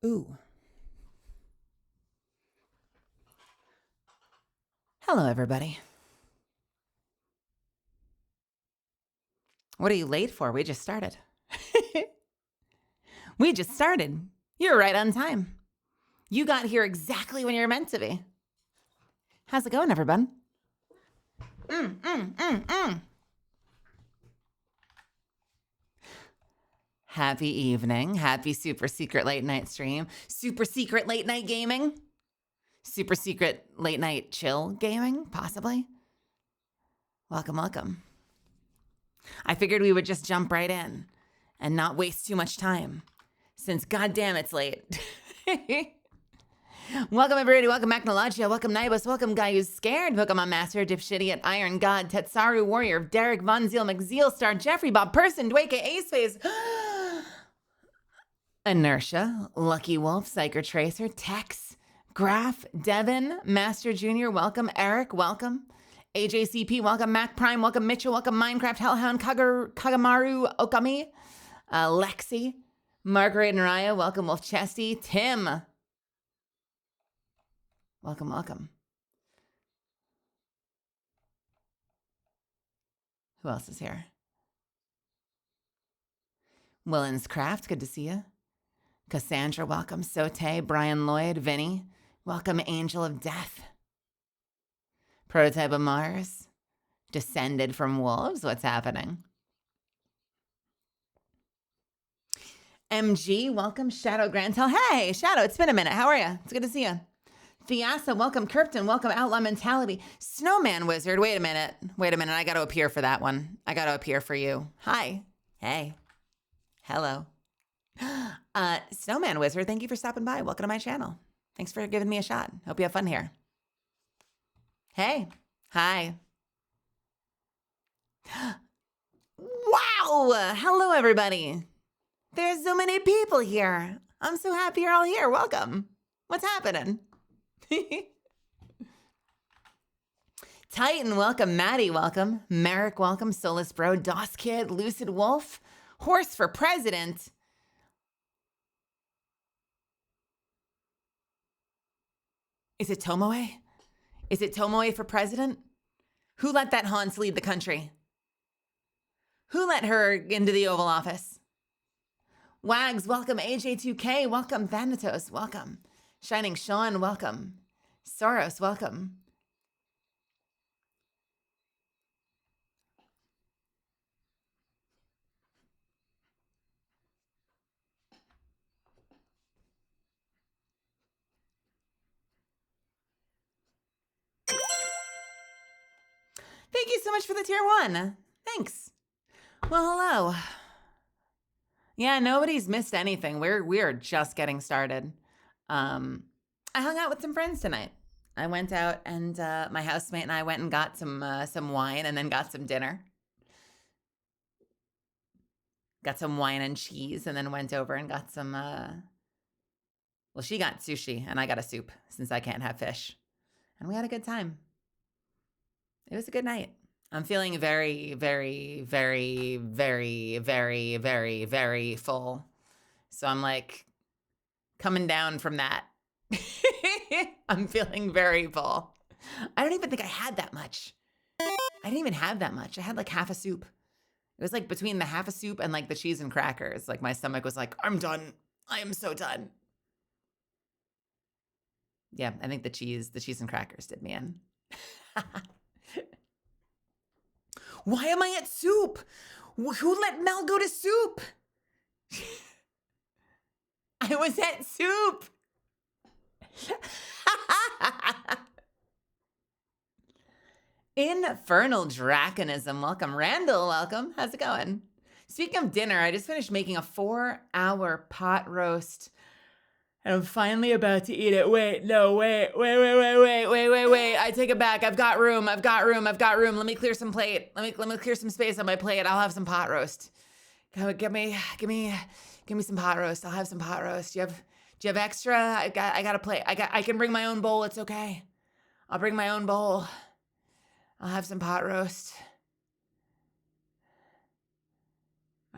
Ooh. Hello, everybody. What are you late for? We just started. We just started. You're right on time. You got here exactly when you're meant to be. How's it going, everyone? Happy evening. Happy super secret late night stream. Super secret late night gaming. Super secret late night chill gaming, possibly. Welcome, welcome. I figured we would just jump right in and not waste too much time, since goddamn it's late. Welcome, everybody. Welcome, Macnologia. Welcome, Nibus. Welcome, Guy Who's Scared. Pokemon Master, Dipshitty at Iron God, Tetsaru Warrior, Derek Von Zeal, McZeal Star, Jeffrey Bob Person, Dwayke Ace Face, Inertia, Lucky Wolf, Psycher Tracer, Tex, Graph, Devin, Master Jr., welcome, Eric, welcome, AJCP, welcome, Mac Prime, welcome, Mitchell, welcome, Minecraft, Hellhound, Kagamaru, Okami, Lexi, Margaret and Raya, welcome, Wolf Chesty, Tim, welcome, welcome. Who else is here? Willens Craft, good to see you. Cassandra, welcome. Sote, Brian Lloyd, Vinny, welcome, Angel of Death. Prototype of Mars, descended from wolves, what's happening? MG, welcome. Shadow Grantel, hey, Shadow, it's been a minute. How are you? It's good to see you. Fiasa, welcome. Krypton, welcome. Outlaw Mentality. Snowman Wizard, wait a minute. I got to appear for that one. I got to appear for you. Hi. Hey. Hello. Snowman Wizard, thank you for stopping by. Welcome to my channel. Thanks for giving me a shot. Hope you have fun here. Hey. Hi. Wow. Hello, everybody. There's so many people here. I'm so happy you're all here. Welcome. What's happening? Titan, welcome. Maddie, welcome. Merrick, welcome. Solus Bro, Doss Kid, Lucid Wolf, Horse for President. Is it Tomoe? Is it Tomoe for president? Who let that Hans lead the country? Who let her into the Oval Office? Wags, welcome. AJ2K, welcome. Thanatos, welcome. Shining Sean, welcome. Soros, welcome. Thank you so much for the tier 1. Thanks. Well, hello. Yeah, nobody's missed anything. We're just getting started. I hung out with some friends tonight. I went out and my housemate and I went and got some wine and then got some dinner. Got some wine and cheese and then went over and got some, well, she got sushi and I got a soup since I can't have fish. And we had a good time. It was a good night. I'm feeling very, very, very, very, very, very, very full. So I'm like coming down from that. I'm feeling very full. I don't even think I had that much. I didn't even have that much. I had like half a soup. It was like between the half a soup and like the cheese and crackers. Like my stomach was like, I'm done. I am so done. Yeah, I think the cheese and crackers did me in. Why am I at soup? Who let Mel go to soup? I was at soup. Infernal Draconism, welcome. Randall, welcome. How's it going? Speaking of dinner, I just finished making a 4-hour pot roast. And I'm finally about to eat it. Wait. I take it back. I've got room. Let me clear some plate. Let me clear some space on my plate. I'll have some pot roast. Give me some pot roast. I'll have some pot roast. Do you have extra? I got a plate. I can bring my own bowl. It's okay. I'll bring my own bowl. I'll have some pot roast.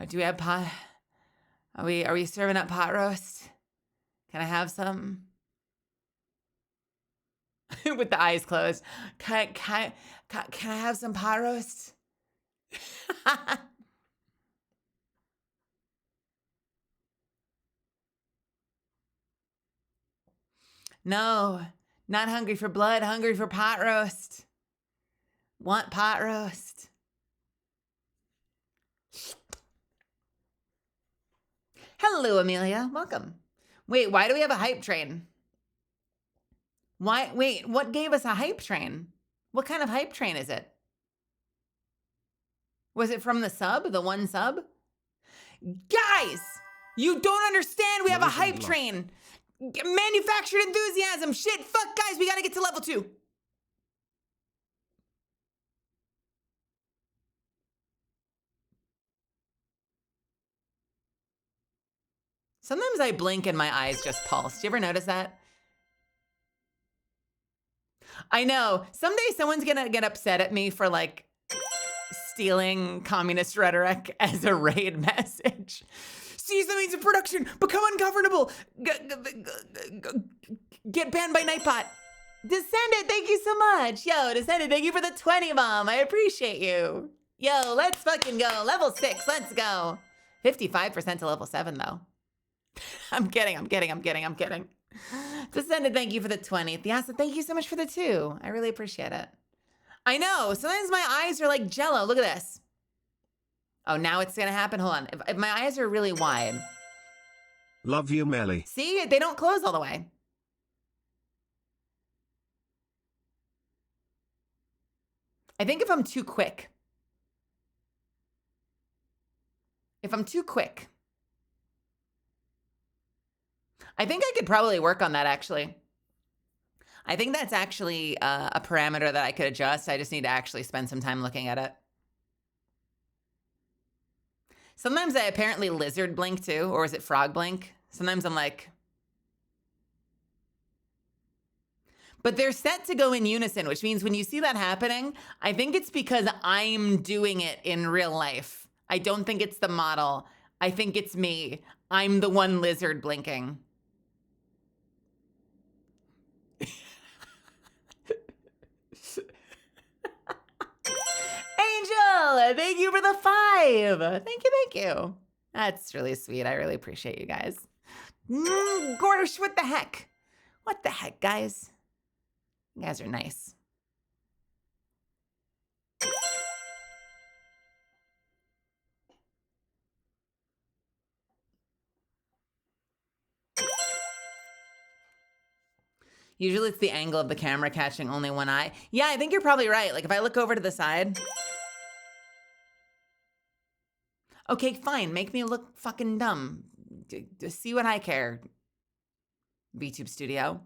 Do we have pot? Are we serving up pot roast? Can I have some? With the eyes closed. Can I have some pot roast? No, not hungry for blood, hungry for pot roast. Want pot roast. Hello, Amelia. Welcome. Wait, why do we have a hype train? Why? Wait, what gave us a hype train? What kind of hype train is it? Was it from the sub, the one sub? Guys, you don't understand. We have a hype train. Manufactured enthusiasm. Shit, fuck, guys, we gotta get to level 2. Sometimes I blink and my eyes just pulse. Do you ever notice that? I know. Someday someone's gonna get upset at me for like stealing communist rhetoric as a raid message. Seize the means of production. Become ungovernable. Get banned by Nightbot. Descendant, thank you so much. Yo, Descendant, thank you for the 20, Mom. I appreciate you. Yo, let's fucking go. Level 6, let's go. 55% to level 7, though. I'm kidding. Descendant, thank you for the 20. Theasa, thank you so much for the 2. I really appreciate it. I know. Sometimes my eyes are like jello. Look at this. Oh, now it's going to happen. Hold on. If my eyes are really wide. Love you, Melly. See? They don't close all the way. I think if I'm too quick. I think I could probably work on that, actually. I think that's actually a parameter that I could adjust. I just need to actually spend some time looking at it. Sometimes I apparently lizard blink too, or is it frog blink? Sometimes I'm like... But they're set to go in unison, which means when you see that happening, I think it's because I'm doing it in real life. I don't think it's the model. I think it's me. I'm the one lizard blinking. Angel, thank you for the 5. Thank you. That's really sweet. I really appreciate you guys. Gorsh, what the heck? What the heck, guys? You guys are nice. Usually it's the angle of the camera catching only one eye. Yeah, I think you're probably right. Like if I look over to the side. Okay, fine. Make me look fucking dumb. See what I care. VTube Studio.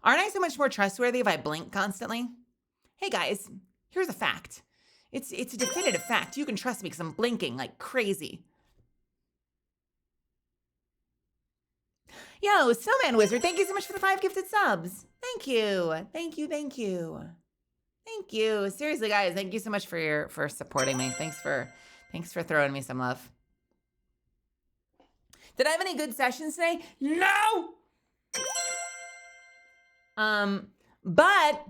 Aren't I so much more trustworthy if I blink constantly? Hey guys, here's a fact. It's a definitive fact. You can trust me because I'm blinking like crazy. Yo, Snowman Wizard, thank you so much for the 5 gifted subs. Thank you. Seriously, guys, thank you so much for supporting me. Thanks for throwing me some love. Did I have any good sessions today? No! But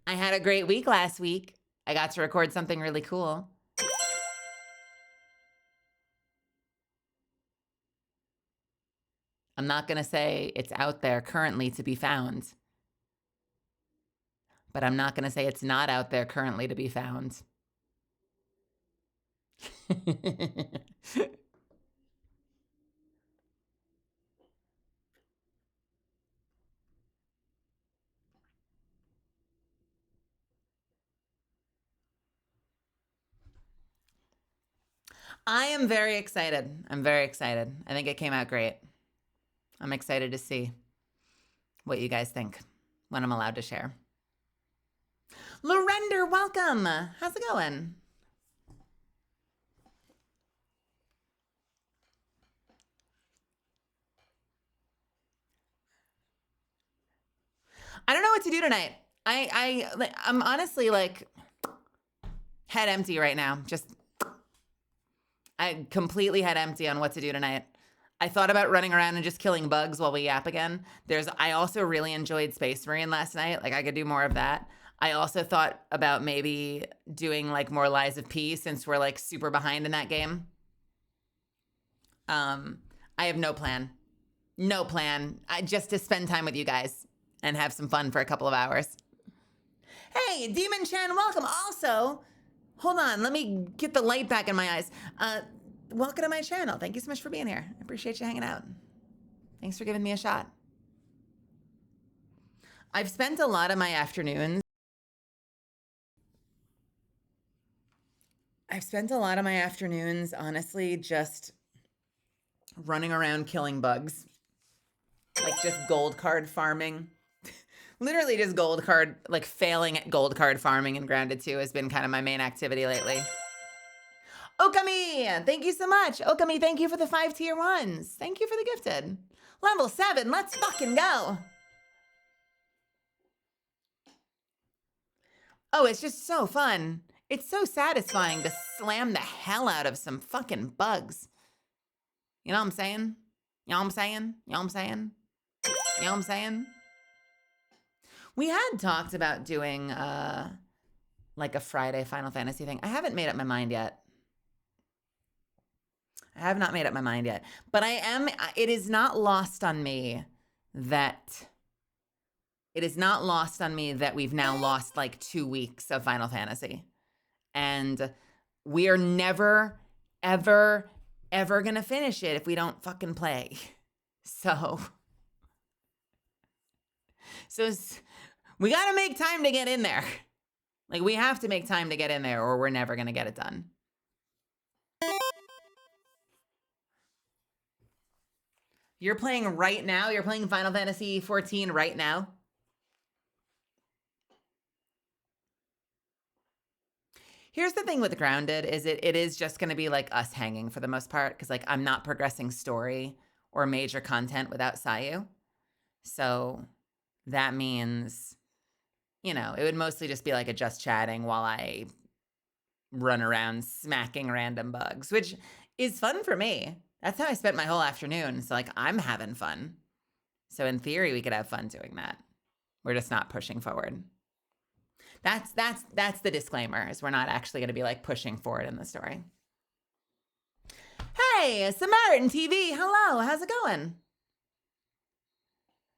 I had a great week last week. I got to record something really cool. I'm not going to say it's out there currently to be found. But I'm not going to say it's not out there currently to be found. I am very excited. I'm very excited. I think it came out great. I'm excited to see what you guys think when I'm allowed to share. Lorender, welcome. How's it going? I don't know what to do tonight. I'm honestly like head empty right now. Just I completely had empty on what to do tonight. I thought about running around and just killing bugs while we yap again. I also really enjoyed Space Marine last night. Like I could do more of that. I also thought about maybe doing like more Lies of P since we're like super behind in that game. I have no plan. No plan. Just to spend time with you guys and have some fun for a couple of hours. Hey, Demon Chan, welcome. Also, hold on, let me get the light back in my eyes. Welcome to my channel. Thank you so much for being here. I appreciate you hanging out. Thanks for giving me a shot. I've spent a lot of my afternoons. Honestly, just running around killing bugs. Like just gold card farming. Literally just gold card, like failing at gold card farming in Grounded 2 has been kind of my main activity lately. Okami, thank you so much. Okami, thank you for the 5 tier 1s. Thank you for the gifted. Level 7, let's fucking go. Oh, it's just so fun. It's so satisfying to slam the hell out of some fucking bugs. You know what I'm saying? You know what I'm saying? You know what I'm saying? You know what I'm saying? We had talked about doing like a Friday Final Fantasy thing. I haven't made up my mind yet. I have not made up my mind yet. But it is not lost on me that we've now lost like 2 weeks of Final Fantasy. And we are never, ever, ever gonna finish it if we don't fucking play. So we gotta make time to get in there. Like we have to make time to get in there or we're never gonna get it done. You're playing right now? You're playing Final Fantasy 14 right now? Here's the thing with Grounded is it is just going to be like us hanging for the most part because like I'm not progressing story or major content without Sayu. So that means, you know, it would mostly just be like a just chatting while I run around smacking random bugs, which is fun for me. That's how I spent my whole afternoon. So like I'm having fun. So in theory, we could have fun doing that. We're just not pushing forward. That's the disclaimer is we're not actually going to be like pushing forward in the story. Hey, Samaritan TV. Hello. How's it going?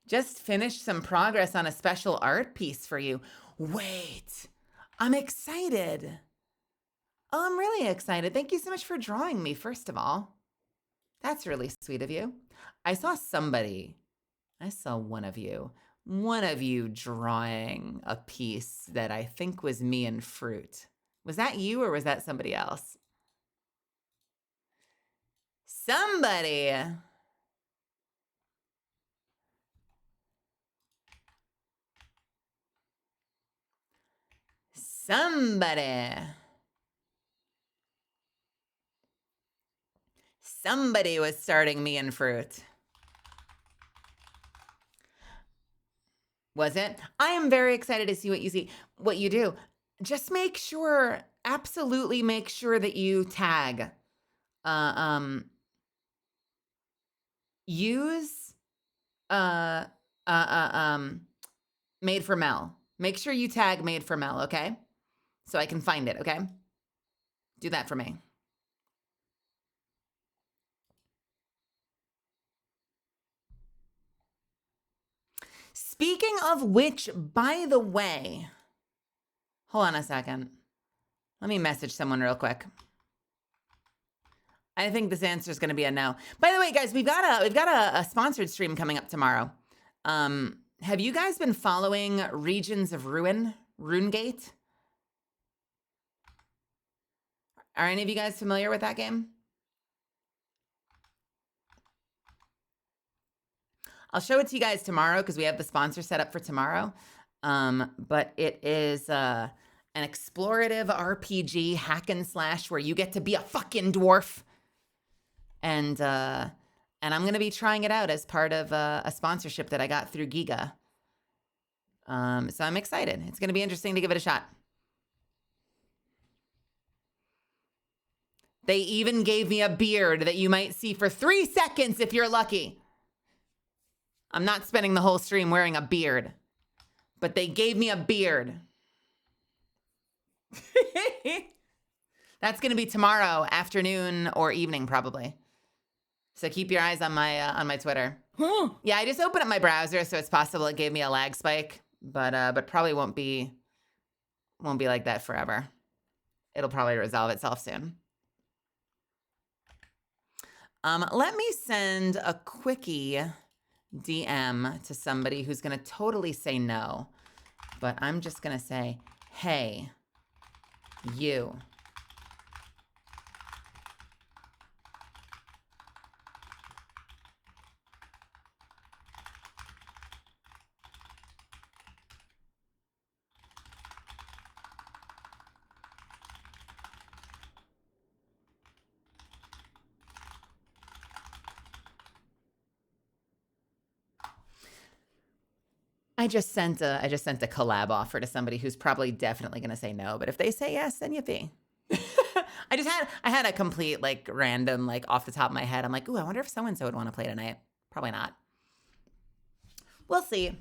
Just finished some progress on a special art piece for you. Wait, I'm excited. Oh, I'm really excited. Thank you so much for drawing me, first of all. That's really sweet of you. I saw one of you drawing a piece that I think was me and fruit. Was that you or was that somebody else? Somebody. Somebody was starting me and fruit. Was it? I am very excited to see what you do. Just make sure, absolutely make sure that you tag. Use Made for Mel. Make sure you tag Made for Mel, okay? So I can find it, okay? Do that for me. Speaking of which, by the way, hold on a second. Let me message someone real quick. I think this answer is going to be a no. By the way, guys, we've got a sponsored stream coming up tomorrow. Have you guys been following Regions of Ruin, RuneGate? Are any of you guys familiar with that game? I'll show it to you guys tomorrow because we have the sponsor set up for tomorrow. But it is an explorative RPG hack and slash where you get to be a fucking dwarf. And I'm going to be trying it out as part of a sponsorship that I got through Giga. So I'm excited. It's going to be interesting to give it a shot. They even gave me a beard that you might see for 3 seconds if you're lucky. I'm not spending the whole stream wearing a beard, but they gave me a beard. That's going to be tomorrow afternoon or evening probably. So keep your eyes on my Twitter. Yeah, I just opened up my browser, so it's possible it gave me a lag spike, but probably won't be like that forever. It'll probably resolve itself soon. Let me send a quickie DM to somebody who's going to totally say no, but I'm just going to say, hey, you. I just sent a collab offer to somebody who's probably definitely going to say no, but if they say yes, then yippee. I had a complete like random like off the top of my head. I'm like, ooh, I wonder if so-and-so would want to play tonight. Probably not. We'll see.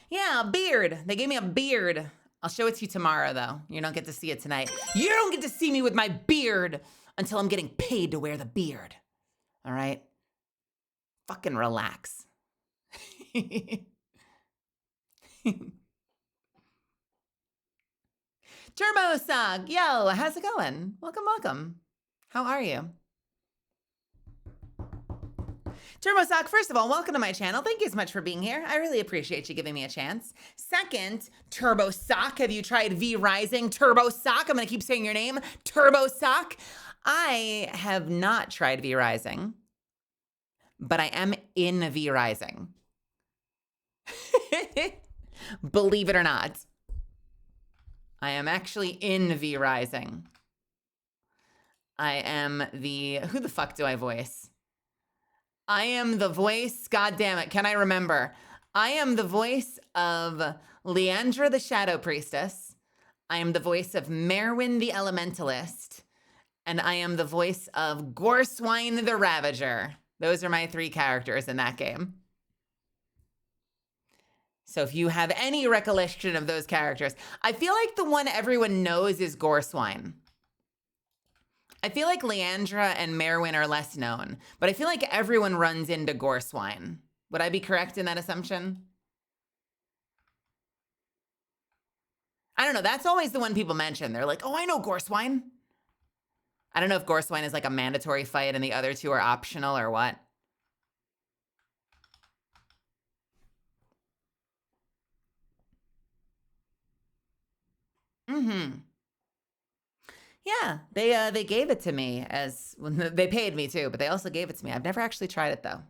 Yeah, a beard. They gave me a beard. I'll show it to you tomorrow though. You don't get to see it tonight. You don't get to see me with my beard until I'm getting paid to wear the beard. All right? Fucking relax. Turbo Sog, yo, how's it going? Welcome, welcome. How are you? Turbo Sock, first of all, welcome to my channel. Thank you so much for being here. I really appreciate you giving me a chance. Second, Turbo Sock, have you tried V Rising? Turbo Sock, I'm gonna keep saying your name. Turbo Sock. I have not tried V Rising, but I am in V Rising. Believe it or not. I am actually in V Rising. I am the, who the fuck do I voice? I am the voice, god damn it, can I remember? I am the voice of Leandra the Shadow Priestess. I am the voice of Merwin the Elementalist. And I am the voice of Gorswine the Ravager. Those are my 3 characters in that game. So if you have any recollection of those characters, I feel like the one everyone knows is Gorswine. I feel like Leandra and Merwin are less known, but I feel like everyone runs into Gorswine. Would I be correct in that assumption? I don't know. That's always the one people mention. They're like, oh, I know Gorswine. I don't know if Gorswine is like a mandatory fight and the other 2 are optional or what. Mm-hmm. Yeah, they gave it to me as, well, they paid me too, but they also gave it to me. I've never actually tried it though.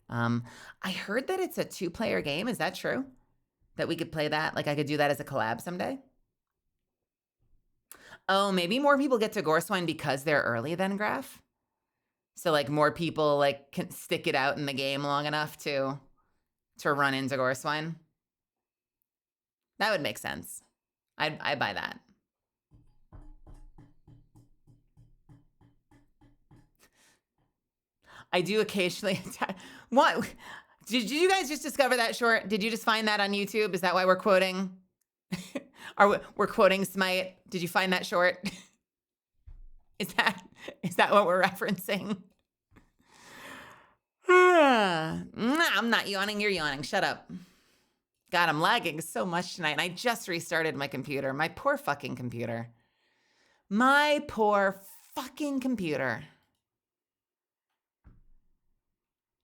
I heard that it's a 2-player game. Is that true? That we could play that? Like I could do that as a collab someday? Oh, maybe more people get to Gorswine because they're early then, Graph? So like more people like can stick it out in the game long enough to run into Gorswine? That would make sense. I'd buy that. I do occasionally attack. What? Did you guys just discover that short? Did you just find that on YouTube? Is that why we're quoting? We're quoting Smite? Did you find that short? Is that what we're referencing? I'm not yawning. You're yawning. Shut up. God, I'm lagging so much tonight. And I just restarted my computer. My poor fucking computer. My poor fucking computer.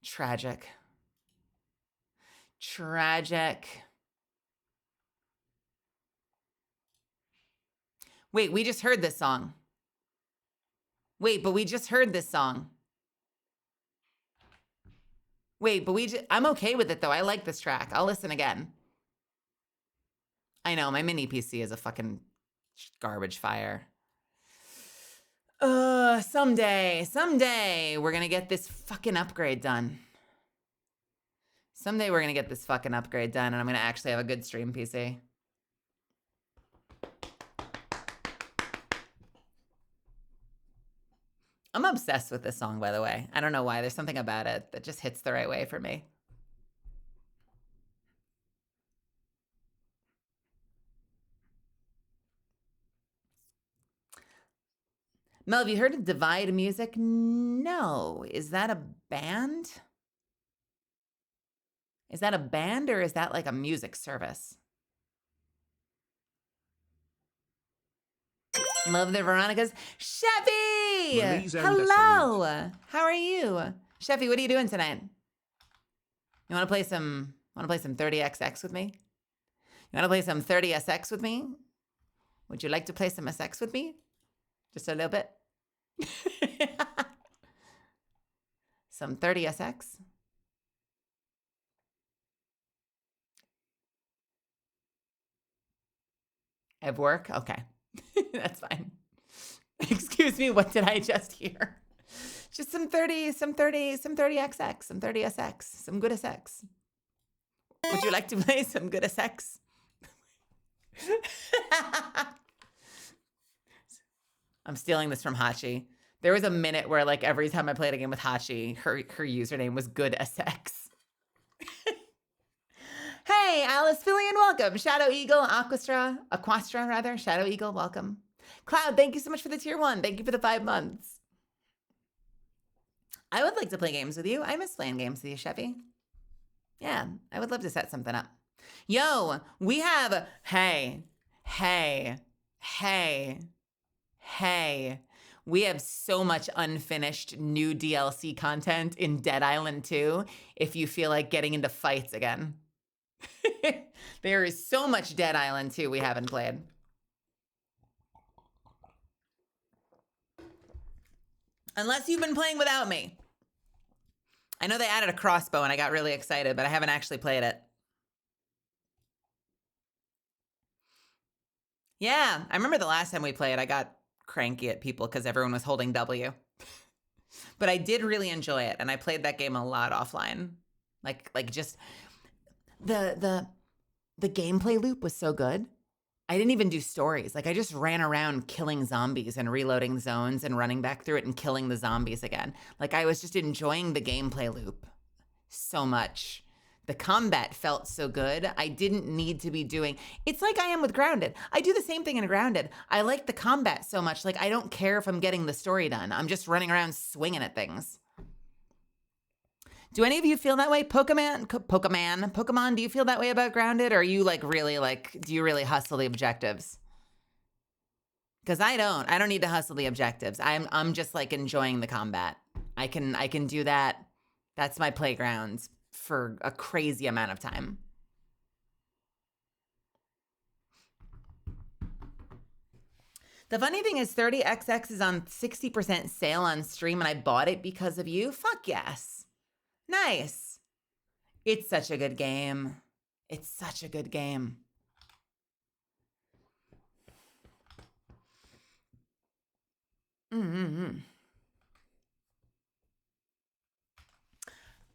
Tragic. Tragic. Wait, we just heard this song. Wait, but we just heard this song. Wait, but I'm okay with it though. I like this track. I'll listen again. I know, my mini PC is a fucking garbage fire. Someday we're gonna get this fucking upgrade done. Someday we're gonna get this fucking upgrade done and I'm gonna actually have a good stream PC. I'm obsessed with this song, by the way. I don't know why. There's something about it that just hits the right way for me. Mel, have you heard of Divide Music? No. Is that a band? Is that a band or is that like a music service? Love the Veronicas. Sheffy! Release and Hello! How are you? Sheffy, what are you doing tonight? You wanna play some 30XX with me? You wanna play some 30SX with me? Would you like to play some SX with me? Just a little bit? Some 30SX? At work? Okay. That's fine. Excuse me, what did I just hear? Just some 30XX, some 30SX, some good SX. Would you like to play some good SX? I'm stealing this from Hachi. There was a minute where like every time I played a game with Hachi, her username was good SX. Hey, Alice Fillion, welcome. Shadow Eagle, Aquastra rather. Shadow Eagle, welcome. Cloud, thank you so much for the tier 1. Thank you for the 5 months. I would like to play games with you. I miss playing games with you, Chevy. Yeah, I would love to set something up. Yo, we have, hey, we have so much unfinished new DLC content in Dead Island 2 if you feel like getting into fights again. There is so much Dead Island 2 we haven't played. Unless you've been playing without me. I know they added a crossbow and I got really excited, but I haven't actually played it. Yeah, I remember the last time we played, I got cranky at people because everyone was holding W. But I did really enjoy it, and I played that game a lot offline. Like just the gameplay loop was so good. I didn't even do stories. Like I just ran around killing zombies and reloading zones and running back through it and killing the zombies again. Like I was just enjoying the gameplay loop so much. The combat felt so good. I didn't need to be doing, it's like I am with Grounded. I do the same thing in Grounded. I like the combat so much. Like I don't care if I'm getting the story done. I'm just running around swinging at things. Do any of you feel that way? Pokemon, do you feel that way about Grounded? Or are you like really like, do you really hustle the objectives? Because I don't need to hustle the objectives. I'm just like enjoying the combat. I can do that. That's my playground for a crazy amount of time. The funny thing is 30XX is on 60% sale on stream and I bought it because of you. Fuck yes. Nice. It's such a good game. It's such a good game.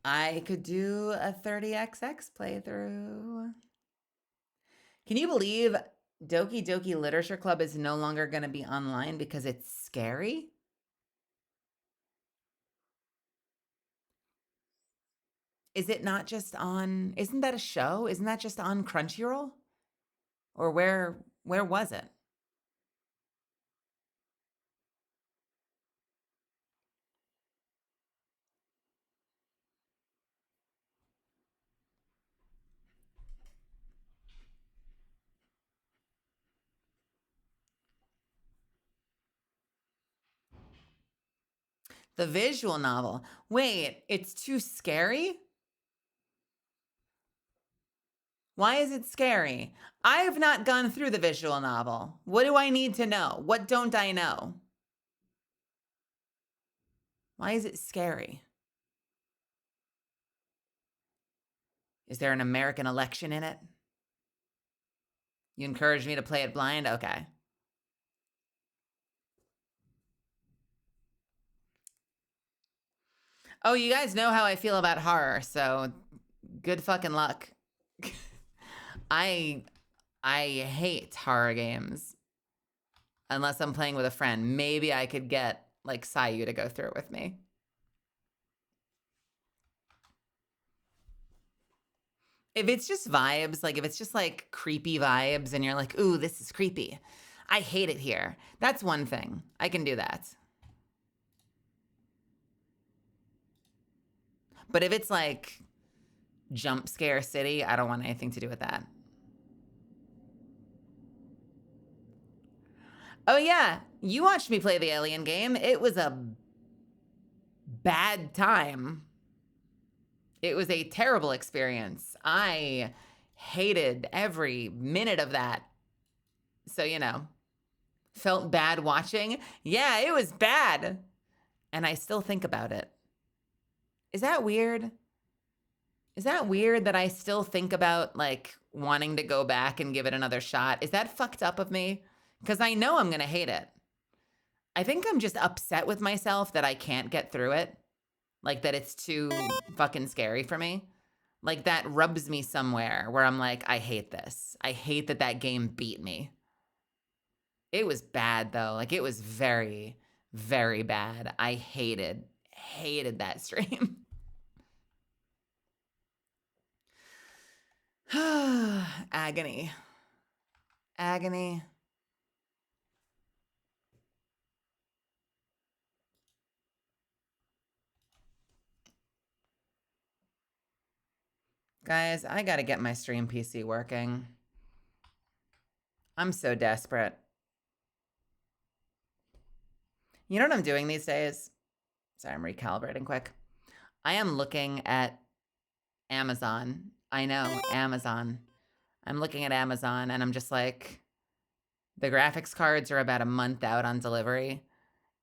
I could do a 30XX playthrough. Can you believe Doki Doki Literature Club is no longer going to be online because it's scary? Is it not just on, isn't that a show? Isn't that just on Crunchyroll? Or where was it? The visual novel. Wait, it's too scary? Why is it scary? I have not gone through the visual novel. What do I need to know? What don't I know? Why is it scary? Is there an American election in it? You encourage me to play it blind? Okay. Oh, you guys know how I feel about horror, so good fucking luck. I hate horror games. Unless I'm playing with a friend. Maybe I could get like Sayu to go through it with me. If it's just vibes, like if it's just like creepy vibes and you're like, ooh, this is creepy. I hate it here. That's one thing. I can do that. But if it's like jump scare city, I don't want anything to do with that. Oh yeah, you watched me play the Alien game. It was a bad time. It was a terrible experience. I hated every minute of that. So, you know, felt bad watching. Yeah, it was bad. And I still think about it. Is that weird? Is that weird that I still think about like wanting to go back and give it another shot? Is that fucked up of me? Because I know I'm going to hate it. I think I'm just upset with myself that I can't get through it. Like that it's too fucking scary for me. Like that rubs me somewhere where I'm like, I hate this. I hate that that game beat me. It was bad though. Like it was very, very bad. I hated that stream. Agony. Agony. Guys, I gotta get my stream PC working. I'm so desperate. You know what I'm doing these days? Sorry, I'm recalibrating quick. I am looking at Amazon. I know, Amazon. I'm looking at Amazon and I'm just like, the graphics cards are about a month out on delivery.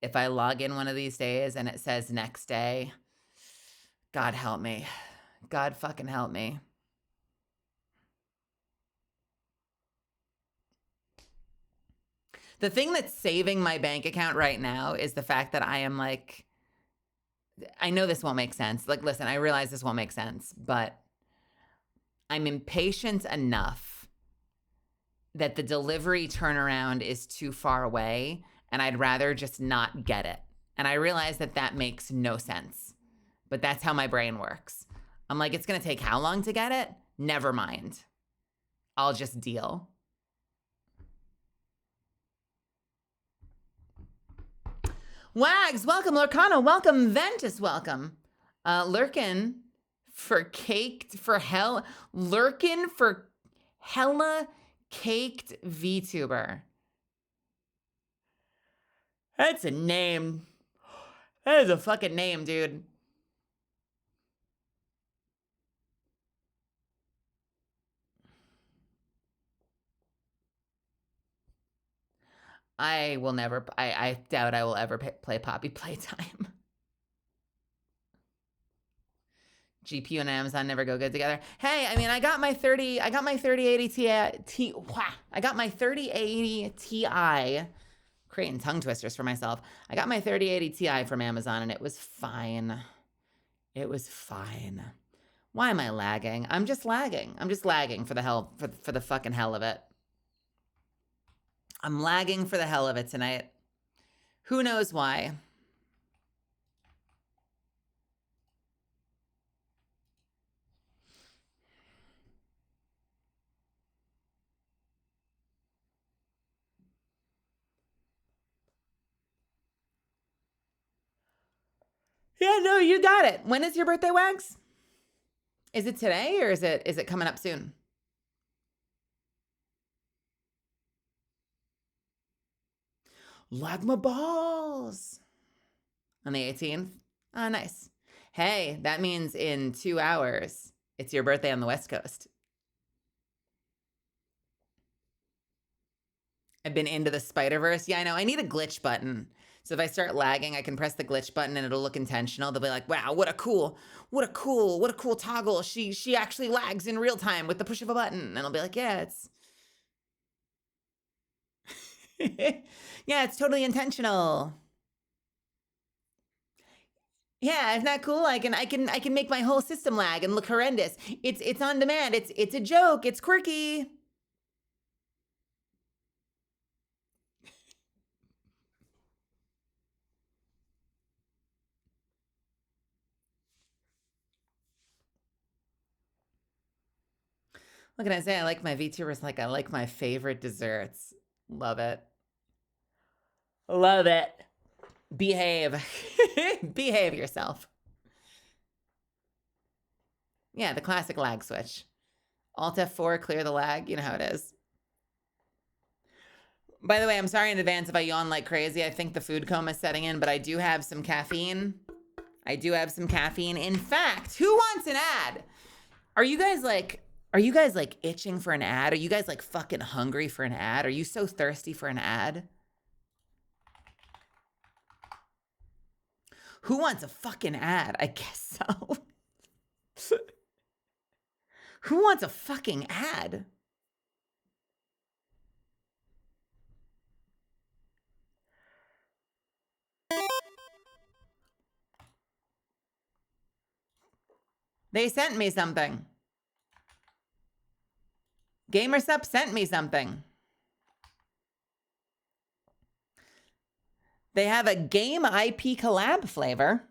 If I log in one of these days and it says next day, God help me. God fucking help me. The thing that's saving my bank account right now is the fact that I am like, I know this won't make sense. Like, listen, I realize this won't make sense, but I'm impatient enough that the delivery turnaround is too far away and I'd rather just not get it. And I realize that that makes no sense, but that's how my brain works. I'm like, it's going to take how long to get it? Never mind. I'll just deal. Wags, welcome. Lurkana, welcome. Ventus, welcome. Lurkin for caked for hell. Lurkin for hella caked VTuber. That's a name. That is a fucking name, dude. I will never, I doubt I will ever play Poppy Playtime. GPU and Amazon never go good together. Hey, I mean, I got my 3080 Ti, I got my 3080 Ti, creating tongue twisters for myself. I got my 3080 Ti from Amazon and it was fine. It was fine. Why am I lagging? I'm just lagging. I'm just lagging for the hell, for the fucking hell of it. I'm lagging for the hell of it tonight. Who knows why? Yeah, no, you got it. When is your birthday, Wags? Is it today or is it coming up soon? Lag my balls. On the 18th? Oh, nice. Hey, that means in 2 hours, it's your birthday on the West Coast. I've been into the Spider-Verse. Yeah, I know. I need a glitch button. So if I start lagging, I can press the glitch button and it'll look intentional. They'll be like, wow, what a cool toggle. She actually lags in real time with the push of a button. And I'll be like, yeah, it's yeah, it's totally intentional. Yeah, isn't that cool? I can make my whole system lag and look horrendous. It's on demand. It's a joke. It's quirky. Look at Isaiah. I like my VTubers like I like my favorite desserts. Love it. Love it. Behave. Behave yourself. Yeah, the classic lag switch. Alt F4, clear the lag. You know how it is. By the way, I'm sorry in advance if I yawn like crazy. I think the food coma is setting in, but I do have some caffeine. In fact, who wants an ad? Are you guys like itching for an ad? Are you guys like fucking hungry for an ad? Are you so thirsty for an ad? Who wants a fucking ad? I guess so. Who wants a fucking ad? They sent me something. GamerSup sent me something. They have a game IP collab flavor.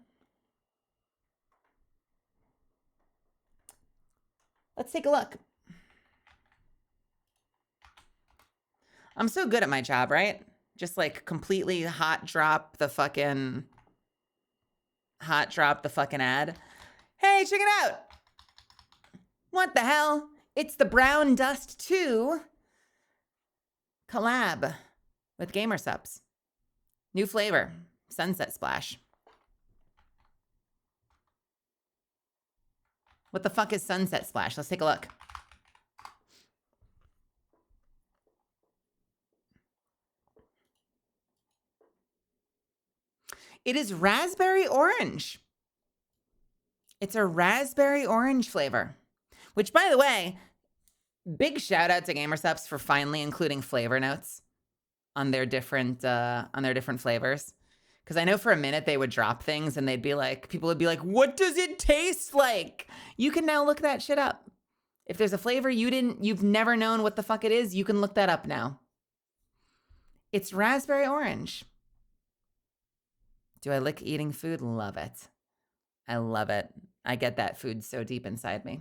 Let's take a look. I'm so good at my job, right? Just like completely hot drop the fucking ad. Hey, check it out. What the hell? It's the Brown Dust 2 collab with GamerSups. New flavor, Sunset Splash. What the fuck is Sunset Splash? Let's take a look. It is raspberry orange. It's a raspberry orange flavor, which, by the way, big shout out to GamerSups for finally including flavor notes on their different flavors. Because I know for a minute they would drop things and they'd be like, people would be like, what does it taste like? You can now look that shit up. If there's a flavor you've never known what the fuck it is, you can look that up now. It's raspberry orange. Do I like eating food? Love it. I love it. I get that food so deep inside me.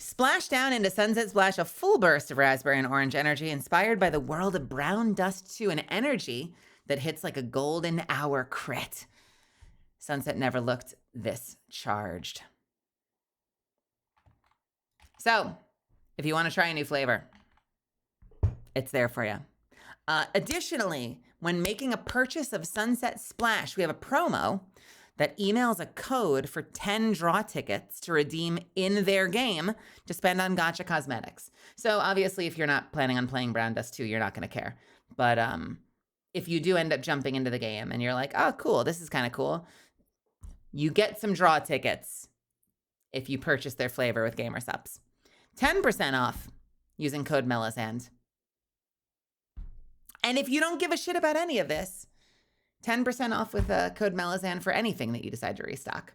Splash down into Sunset Splash a full burst of raspberry and orange energy inspired by the world of Brown Dust 2, an energy that hits like a golden hour crit. Sunset never looked this charged. So, if you want to try a new flavor, it's there for you. Additionally, when making a purchase of Sunset Splash, we have a promo that emails a code for 10 draw tickets to redeem in their game to spend on gacha cosmetics. So obviously, if you're not planning on playing Brown Dust 2, you're not going to care. But if you do end up jumping into the game and you're like, oh, cool, this is kind of cool, you get some draw tickets if you purchase their flavor with GamerSups. 10% off using code Melisand. And if you don't give a shit about any of this, 10% off with code Melisand for anything that you decide to restock.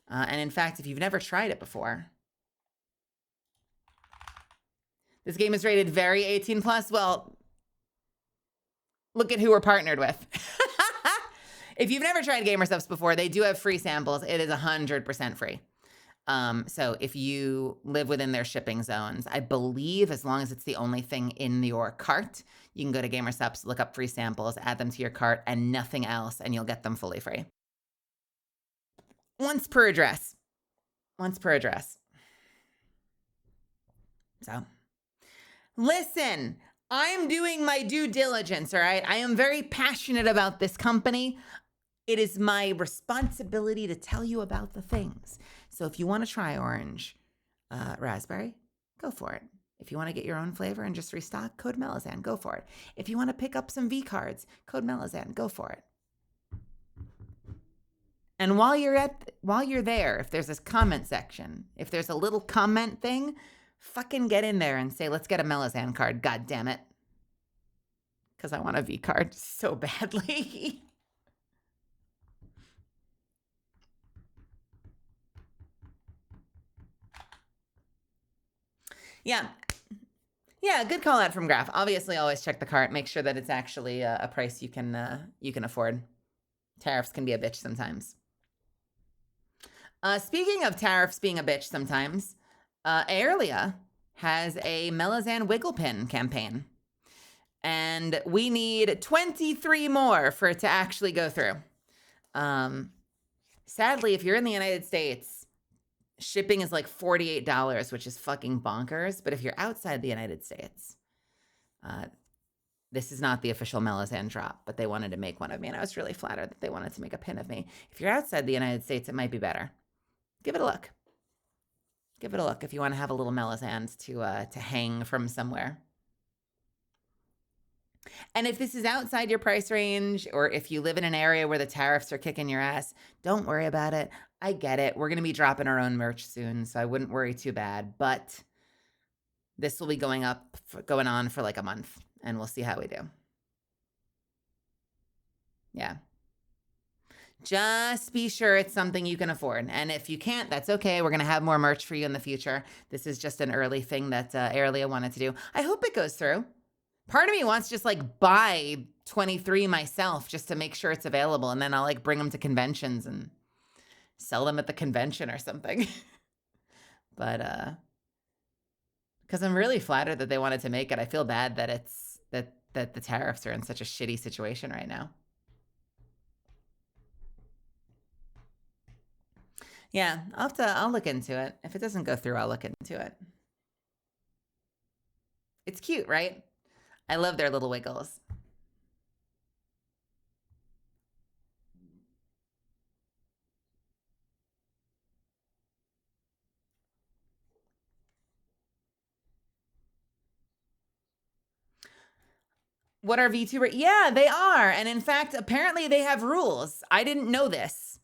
And in fact, if you've never tried it before, this game is rated very 18 plus. Well, look at who we're partnered with. If you've never tried GamerSups before, they do have free samples. It is 100% free. So if you live within their shipping zones, I believe as long as it's the only thing in your cart, you can go to GamerSups, look up free samples, add them to your cart and nothing else, and you'll get them fully free. Once per address. So, listen, I'm doing my due diligence, all right? I am very passionate about this company. It is my responsibility to tell you about the things. So if you want to try orange raspberry, go for it. If you want to get your own flavor and just restock, code Melisand, go for it. If you want to pick up some V cards, code Melisand, go for it. And while you're there, if there's this comment section, if there's a little comment thing, fucking get in there and say, let's get a Melisand card, god damn it. Because I want a V card so badly. Yeah, good call out from Graph. Obviously, always check the cart. Make sure that it's actually a price you can afford. Tariffs can be a bitch sometimes. Speaking of tariffs being a bitch sometimes, Airlia has a Melazan Wiggle Pin campaign. And we need 23 more for it to actually go through. Sadly, if you're in the United States, shipping is like $48, which is fucking bonkers. But if you're outside the United States, this is not the official Melazan drop, but they wanted to make one of me. And I was really flattered that they wanted to make a pin of me. If you're outside the United States, it might be better. Give it a look. Give it a look if you want to have a little Melazan to hang from somewhere. And if this is outside your price range, or if you live in an area where the tariffs are kicking your ass, don't worry about it. I get it. We're going to be dropping our own merch soon, so I wouldn't worry too bad. But this will be going on for like a month, and we'll see how we do. Yeah. Just be sure it's something you can afford. And if you can't, that's okay. We're going to have more merch for you in the future. This is just an early thing that Airlia wanted to do. I hope it goes through. Part of me wants to just like buy 23 myself just to make sure it's available. And then I'll like bring them to conventions and sell them at the convention or something. But because I'm really flattered that they wanted to make it. I feel bad that it's that the tariffs are in such a shitty situation right now. Yeah, I'll look into it. If it doesn't go through, I'll look into it. It's cute, right? I love their little wiggles. What are VTuber? Yeah, they are. And in fact, apparently they have rules. I didn't know this.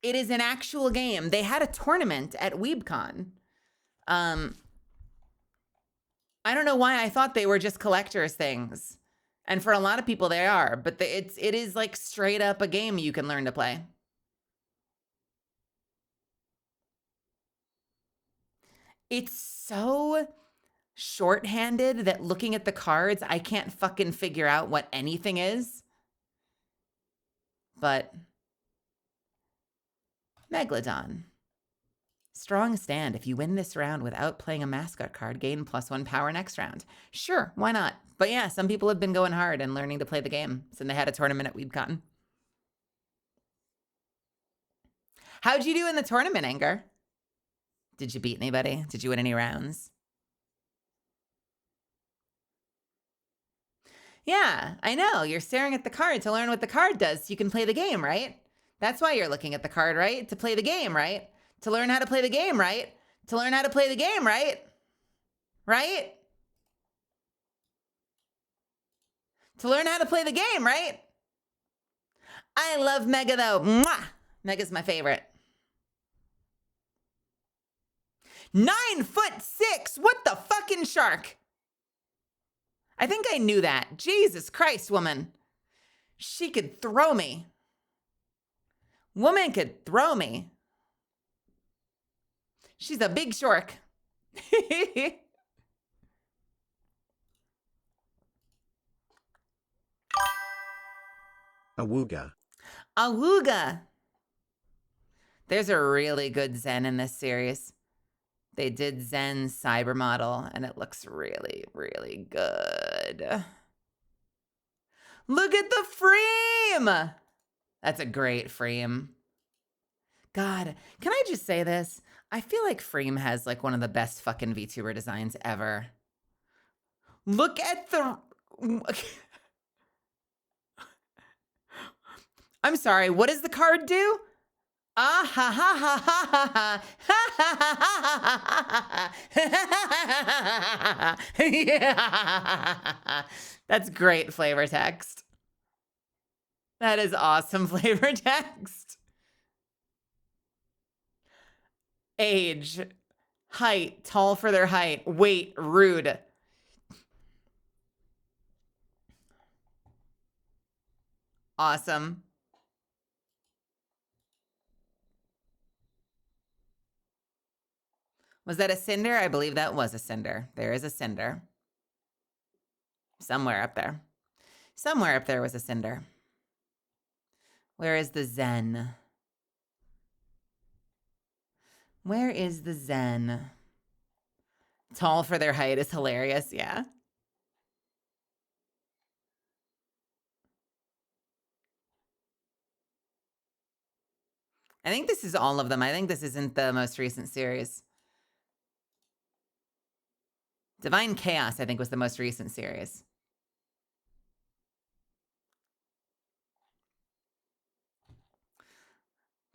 It is an actual game. They had a tournament at WeebCon. I don't know why I thought they were just collector's things. And for a lot of people they are, but it is like straight up a game you can learn to play. It's so shorthanded that looking at the cards, I can't fucking figure out what anything is. But Megalodon. Strong stand. If you win this round without playing a mascot card, gain +1 power next round. Sure, why not? But yeah, some people have been going hard and learning to play the game since they had a tournament at WeebCon. How'd you do in the tournament, Anger? Did you beat anybody? Did you win any rounds? Yeah, I know. You're staring at the card to learn what the card does so you can play the game, right? That's why you're looking at the card, right? To play the game, right? To learn how to play the game, right? To learn how to play the game, right? Right? To learn how to play the game, right? I love Mega though. Mwah! Mega's my favorite. 9'6". What the fucking shark? I think I knew that. Jesus Christ, woman. She could throw me. Woman could throw me. She's a big shark. Awooga. Awooga. There's a really good Zen in this series. They did Zen cyber model, and it looks really, really good. Look at the frame! That's a great frame. God, can I just say this? I feel like Frame has like one of the best fucking VTuber designs ever. Look at the... I'm sorry, what does the card do? Ah ha ha ha ha ha ha. Yeah. That's great flavor text. That is awesome flavor text. Age, height, tall for their height, weight, rude. Awesome. Was that a cinder? I believe that was a cinder. There is a cinder. Somewhere up there. Somewhere up there was a cinder. Where is the Zen? Where is the Zen? Tall for their height is hilarious, yeah. I think this is all of them. I think this isn't the most recent series. Divine Chaos, I think, was the most recent series.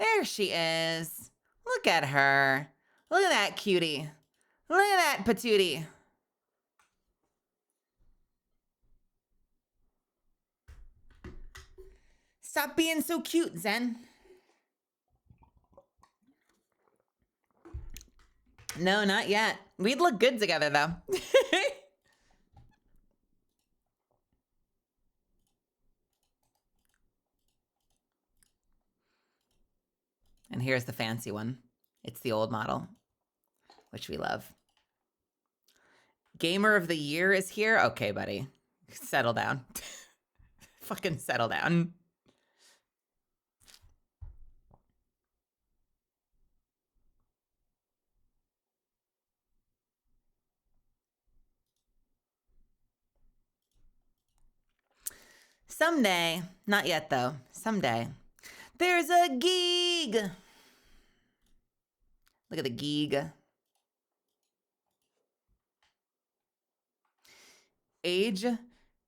There she is. Look at her. Look at that cutie. Look at that patootie. Stop being so cute, Zen. No, not yet. We'd look good together, though. And here's the fancy one. It's the old model, which we love. Gamer of the Year is here? Okay, buddy. Settle down. Fucking settle down. Someday. Not yet, though. Someday. There's a geeg. Look at the geeg. Age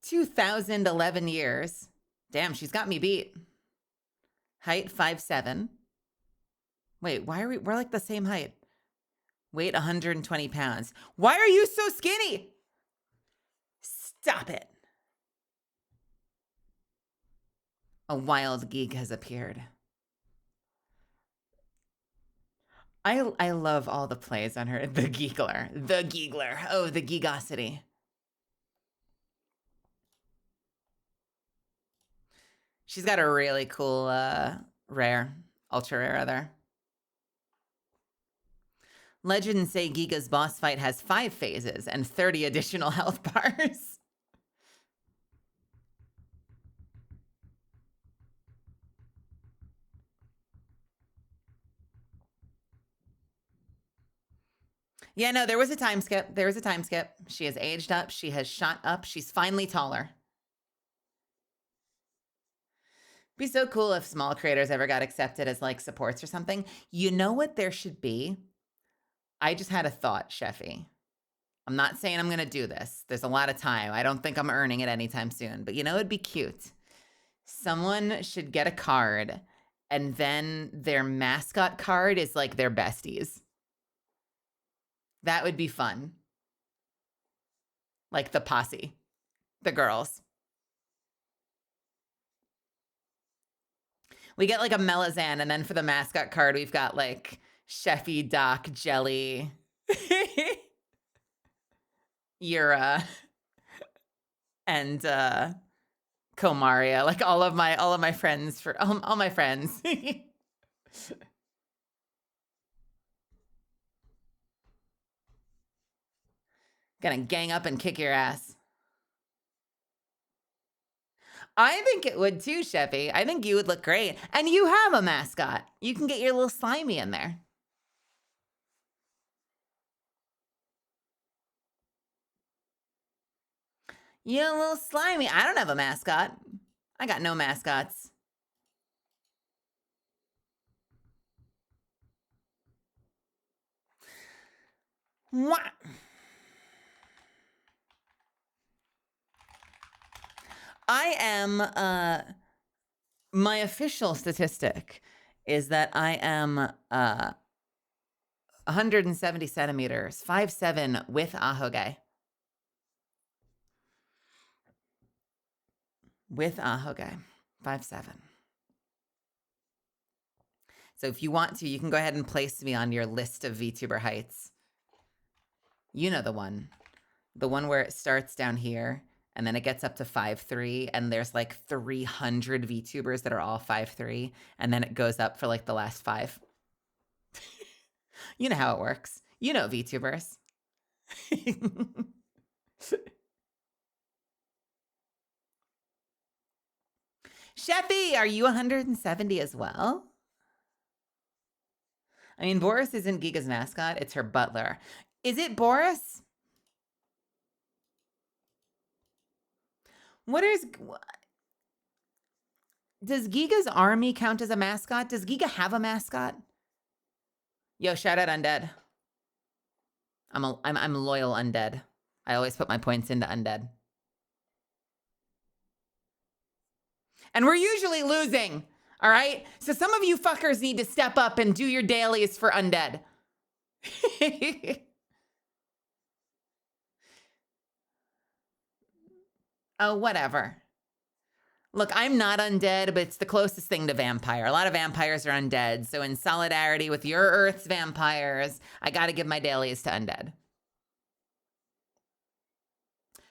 2011 years. Damn, she's got me beat. Height 5'7". Wait, why are we're like the same height? Weight 120 pounds. Why are you so skinny? Stop it. A wild geek has appeared. I love all the plays on her. The Geegler. The Geegler. Oh, the geegosity. She's got a really cool rare, ultra rare other. Legends say Giga's boss fight has 5 phases and 30 additional health bars. Yeah, no, there was a time skip. There was a time skip. She has aged up. She has shot up. She's finally taller. Be so cool if small creators ever got accepted as like supports or something. You know what there should be? I just had a thought, Sheffy. I'm not saying I'm going to do this. There's a lot of time. I don't think I'm earning it anytime soon. But you know, it'd be cute. Someone should get a card and then their mascot card is like their besties. That would be fun. Like the posse, the girls. We get like a Melazan, and then for the mascot card, we've got like Sheffy, Doc, Jelly, Yura, and Komaria. Like all of my friends for all my friends. Gonna gang up and kick your ass. I think it would too, Sheffy. I think you would look great. And you have a mascot. You can get your little Slimy in there. You a little Slimy. I don't have a mascot. I got no mascots. What? I am, my official statistic is that I am 170 centimeters, 5'7" with ahoge. With ahoge, 5'7". So if you want to, you can go ahead and place me on your list of VTuber heights. You know the one where it starts down here and then it gets up to 5'3", and there's like 300 VTubers that are all 5'3", and then it goes up for like the last 5. You know how it works. You know VTubers. Sheffy, are you 170 as well? I mean, Boris isn't Giga's mascot. It's her butler. Is it Boris? Does Giga's army count as a mascot? Does Giga have a mascot? Yo, shout out Undead. I'm loyal Undead. I always put my points into Undead. And we're usually losing, all right? So some of you fuckers need to step up and do your dailies for Undead. Oh, whatever. Look, I'm not undead, but it's the closest thing to vampire. A lot of vampires are undead. So in solidarity with your Earth's vampires, I got to give my dailies to undead.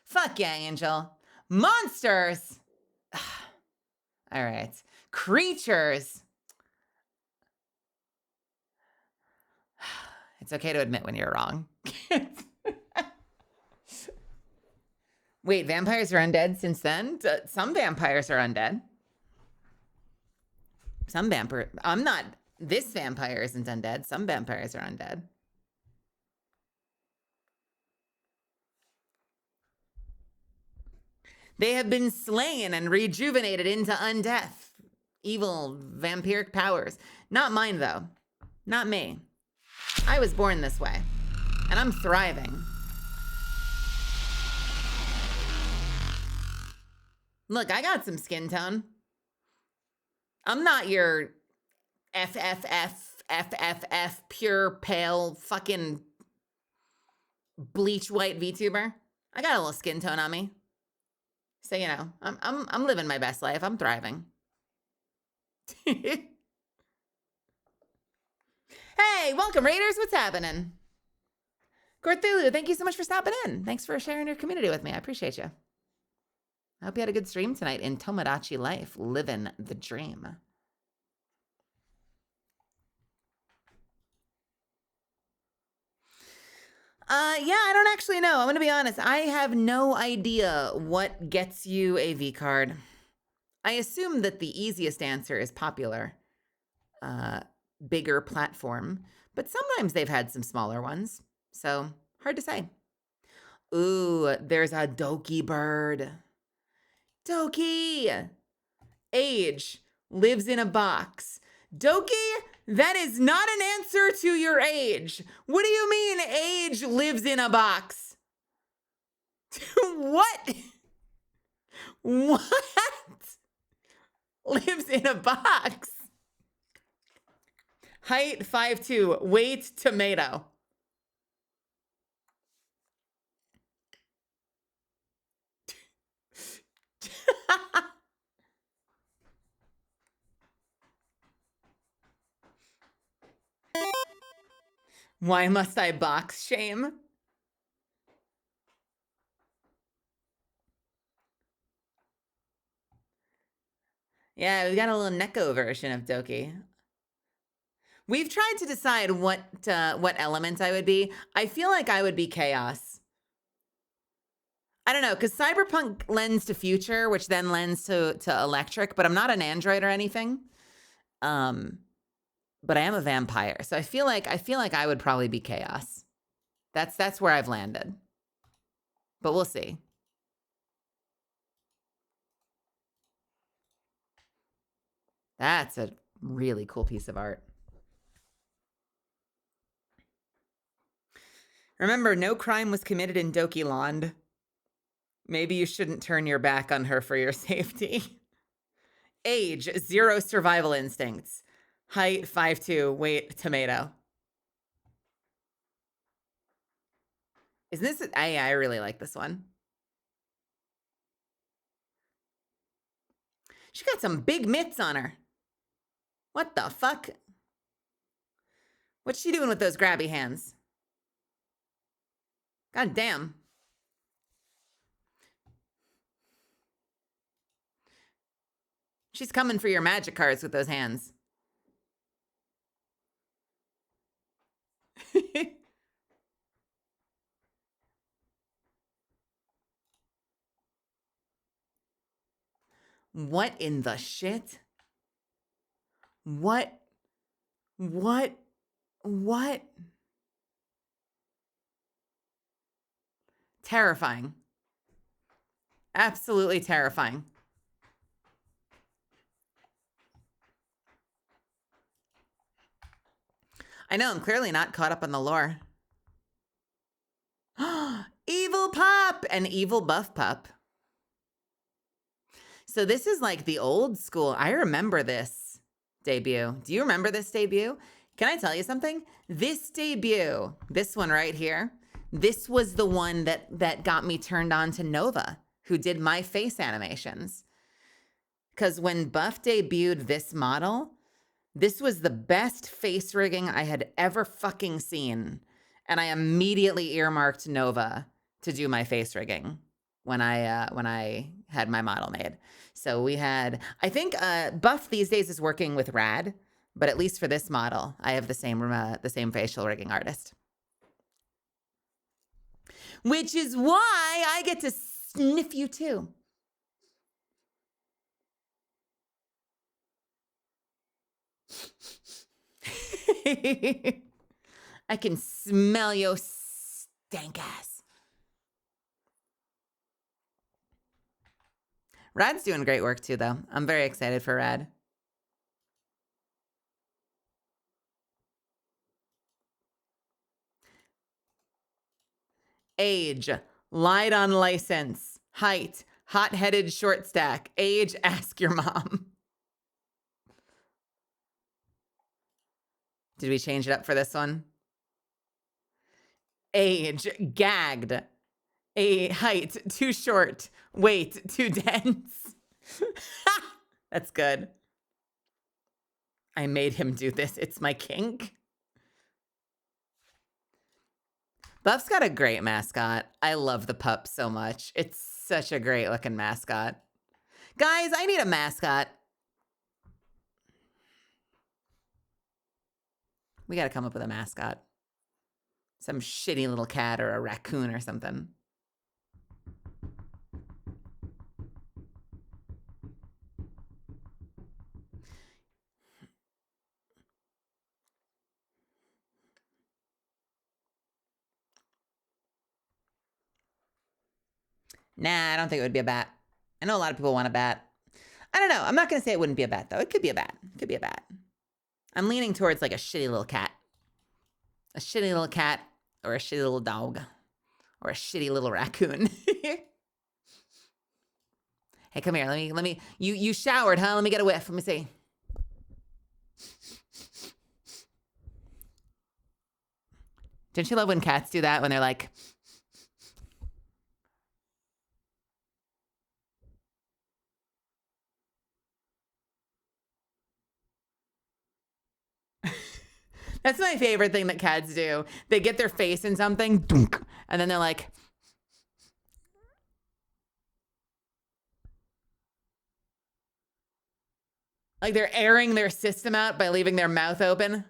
Fuck yeah, Angel. Monsters. All right. Creatures. It's okay to admit when you're wrong. Wait, vampires are undead since then? Some vampires are undead. This vampire isn't undead. Some vampires are undead. They have been slain and rejuvenated into undeath. Evil vampiric powers. Not mine, though. Not me. I was born this way. And I'm thriving. Look, I got some skin tone. I'm not your FFF pure pale fucking bleach white VTuber. I got a little skin tone on me. So, you know, I'm living my best life. I'm thriving. Hey, welcome Raiders. What's happening? Corthulu, thank you so much for stopping in. Thanks for sharing your community with me. I appreciate you. I hope you had a good stream tonight in Tomodachi life, living the dream. Yeah, I don't actually know. I'm going to be honest. I have no idea what gets you a V card. I assume that the easiest answer is popular, bigger platform, but sometimes they've had some smaller ones. So hard to say. Ooh, there's a Doki bird. Doki! Age, lives in a box. Doki, that is not an answer to your age. What do you mean age lives in a box? What? What? Lives in a box. Height 5'2", weight tomato. Why must I box shame? Yeah, we got a little Neko version of Doki. We've tried to decide what element I would be. I feel like I would be chaos. I don't know, because cyberpunk lends to future, which then lends to electric, but I'm not an android or anything. But I am a vampire, so I feel like I would probably be chaos. That's where I've landed. But we'll see. That's a really cool piece of art. Remember, no crime was committed in Doki Land. Maybe you shouldn't turn your back on her for your safety. Age, 0 survival instincts. Height, 5'2", weight, tomato. Isn't this... I really like this one. She got some big mitts on her. What the fuck? What's she doing with those grabby hands? God damn. She's coming for your magic cards with those hands. What in the shit? What? What? Terrifying. Absolutely terrifying. I know, I'm clearly not caught up on the lore. Evil pup and evil buff pup. So this is like the old school. I remember this debut. Do you remember this debut? Can I tell you something? This debut, this one right here, this was the one that got me turned on to Nova, who did my face animations. Because when Buff debuted this model, this was the best face rigging I had ever fucking seen. And I immediately earmarked Nova to do my face rigging when I had my model made. So we had, I think Buff these days is working with Rad, but at least for this model, I have the same facial rigging artist. Which is why I get to sniff you too. I can smell your stank ass. Rad's doing great work too, though. I'm very excited for Rad. Age, lied on license. Height, hot-headed short stack. Age, ask your mom. Did we change it up for this one? Age, gagged. Height, too short. Weight, too dense. That's good. I made him do this. It's my kink. Buff's got a great mascot. I love the pup so much. It's such a great looking mascot. Guys, I need a mascot. We got to come up with a mascot. Some shitty little cat or a raccoon or something. Nah, I don't think it would be a bat. I know a lot of people want a bat. I don't know. I'm not going to say it wouldn't be a bat, though. It could be a bat. It could be a bat. I'm leaning towards like a shitty little cat. A shitty little cat or a shitty little dog or a shitty little raccoon. Hey, come here. Let me, you showered, huh? Let me get a whiff. Let me see. Don't you love when cats do that when they're like, that's my favorite thing that cats do. They get their face in something, dunk, and then they're like, they're airing their system out by leaving their mouth open.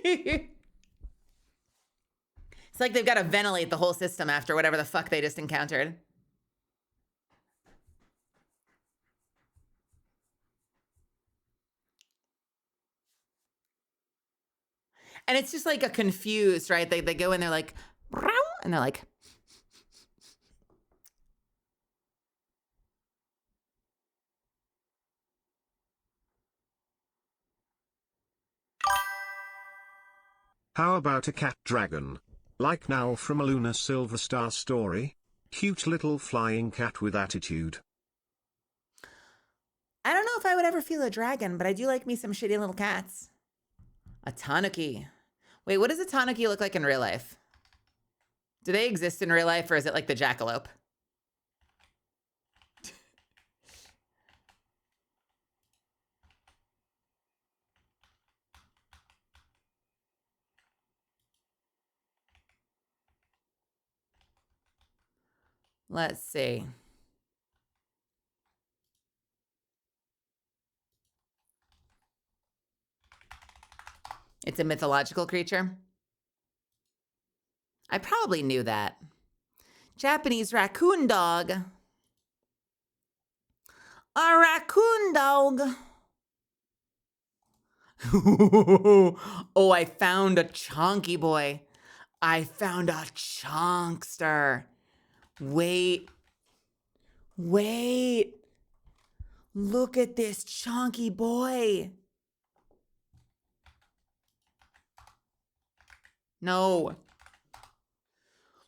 It's like they've got to ventilate the whole system after whatever the fuck they just encountered. And it's just like a confused, right? They go in, they're like, and they're like, How about a cat dragon? Like Nal from a Luna Silver Star story? Cute little flying cat with attitude. I don't know if I would ever feel a dragon, but I do like me some shitty little cats. A tanuki. Wait, what does a tanuki look like in real life? Do they exist in real life, or is it like the jackalope? Let's see. It's a mythological creature. I probably knew that. Japanese raccoon dog. A raccoon dog. Oh, I found a chunky boy. I found a chunkster. Wait. Look at this chunky boy. No.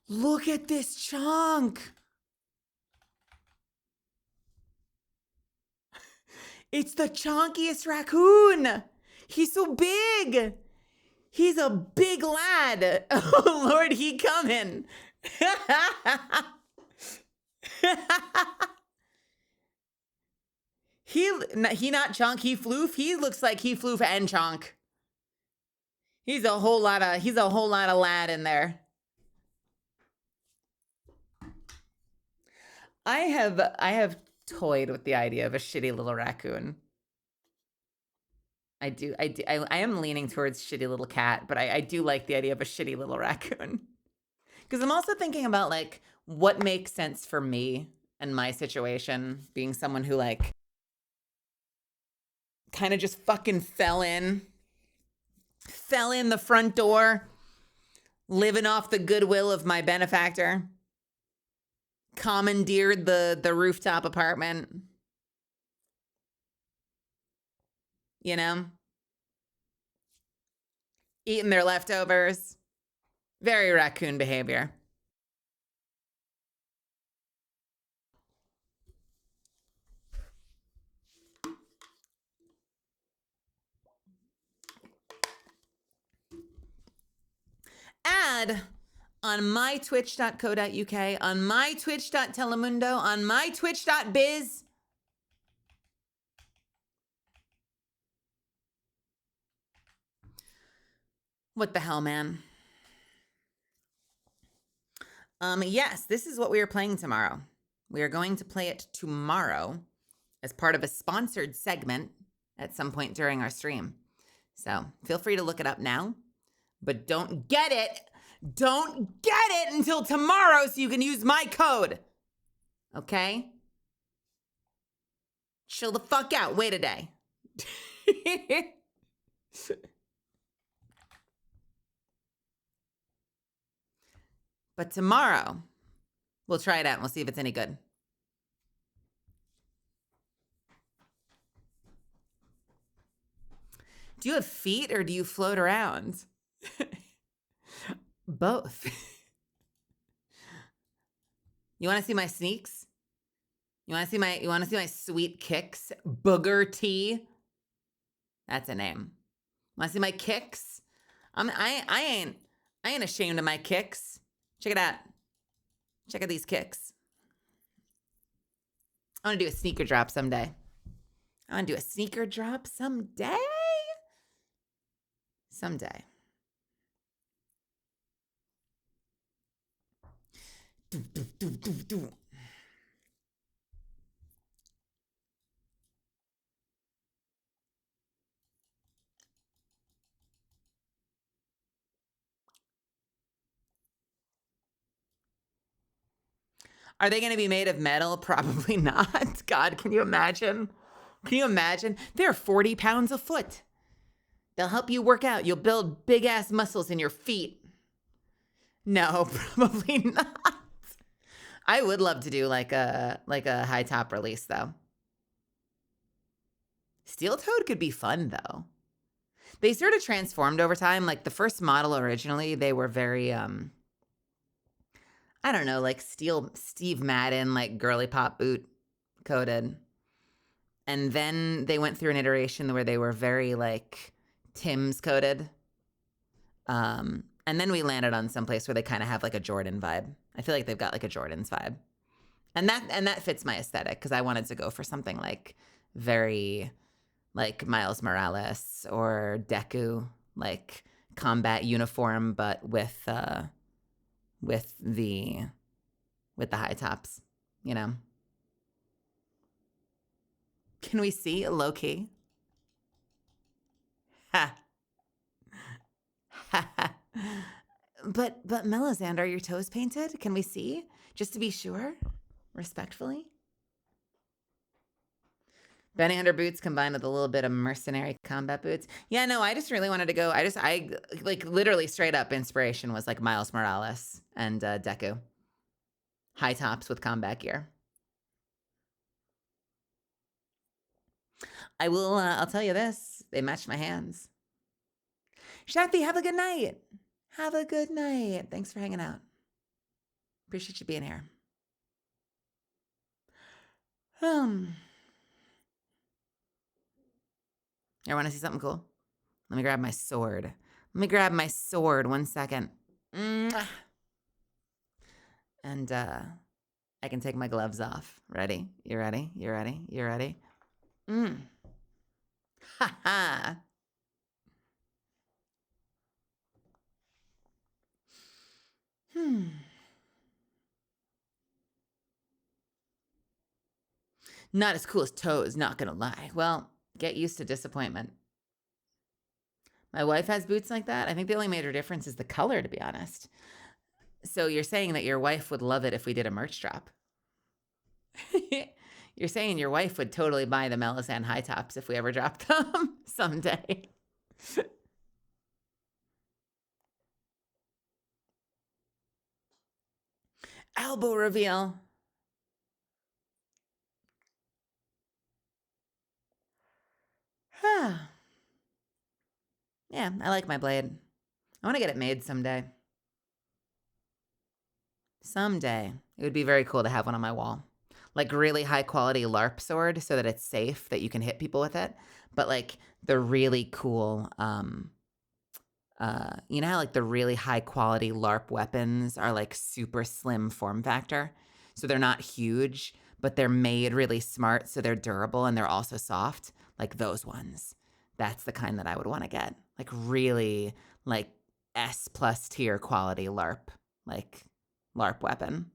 Look at this chunk. It's the chunkiest raccoon. He's so big. He's a big lad. Oh, Lord, he coming. he not chunk, he floof. He looks like he floof and chunk. He's a whole lot of lad in there. I have toyed with the idea of a shitty little raccoon. I am leaning towards shitty little cat, but I do like the idea of a shitty little raccoon. Because I'm also thinking about like what makes sense for me and my situation, being someone who like kind of just fucking fell in the front door, living off the goodwill of my benefactor, commandeered the rooftop apartment, you know, eating their leftovers. Very raccoon behavior. Ad on mytwitch.co.uk, on mytwitch.telemundo, on mytwitch.biz. What the hell, man? Yes, this is what we are playing tomorrow. We are going to play it tomorrow as part of a sponsored segment at some point during our stream. So feel free to look it up now, but don't get it until tomorrow so you can use my code. Okay? Chill the fuck out. Wait a day. But tomorrow, we'll try it out and we'll see if it's any good. Do you have feet or do you float around? Both. You want to see my sneaks? You want to see my sweet kicks? Booger T. That's a name. Want to see my kicks? I ain't ashamed of my kicks. Check it out. Check out these kicks. I want to do a sneaker drop someday. Someday. Are they going to be made of metal? Probably not. God, can you imagine? They're 40 pounds a foot. They'll help you work out. You'll build big ass muscles in your feet. No, probably not. I would love to do like a high top release though. Steel toed could be fun though. They sort of transformed over time. Like the first model originally, they were very I don't know, like Steve Madden, like girly pop boot coated. And then they went through an iteration where they were very like Tim's coated. And then we landed on someplace where they kind of have like a Jordan vibe. I feel like they've got like a Jordan's vibe. And that fits my aesthetic because I wanted to go for something like very like Miles Morales or Deku, like combat uniform, but with the high tops, you know. Can we see low key? Ha. But Melozand, are your toes painted? Can we see? Just to be sure, respectfully. Benny Hunter boots combined with a little bit of mercenary combat boots. Yeah, no, I just really wanted to go. I like literally straight up inspiration was like Miles Morales and Deku. High tops with combat gear. I'll tell you this. They matched my hands. Shakti, have a good night. Have a good night. Thanks for hanging out. Appreciate you being here. You want to see something cool? Let me grab my sword. 1 second. Mwah. And I can take my gloves off. Ready? You ready? You ready? You ready? Ha ha. Not as cool as toes, not gonna lie. Well, get used to disappointment. My wife has boots like that. I think the only major difference is the color, to be honest. So you're saying that your wife would love it if we did a merch drop. You're saying your wife would totally buy the Melisande high tops if we ever dropped them someday. Elbow reveal. Yeah, I like my blade. I want to get it made someday. Someday. It would be very cool to have one on my wall. Like really high quality LARP sword so that it's safe, that you can hit people with it. But like the really cool, you know how like the really high quality LARP weapons are like super slim form factor? So they're not huge, but they're made really smart. So they're durable and they're also soft. Like those ones. That's the kind that I would want to get. Like really like S+ tier quality LARP. Like LARP weapon.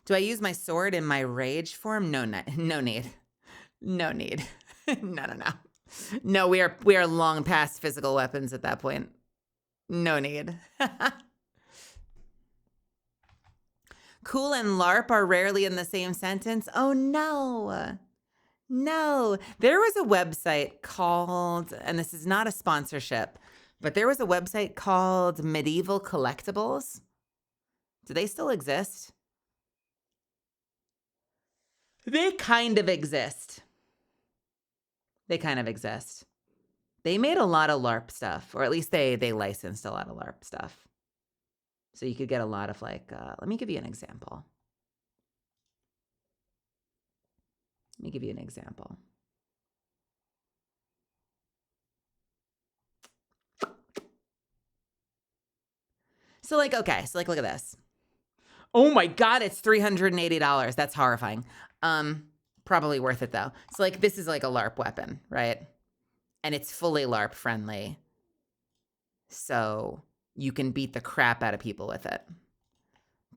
Do I use my sword in my rage form? No need. No need. No, no. No, we are long past physical weapons at that point. No need. Cool and LARP are rarely in the same sentence. Oh no. No. There was a website called, and this is not a sponsorship, but there was a website called Medieval Collectibles. Do they still exist? They kind of exist. They made a lot of LARP stuff, or at least they licensed a lot of LARP stuff. So you could get a lot of like, let me give you an example. So like, okay, so like, look at this. Oh my God, it's $380. That's horrifying. Probably worth it though. So like, this is like a LARP weapon, right? And it's fully LARP friendly. So you can beat the crap out of people with it.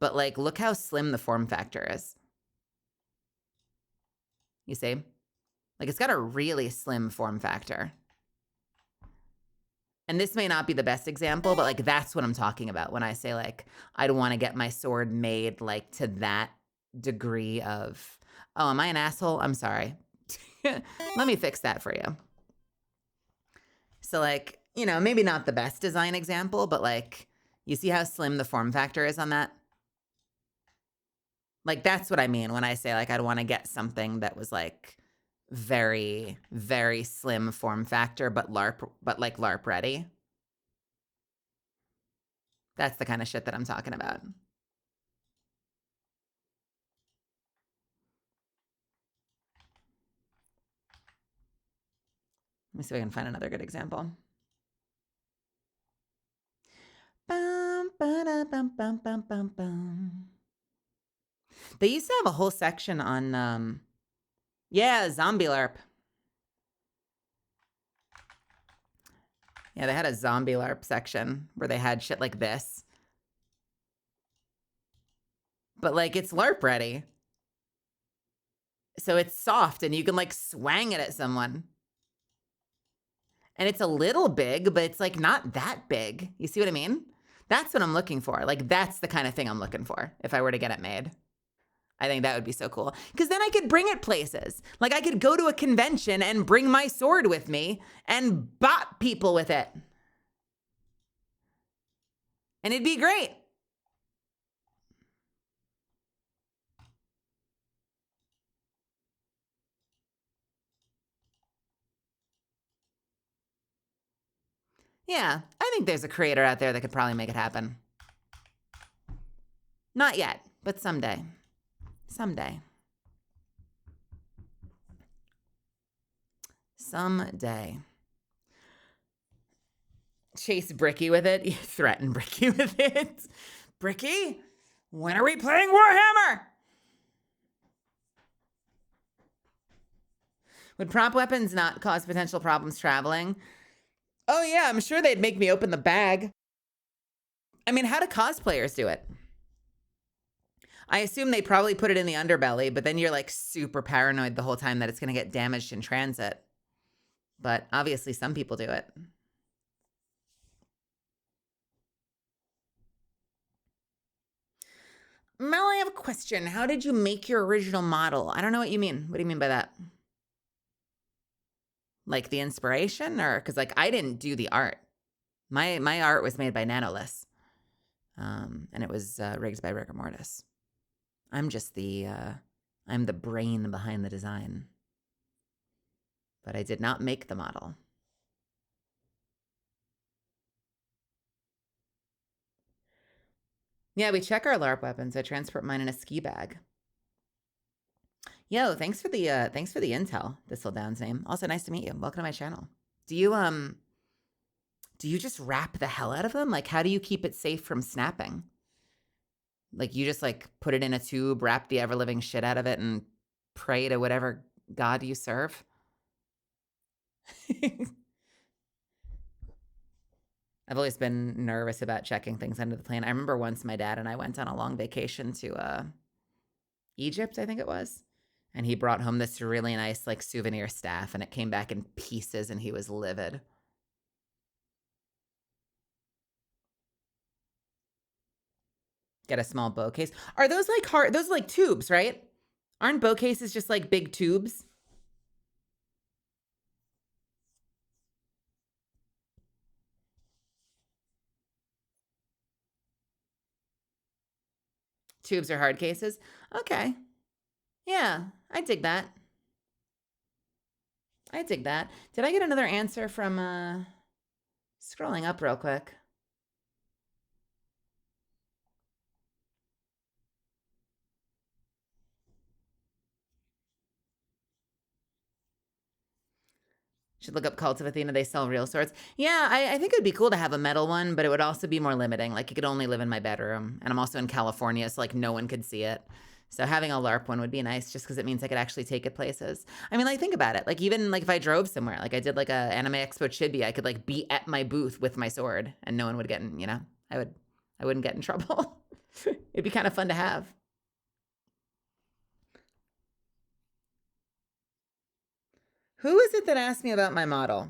But like, look how slim the form factor is. You see? Like it's got a really slim form factor. And this may not be the best example, but like that's what I'm talking about when I say like, I'd want to get my sword made like to that degree of, oh, am I an asshole? I'm sorry. Let me fix that for you. So like, you know, maybe not the best design example, but like, you see how slim the form factor is on that? Like, that's what I mean when I say like, I'd want to get something that was like very, very slim form factor, but like LARP ready. That's the kind of shit that I'm talking about. Let me see if I can find another good example. Bum, ba-da-bum, bum, bum, bum, bum. They used to have a whole section on, yeah, zombie LARP. Yeah, they had a zombie LARP section where they had shit like this. But like, it's LARP ready. So it's soft and you can like swang it at someone. And it's a little big, but it's like not that big. You see what I mean? That's what I'm looking for. Like, that's the kind of thing I'm looking for if I were to get it made. I think that would be so cool. Because then I could bring it places. Like I could go to a convention and bring my sword with me and bop people with it. And it'd be great. Yeah, I think there's a creator out there that could probably make it happen. Not yet, but someday. Someday. Someday. Chase Bricky with it. Threaten Bricky with it. Bricky, when are we playing Warhammer? Would prop weapons not cause potential problems traveling? Oh yeah, I'm sure they'd make me open the bag. I mean, how do cosplayers do it? I assume they probably put it in the underbelly, but then you're like super paranoid the whole time that it's going to get damaged in transit. But obviously some people do it. Mel, I have a question. How did you make your original model? I don't know what you mean. What do you mean by that? Like the inspiration, or because like I didn't do the art. My art was made by Nanoless, and it was rigged by Rigor Mortis. I'm just I'm the brain behind the design, but I did not make the model. Yeah, we check our LARP weapons. I transport mine in a ski bag. Yo, thanks for the intel, Thistledown's name. Also, nice to meet you. Welcome to my channel. Do you just wrap the hell out of them? Like, how do you keep it safe from snapping? Like, you just like put it in a tube, wrap the ever-living shit out of it, and pray to whatever god you serve? I've always been nervous about checking things under the plane. I remember once my dad and I went on a long vacation to Egypt, I think it was. And he brought home this really nice like souvenir staff, and it came back in pieces, and he was livid. Get a small bow case. Are those like hard? Those are like tubes, right? Aren't bow cases just like big tubes? Tubes are hard cases? Okay. Yeah, I dig that. I dig that. Did I get another answer from scrolling up real quick? Should look up Cult of Athena. They sell real swords. Yeah, I think it would be cool to have a metal one, but it would also be more limiting. Like, it could only live in my bedroom. And I'm also in California, so, like, no one could see it. So having a LARP one would be nice just because it means I could actually take it places. I mean, like, think about it. Like, even, like, if I drove somewhere, like, I did, like, a Anime Expo Chibi, I could, like, be at my booth with my sword, and no one would get in, you know? I wouldn't get in trouble. It'd be kind of fun to have. Who is it that asked me about my model?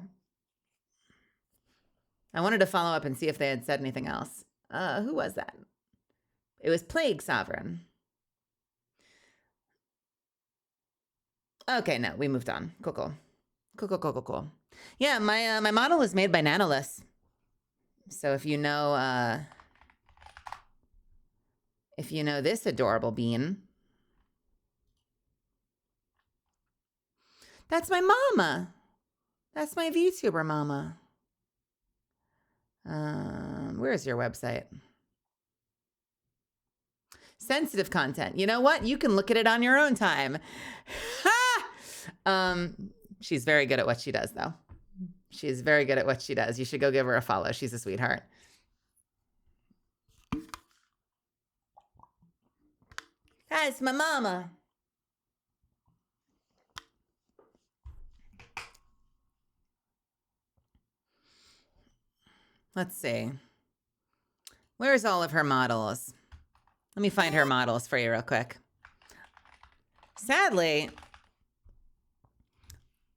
I wanted to follow up and see if they had said anything else. Who was that? It was Plague Sovereign. Okay, no, we moved on. Cool. Yeah, my model was made by Nanoless. So if you know this adorable bean, that's my mama. That's my VTuber mama. Where's your website? Sensitive content. You know what? You can look at it on your own time. She's very good at what she does, though. She's very good at what she does. You should go give her a follow. She's a sweetheart. That's my mama. Let's see. Where's all of her models? Let me find her models for you real quick. Sadly,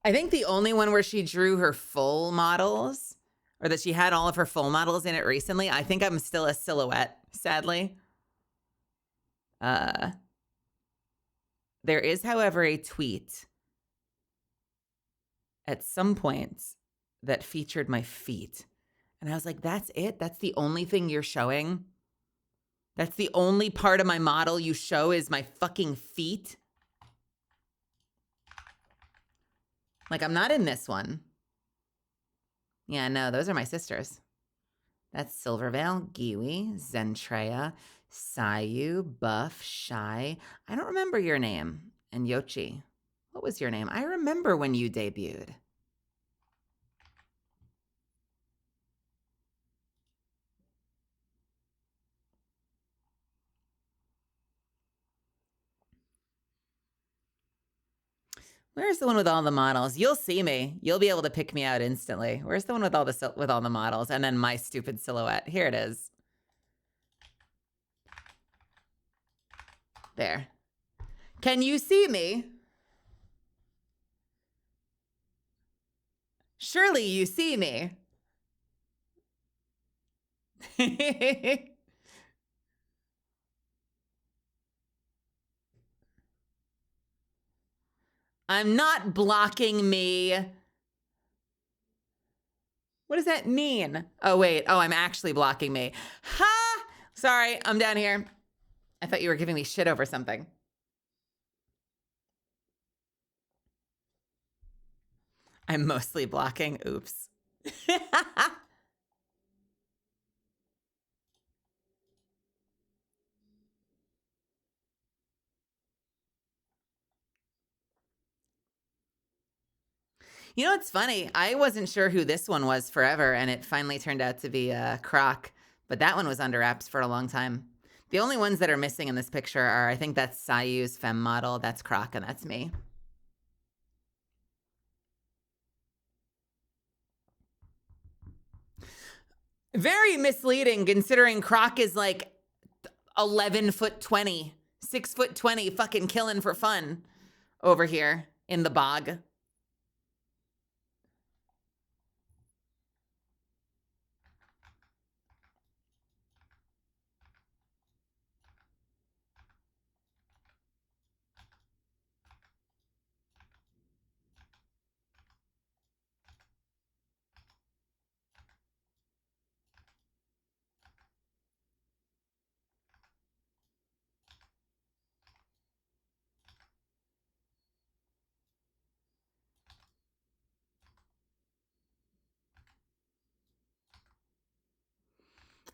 I think the only one where she drew her full models, or that she had all of her full models in it recently, I think I'm still a silhouette, sadly. There is, however, a tweet at some point that featured my feet. And I was like, that's it? That's the only thing you're showing? That's the only part of my model you show is my fucking feet? Like, I'm not in this one. Yeah, no, those are my sisters. That's Silvervale, Giwi, Zentrea, Sayu, Buff, Shy. I don't remember your name. And Yochi. What was your name? I remember when you debuted. Where's the one with all the models? You'll see me. You'll be able to pick me out instantly. Where's the one with all the models? And then my stupid silhouette. Here it is. There. Can you see me? Surely you see me. I'm not blocking me. What does that mean? Oh, wait. Oh, I'm actually blocking me. Ha! Sorry, I'm down here. I thought you were giving me shit over something. I'm mostly blocking. Oops. You know, it's funny. I wasn't sure who this one was forever, and it finally turned out to be Croc. But that one was under wraps for a long time. The only ones that are missing in this picture are, I think that's Sayu's femme model, that's Croc, and that's me. Very misleading considering Croc is like 11 foot 20, 6 foot 20, fucking killing for fun over here in the bog.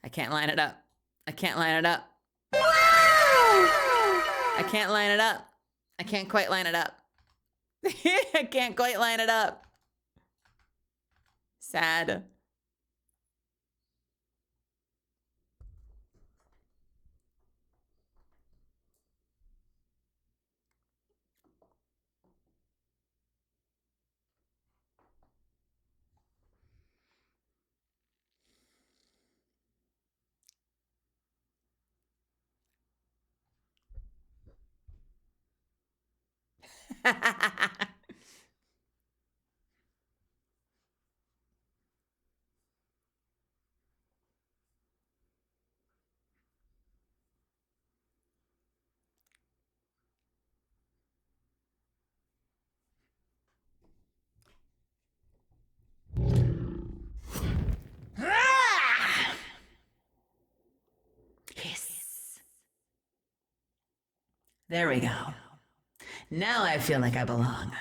I can't line it up. I can't line it up. I can't line it up. I can't quite line it up. I can't quite line it up. Sad. Hiss. There we go. Now I feel like I belong.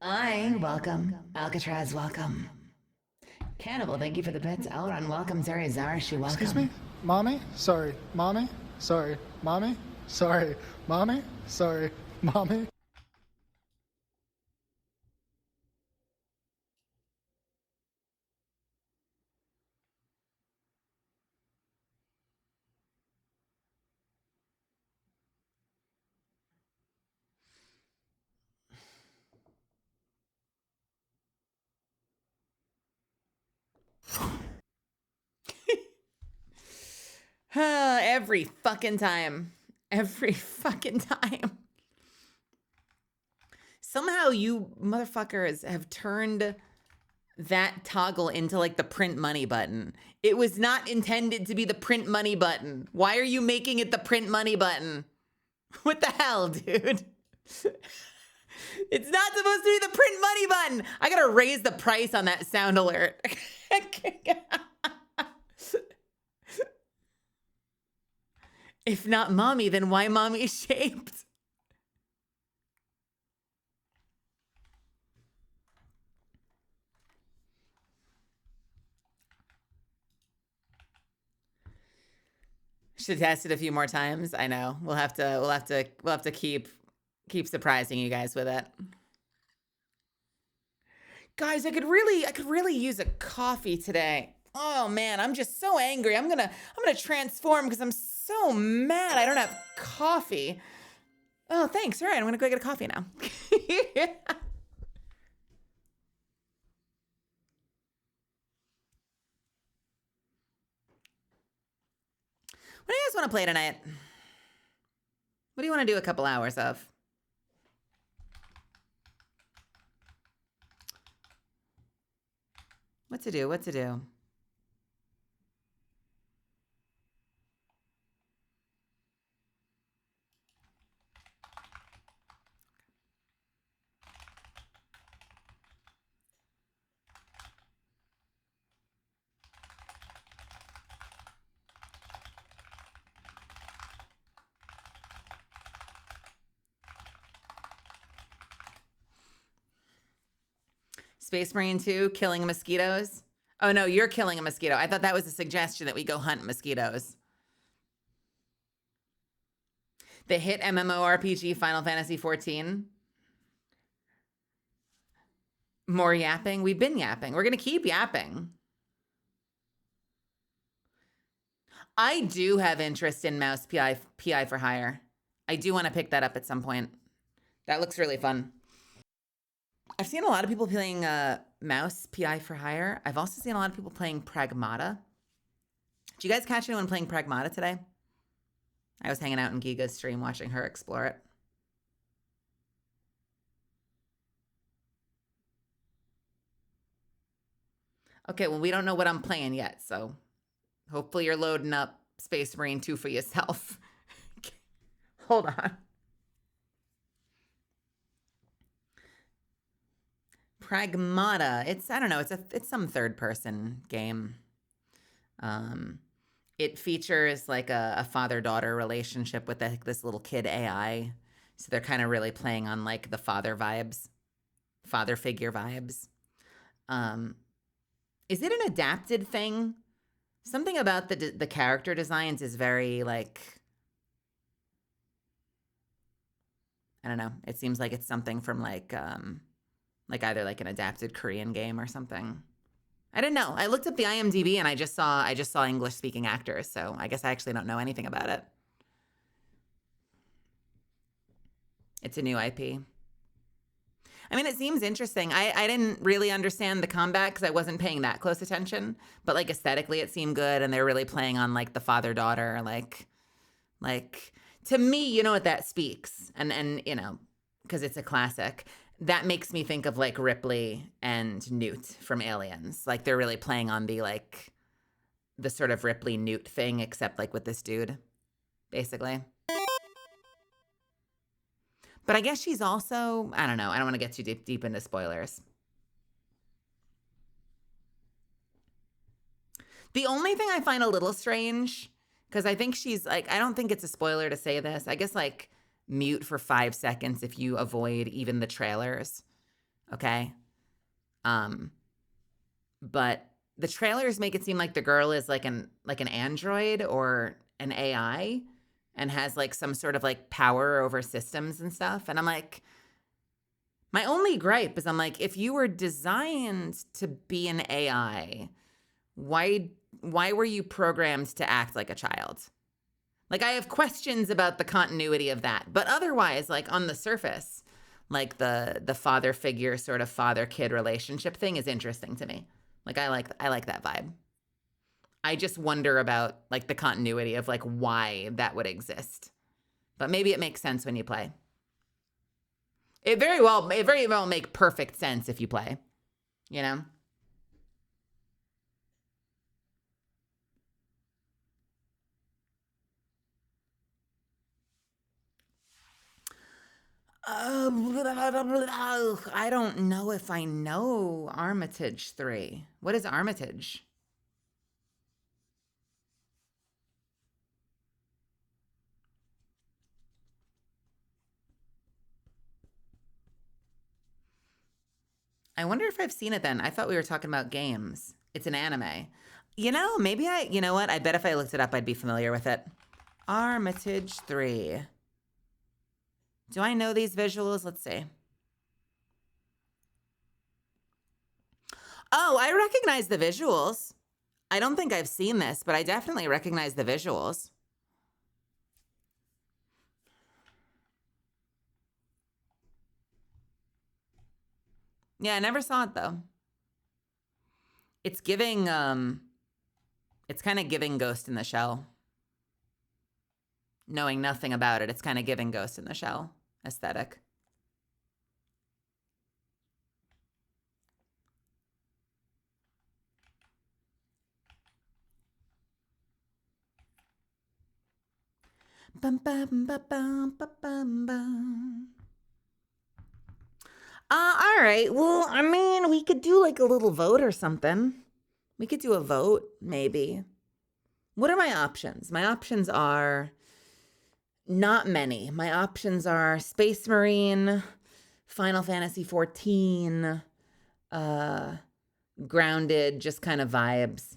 I welcome. Alcatraz, welcome. Cannibal, thank you for the bits. Elron, welcome. Zari Zarashi, welcome. Excuse me? Mommy? Sorry. Mommy? Sorry. Mommy? Sorry. Mommy? Sorry. Mommy? Every fucking time. Every fucking time. Somehow you motherfuckers have turned that toggle into like the print money button. It was not intended to be the print money button. Why are you making it the print money button? What the hell, dude? It's not supposed to be the print money button. I gotta raise the price on that sound alert. If not mommy, then why mommy shaped? Should test it a few more times. I know. We'll have to keep surprising you guys with it. Guys, I could really use a coffee today. Oh man, I'm just so angry. I'm gonna transform because I'm so mad I don't have coffee. Oh, thanks. All right, I'm gonna go get a coffee now. What do you guys want to play tonight? What do you want to do a couple hours of? What to do? What to do? Space Marine 2, killing mosquitoes. Oh no, you're killing a mosquito. I thought that was a suggestion that we go hunt mosquitoes. The hit MMORPG Final Fantasy 14. More yapping? We've been yapping. We're going to keep yapping. I do have interest in mouse PI for hire. I do want to pick that up at some point. That looks really fun. I've seen a lot of people playing mouse PI for hire. I've also seen a lot of people playing Pragmata. Did you guys catch anyone playing Pragmata today? I was hanging out in Giga's stream watching her explore it. Okay, well, we don't know what I'm playing yet, so hopefully you're loading up Space Marine 2 for yourself. Hold on. Pragmata. I don't know, it's some third-person game. It features like a father-daughter relationship with this little kid AI. So they're kind of really playing on like the father figure vibes. Is it an adapted thing? Something about the character designs is very like, I don't know. It seems like it's something from like either like an adapted Korean game or something. I didn't know. I looked up the IMDb and I just saw English speaking actors, so I guess I actually don't know anything about it. It's a new IP. I mean, it seems interesting. I didn't really understand the combat because I wasn't paying that close attention, but like aesthetically it seemed good, and they're really playing on like the father-daughter, like to me, you know what that speaks, and you know, because it's a classic. That makes me think of like Ripley and Newt from Aliens. Like they're really playing on the sort of Ripley Newt thing, except like with this dude, basically. But I guess she's also, I don't know. I don't want to get too deep into spoilers. The only thing I find a little strange, because I think she's like, I don't think it's a spoiler to say this. I guess like mute for 5 seconds if you avoid even the trailers. Okay. But the trailers make it seem like the girl is like an android or an AI and has like some sort of like power over systems and stuff. And I'm like, my only gripe is I'm like, if you were designed to be an AI, why were you programmed to act like a child? Like, I have questions about the continuity of that. But otherwise, like on the surface, like the father figure sort of father-kid relationship thing is interesting to me. Like I like that vibe. I just wonder about like the continuity of like why that would exist. But maybe it makes sense when you play. It very well make perfect sense if you play, you know? I don't know if I know Armitage 3. What is Armitage? I wonder if I've seen it then. I thought we were talking about games. It's an anime. You know, you know what? I bet if I looked it up, I'd be familiar with it. Armitage 3. Do I know these visuals? Let's see. Oh, I recognize the visuals. I don't think I've seen this, but I definitely recognize the visuals. Yeah, I never saw it though. It's giving, it's kind of giving Ghost in the Shell. Knowing nothing about it, it's kind of giving Ghost in the Shell aesthetic. Bum, bum, bum, bum, bum, bum, bum. All right. Well, I mean, we could do like a little vote or something. We could do a vote, maybe. What are my options? My options are not many. My options are Space Marine, Final Fantasy 14, Grounded, just kind of vibes.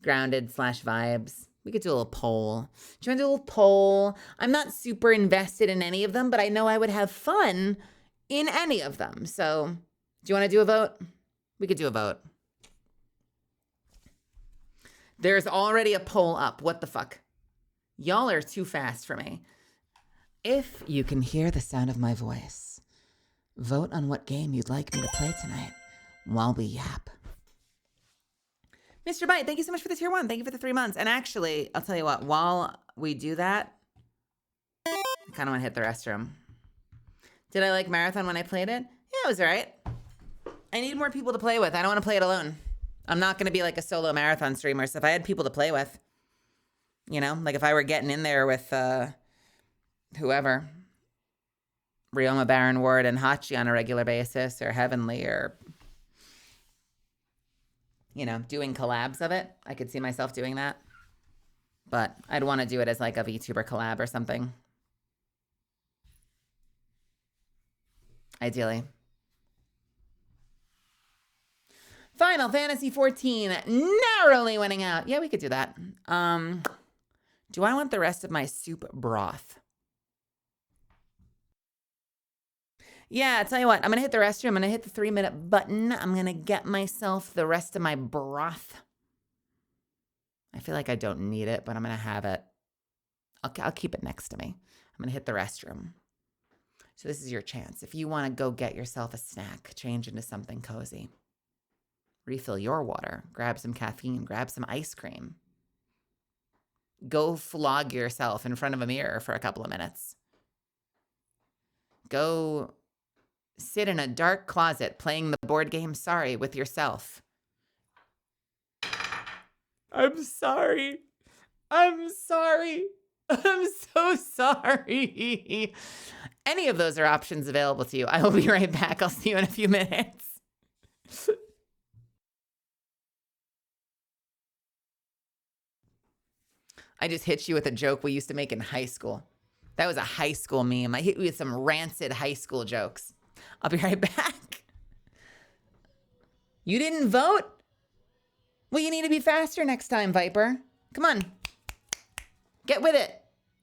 Grounded / vibes. We could do a little poll. Do you want to do a little poll? I'm not super invested in any of them, but I know I would have fun in any of them. So, do you want to do a vote? We could do a vote. There's already a poll up. What the fuck? Y'all are too fast for me. If you can hear the sound of my voice, vote on what game you'd like me to play tonight while we yap. Mr. Bite, thank you so much for the tier 1. Thank you for the 3 months. And actually, I'll tell you what, while we do that, I kind of want to hit the restroom. Did I like Marathon when I played it? Yeah, it was all right. I need more people to play with. I don't want to play it alone. I'm not going to be like a solo Marathon streamer. So if I had people to play with, you know, like if I were getting in there with whoever, Ryoma Baron Ward and Hachi on a regular basis, or Heavenly, or, you know, doing collabs of it, I could see myself doing that. But I'd want to do it as like a VTuber collab or something. Ideally. Final Fantasy 14, narrowly winning out. Yeah, we could do that. Do I want the rest of my soup broth? Yeah, I'll tell you what. I'm going to hit the restroom. I'm going to hit the 3-minute button. I'm going to get myself the rest of my broth. I feel like I don't need it, but I'm going to have it. I'll keep it next to me. I'm going to hit the restroom. So this is your chance. If you want to go get yourself a snack, change into something cozy. Refill your water. Grab some caffeine. Grab some ice cream. Go flog yourself in front of a mirror for a couple of minutes. Go sit in a dark closet playing the board game Sorry with yourself. I'm sorry. I'm sorry. I'm so sorry. Any of those are options available to you. I will be right back. I'll see you in a few minutes. I just hit you with a joke we used to make in high school. That was a high school meme. I hit you with some rancid high school jokes. I'll be right back. You didn't vote? Well, you need to be faster next time, Viper. Come on. Get with it.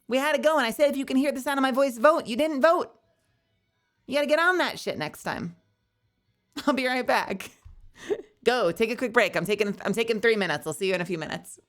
We had it going. I said if you can hear the sound of my voice, vote. You didn't vote. You got to get on that shit next time. I'll be right back. Go, take a quick break. I'm taking 3 minutes. I'll see you in a few minutes.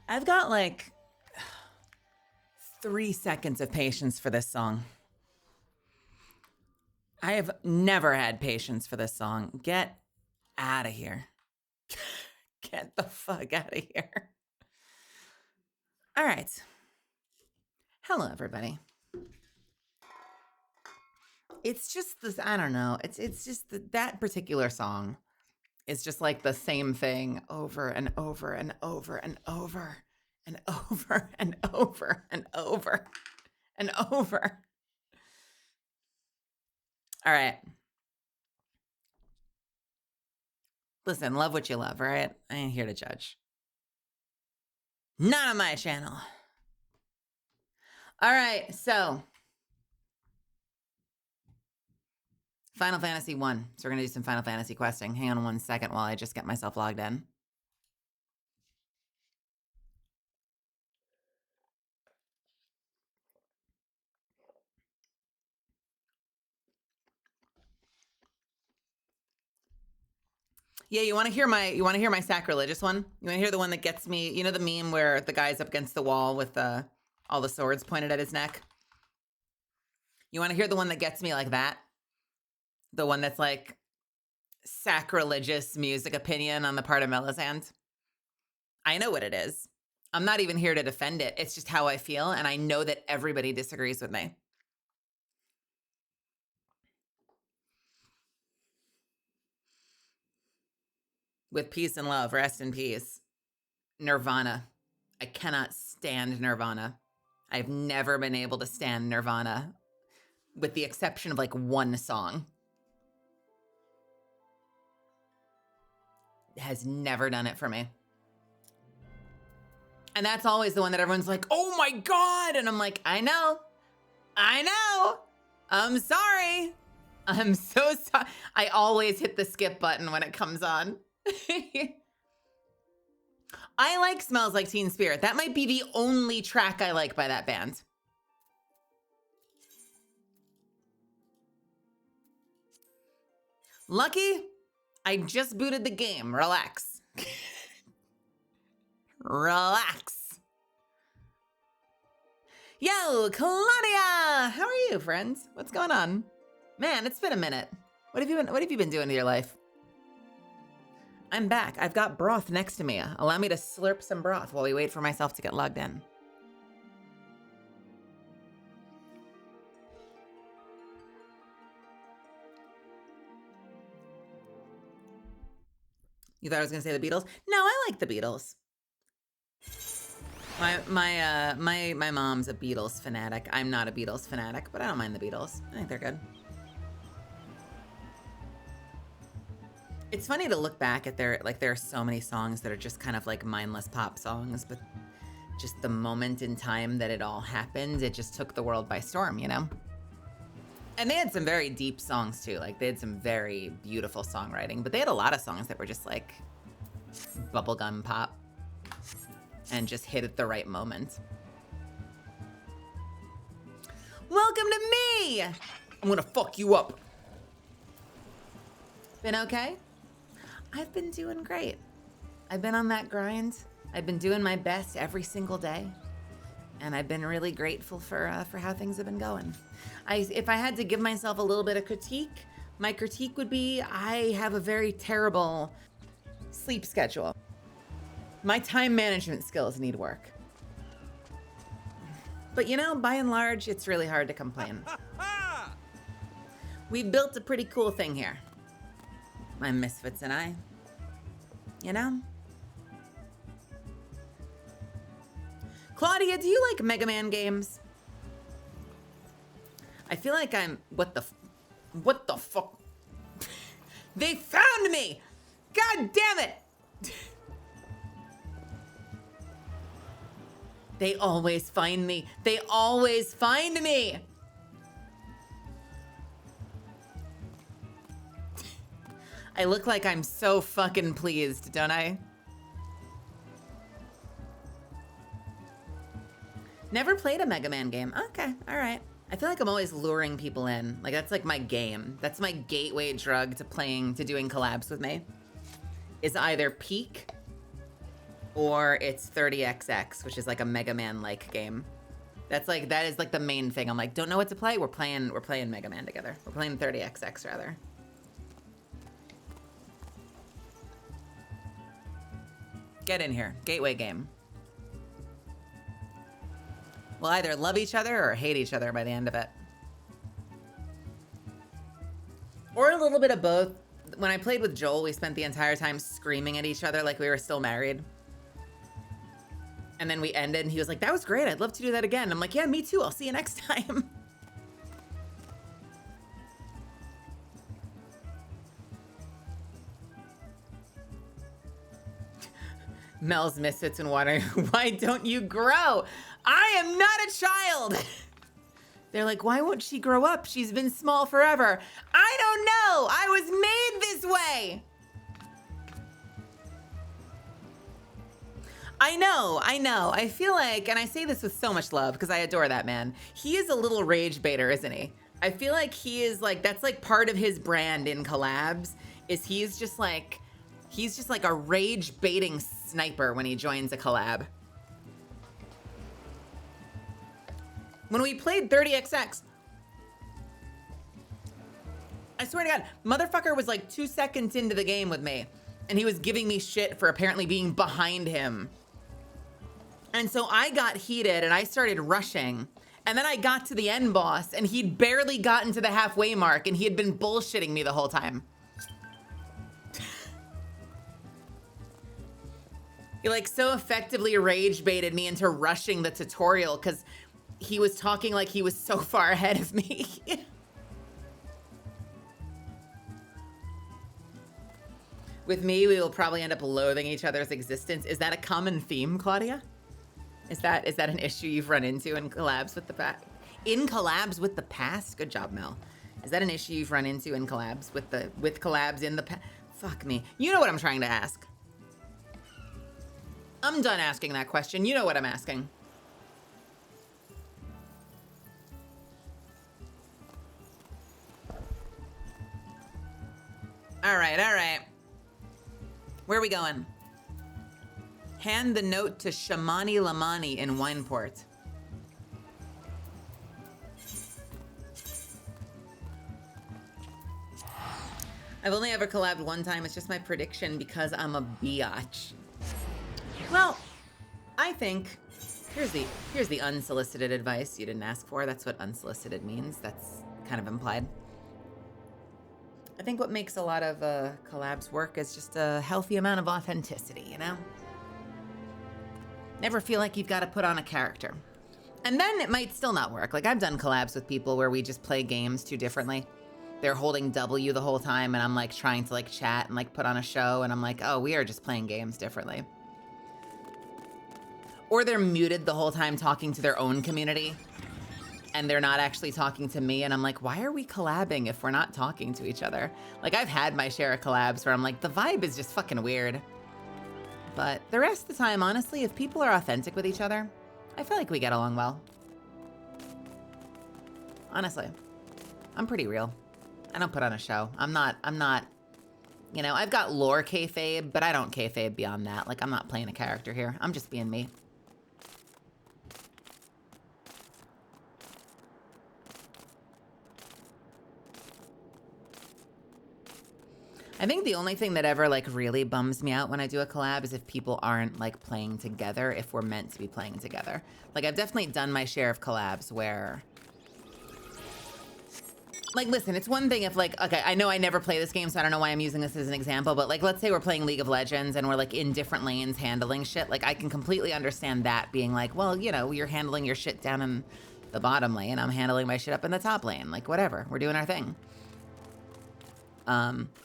I've got like 3 seconds of patience for this song. I have never had patience for this song. Get out of here. Get the fuck out of here. All right. Hello, everybody. It's just this, I don't know. It's just that particular song is just like the same thing over and over and over and over and over and over and over and over. All right. Listen, love what you love, all right? I ain't here to judge. Not on my channel. All right, so Final Fantasy 1. So we're going to do some Final Fantasy questing. Hang on one second while I just get myself logged in. Yeah, you want to hear my sacrilegious one? You want to hear the one that gets me, you know the meme where the guy's up against the wall with all the swords pointed at his neck? You want to hear the one that gets me like that? The one that's like sacrilegious music opinion on the part of Melisande? I know what it is. I'm not even here to defend it. It's just how I feel, and I know that everybody disagrees with me. With peace and love, rest in peace. Nirvana. I cannot stand Nirvana. I've never been able to stand Nirvana, with the exception of like one song. It has never done it for me. And that's always the one that everyone's like, oh my God. And I'm like, I know. I'm sorry. I'm so sorry. I always hit the skip button when it comes on. I like Smells Like Teen Spirit. That might be the only track I like by that band. Lucky, I just booted the game. Relax. Relax. Yo, Claudia! How are you, friends? What's going on? Man, it's been a minute. What have you been doing with your life? I'm back. I've got broth next to me. Allow me to slurp some broth while we wait for myself to get logged in. You thought I was gonna say the Beatles? No, I like the Beatles. My mom's a Beatles fanatic. I'm not a Beatles fanatic, but I don't mind the Beatles. I think they're good. It's funny to look back at there are so many songs that are just kind of like mindless pop songs, but just the moment in time that it all happened, it just took the world by storm, you know? And they had some very deep songs too. Like they had some very beautiful songwriting, but they had a lot of songs that were just like bubblegum pop and just hit at the right moment. Welcome to me! I'm gonna fuck you up. Been okay? I've been doing great. I've been on that grind. I've been doing my best every single day. And I've been really grateful for how things have been going. If I had to give myself a little bit of critique, my critique would be I have a very terrible sleep schedule. My time management skills need work. But you know, by and large, it's really hard to complain. We've built a pretty cool thing here. My misfits and I. You know? Claudia, do you like Mega Man games? I feel like I'm... What the fuck? They found me! God damn it! They always find me. They always find me! I look like I'm so fucking pleased, don't I? Never played a Mega Man game. Okay, all right. I feel like I'm always luring people in. Like that's like my game. That's my gateway drug to doing collabs with me. Is either Peak or it's 30XX, which is like a Mega Man-like game. That is like the main thing. I'm like, don't know what to play. We're playing Mega Man together. We're playing 30XX rather. Get in here. Gateway game. We'll either love each other or hate each other by the end of it. Or a little bit of both. When I played with Joel, we spent the entire time screaming at each other like we were still married. And then we ended and he was like, that was great. I'd love to do that again. I'm like, yeah, me too. I'll see you next time. Mel's misfits and water. Why don't you grow? I am not a child. They're like, why won't she grow up? She's been small forever. I don't know. I was made this way. I know. I feel like, and I say this with so much love because I adore that man. He is a little rage baiter, isn't he? I feel like he is like, that's like part of his brand in collabs is he's just like a rage baiting sniper when he joins a collab. When we played 30XX, I swear to God, motherfucker was like 2 seconds into the game with me and he was giving me shit for apparently being behind him. And so I got heated and I started rushing. And then I got to the end boss and he'd barely gotten to the halfway mark and he had been bullshitting me the whole time. He like so effectively rage baited me into rushing the tutorial because he was talking like he was so far ahead of me. With me, we will probably end up loathing each other's existence. Is that a common theme, Claudia? Is that an issue you've run into in collabs with the past? In collabs with the past? Good job, Mel. Is that an issue you've run into in collabs with collabs in the past? Fuck me. You know what I'm trying to ask. I'm done asking that question. You know what I'm asking. All right. Where are we going? Hand the note to Shamani Lamani in Wineport. I've only ever collabed one time. It's just my prediction because I'm a biatch. Well, I think here's the unsolicited advice you didn't ask for. That's what unsolicited means. That's kind of implied. I think what makes a lot of collabs work is just a healthy amount of authenticity, you know? Never feel like you've got to put on a character. And then it might still not work. Like I've done collabs with people where we just play games too differently. They're holding W the whole time and I'm like trying to like chat and like put on a show and I'm like, oh, we are just playing games differently. Or they're muted the whole time talking to their own community and they're not actually talking to me. And I'm like, why are we collabing if we're not talking to each other? Like I've had my share of collabs where I'm like, the vibe is just fucking weird. But the rest of the time, honestly, if people are authentic with each other, I feel like we get along well. Honestly, I'm pretty real. I don't put on a show. I'm not, you know, I've got lore kayfabe, but I don't kayfabe beyond that. Like I'm not playing a character here. I'm just being me. I think the only thing that ever like really bums me out when I do a collab is if people aren't like playing together, if we're meant to be playing together. Like I've definitely done my share of collabs where, like, listen, it's one thing if like, okay, I know I never play this game, so I don't know why I'm using this as an example, but like, let's say we're playing League of Legends and we're like in different lanes handling shit. Like I can completely understand that being like, well, you know, you're handling your shit down in the bottom lane. I'm handling my shit up in the top lane. Like whatever, we're doing our thing.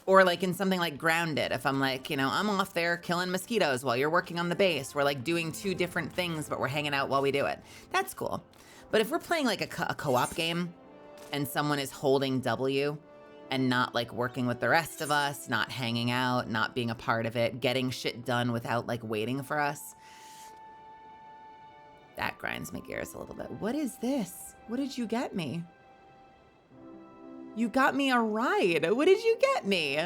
Or like in something like Grounded, if I'm like, you know, I'm off there killing mosquitoes while you're working on the base. We're like doing two different things, but we're hanging out while we do it. That's cool. But if we're playing like a co-op game and someone is holding W and not like working with the rest of us, not hanging out, not being a part of it, getting shit done without like waiting for us, that grinds my gears a little bit. What is this? What did you get me? You got me a ride. What did you get me?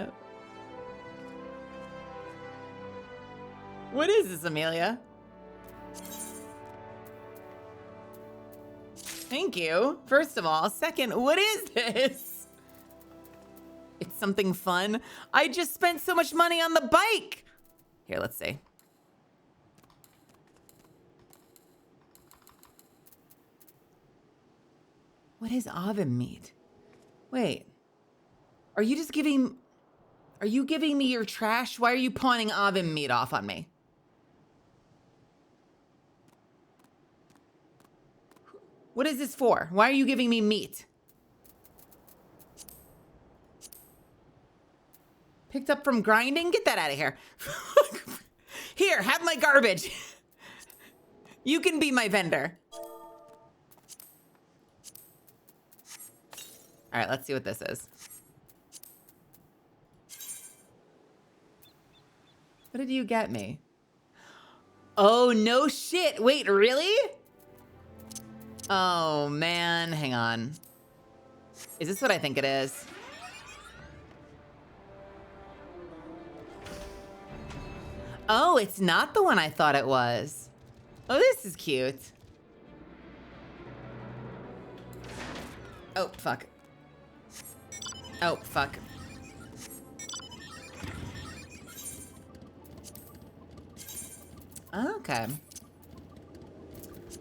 What is this, Amelia? Thank you, first of all. Second, what is this? It's something fun. I just spent so much money on the bike. Here, let's see. What is oven meat? Wait, are you giving me your trash? Why are you pawning oven meat off on me? What is this for? Why are you giving me meat? Picked up from grinding? Get that out of here. Here, have my garbage. You can be my vendor. All right, let's see what this is. What did you get me? Oh, no shit. Wait, really? Oh, man. Hang on. Is this what I think it is? Oh, it's not the one I thought it was. Oh, this is cute. Oh, fuck. Oh, fuck. Okay.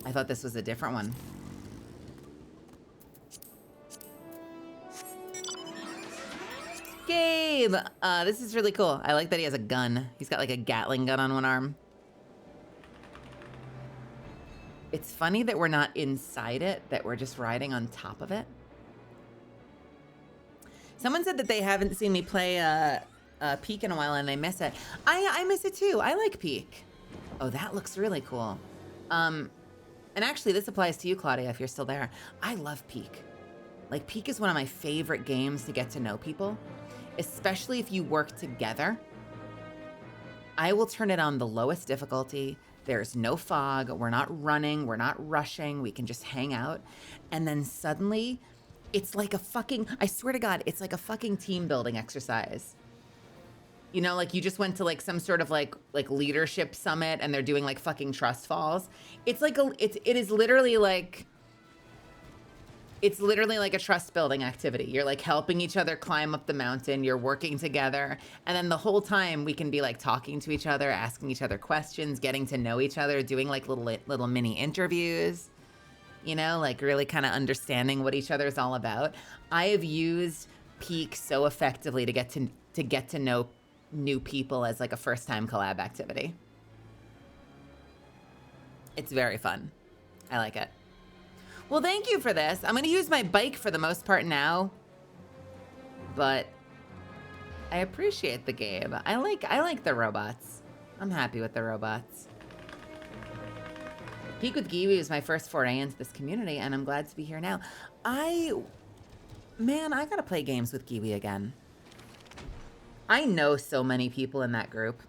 I thought this was a different one. Gabe! This is really cool. I like that he has a gun. He's got like a Gatling gun on one arm. It's funny that we're not inside it, that we're just riding on top of it. Someone said that they haven't seen me play Peak in a while and they miss it. I miss it too. I like Peak. Oh, that looks really cool. And actually, this applies to you, Claudia, if you're still there. I love Peak. Like, Peak is one of my favorite games to get to know people, especially if you work together. I will turn it on the lowest difficulty. There's no fog. We're not running. We're not rushing. We can just hang out. And then suddenly, it's like a fucking, I swear to God, it's like a fucking team building exercise. You know, like you just went to like some sort of like leadership summit and they're doing like fucking trust falls. It's like it is literally like, it's literally like a trust building activity. You're like helping each other climb up the mountain. You're working together. And then the whole time we can be like talking to each other, asking each other questions, getting to know each other, doing like little mini interviews, you know, like really kind of understanding what each other's all about. I have used Peak so effectively to get to know new people as like a first time collab activity. It's very fun. I like it. Well, thank you for this. I'm going to use my bike for the most part now, but I appreciate the game. I like the robots. I'm happy with the robots. Peak with Giwi was my first foray into this community, and I'm glad to be here now. Man, I gotta play games with Giwi again. I know so many people in that group.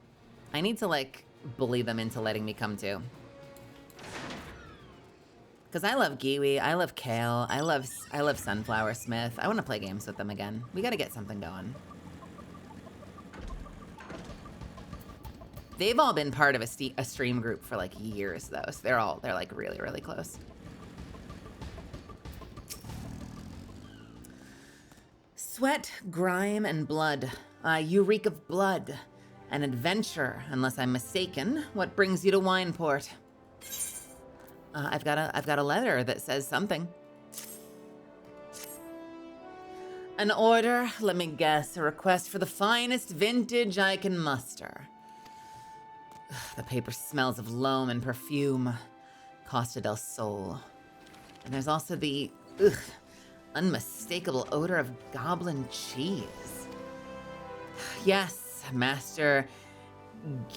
I need to like bully them into letting me come too. Because I love Giwi, I love Kale, I love Sunflower Smith. I want to play games with them again. We got to get something going. They've all been part of a stream group for like years though, so they're like really, really close. Sweat, grime, and blood. You reek of blood. An adventure, unless I'm mistaken. What brings you to Wineport? I've got a letter that says something. An order, let me guess, a request for the finest vintage I can muster. The paper smells of loam and perfume. Costa del Sol. And there's also the unmistakable odor of goblin cheese. Yes, Master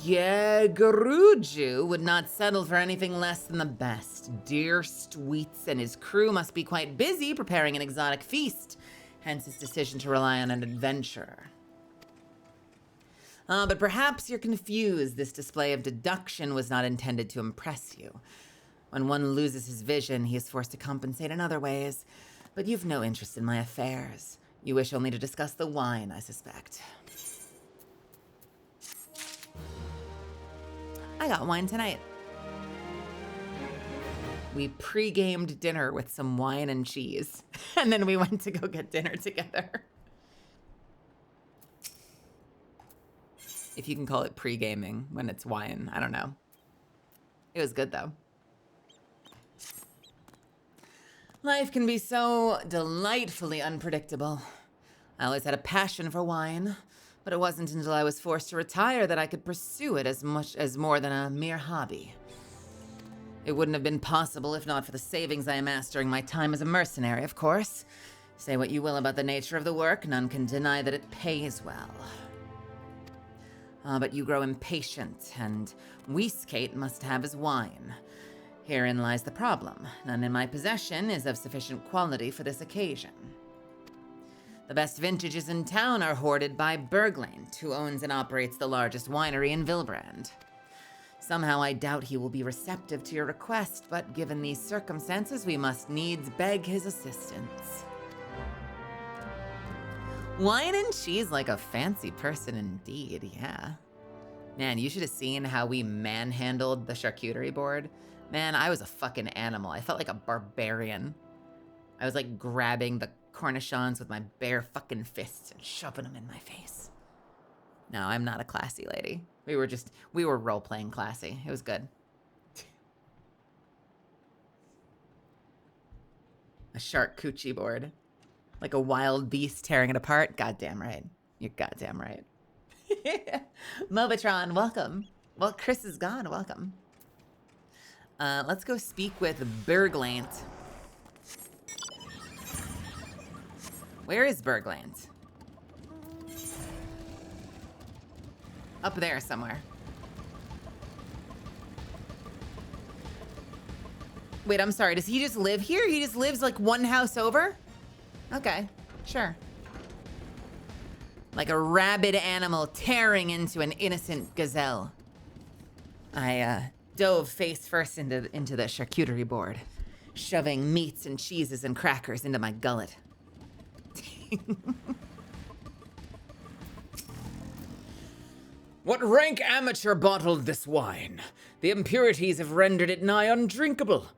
Geguruju would not settle for anything less than the best. Dear Sweets and his crew must be quite busy preparing an exotic feast, hence his decision to rely on an adventurer. But perhaps you're confused. This display of deduction was not intended to impress you. When one loses his vision, he is forced to compensate in other ways. But you've no interest in my affairs. You wish only to discuss the wine, I suspect. I got wine tonight. We pre-gamed dinner with some wine and cheese, and then we went to go get dinner together. If you can call it pre-gaming when it's wine, I don't know. It was good though. Life can be so delightfully unpredictable. I always had a passion for wine, but it wasn't until I was forced to retire that I could pursue it as much as more than a mere hobby. It wouldn't have been possible if not for the savings I amassed during my time as a mercenary, of course. Say what you will about the nature of the work, none can deny that it pays well. But you grow impatient, and Weeskate must have his wine. Herein lies the problem. None in my possession is of sufficient quality for this occasion. The best vintages in town are hoarded by Berglaint, who owns and operates the largest winery in Vilbrand. Somehow I doubt he will be receptive to your request, but given these circumstances, we must needs beg his assistance. Wine and cheese like a fancy person indeed, yeah. Man, you should have seen how we manhandled the charcuterie board. Man, I was a fucking animal. I felt like a barbarian. I was like grabbing the cornichons with my bare fucking fists and shoving them in my face. No, I'm not a classy lady. We were role-playing classy. It was good. A charcuterie board. Like a wild beast tearing it apart. Goddamn right. You're goddamn right. Mobitron, welcome. Well, Chris is gone. Welcome. Let's go speak with Berglaint. Where is Berglaint? Up there somewhere. Wait, I'm sorry. Does he just live here? He just lives like one house over? Okay, sure. Like a rabid animal tearing into an innocent gazelle. I dove face first into the charcuterie board, shoving meats and cheeses and crackers into my gullet. What rank amateur bottled this wine? The impurities have rendered it nigh undrinkable.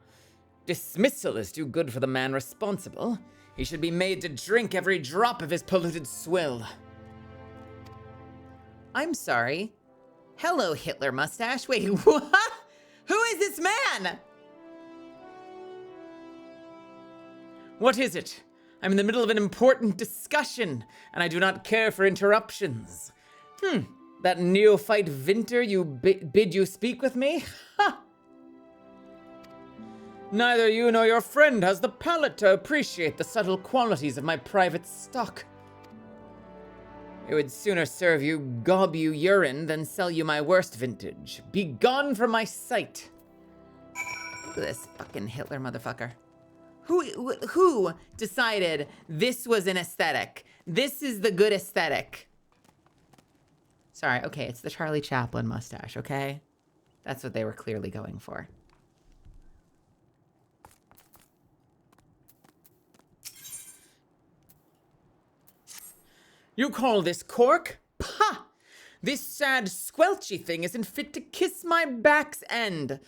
Dismissal is too good for the man responsible. He should be made to drink every drop of his polluted swill. I'm sorry. Hello, Hitler mustache. Wait, what? Who is this man? What is it? I'm in the middle of an important discussion, and I do not care for interruptions. That neophyte Vinter you bid you speak with me? Ha! Neither you nor your friend has the palate to appreciate the subtle qualities of my private stock. It would sooner serve you gob you urine than sell you my worst vintage. Be gone from my sight. Look at this fucking Hitler motherfucker. Who decided this was an aesthetic? This is the good aesthetic. Sorry, okay, it's the Charlie Chaplin mustache, okay? That's what they were clearly going for. You call this cork? Pah! This sad squelchy thing isn't fit to kiss my back's end,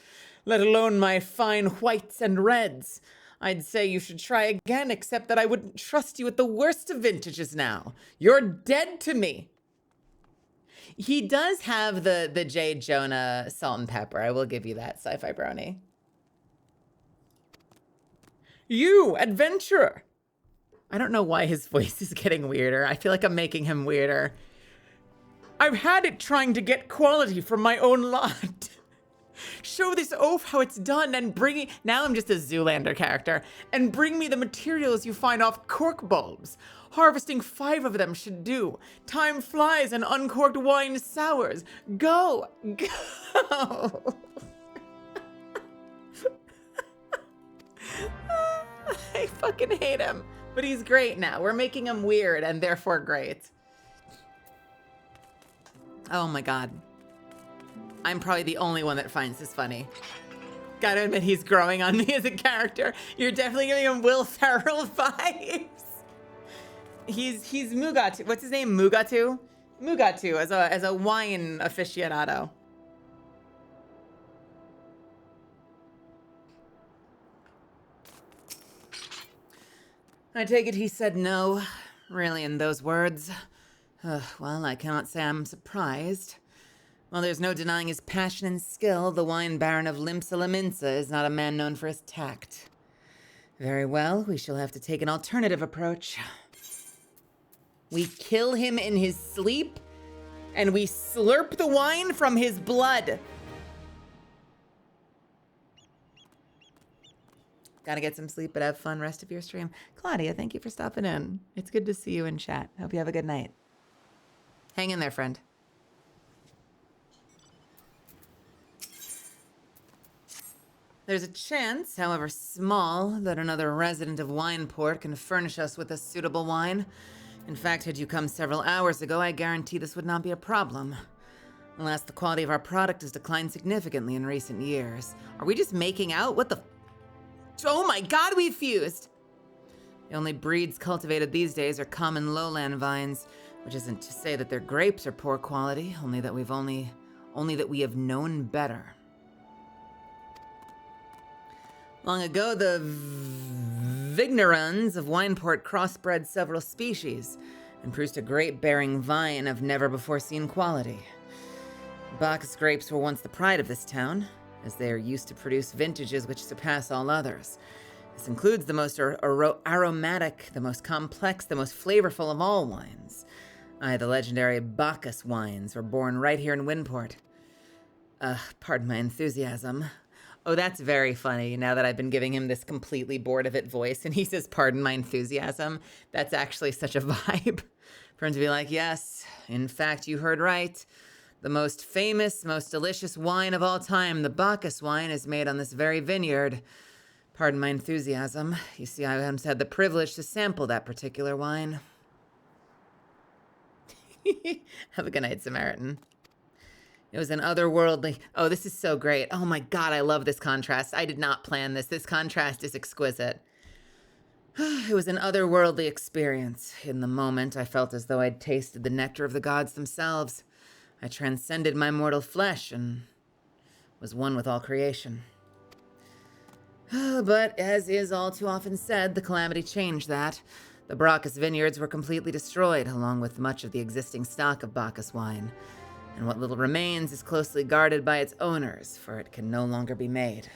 let alone my fine whites and reds. I'd say you should try again, except that I wouldn't trust you with the worst of vintages now. You're dead to me. He does have the J. Jonah salt and pepper. I will give you that, Sci-Fi Brony. You, adventurer! I don't know why his voice is getting weirder. I feel like I'm making him weirder. I've had it trying to get quality from my own lot. Show this oaf how it's done and bring it... Now I'm just a Zoolander character. And bring me the materials you find off cork bulbs. Harvesting 5 of them should do. Time flies and uncorked wine sours. Go! Go! I fucking hate him. But he's great now. We're making him weird and therefore great. Oh my god. I'm probably the only one that finds this funny. Gotta admit, he's growing on me as a character. You're definitely giving him Will Ferrell vibes. He's Mugatu. What's his name? Mugatu? Mugatu as a wine aficionado. I take it he said no, really, in those words. Well, I cannot say I'm surprised. While there's no denying his passion and skill, the wine baron of Limsa is not a man known for his tact. Very well, we shall have to take an alternative approach. We kill him in his sleep, and we slurp the wine from his blood. Gotta get some sleep, but have fun rest of your stream. Claudia, thank you for stopping in. It's good to see you in chat. Hope you have a good night. Hang in there, friend. There's a chance, however small, that another resident of Wineport can furnish us with a suitable wine. In fact, had you come several hours ago, I guarantee this would not be a problem. Alas, the quality of our product has declined significantly in recent years. Are we just making out? What the... Oh my god, we fused! The only breeds cultivated these days are common lowland vines, which isn't to say that their grapes are poor quality, only that we have known better. Long ago, the Vignerons of Wineport crossbred several species and produced a grape-bearing vine of never-before-seen quality. Bacchus grapes were once the pride of this town, as they are used to produce vintages which surpass all others. This includes the most aromatic, the most complex, the most flavorful of all wines. The legendary Bacchus wines were born right here in Wineport. Pardon my enthusiasm. Oh, that's very funny, now that I've been giving him this completely bored of it voice, and he says, pardon my enthusiasm. That's actually such a vibe for him to be like, yes, in fact, you heard right. The most famous, most delicious wine of all time, the Bacchus wine, is made on this very vineyard. Pardon my enthusiasm. You see, I once had the privilege to sample that particular wine. Have a good night, Samaritan. It was an otherworldly... Oh, this is so great. Oh my god, I love this contrast. I did not plan this. This contrast is exquisite. It was an otherworldly experience. In the moment, I felt as though I'd tasted the nectar of the gods themselves. I transcended my mortal flesh and was one with all creation. But, as is all too often said, the calamity changed that. The Bacchus vineyards were completely destroyed, along with much of the existing stock of Bacchus wine. And what little remains is closely guarded by its owners, for it can no longer be made.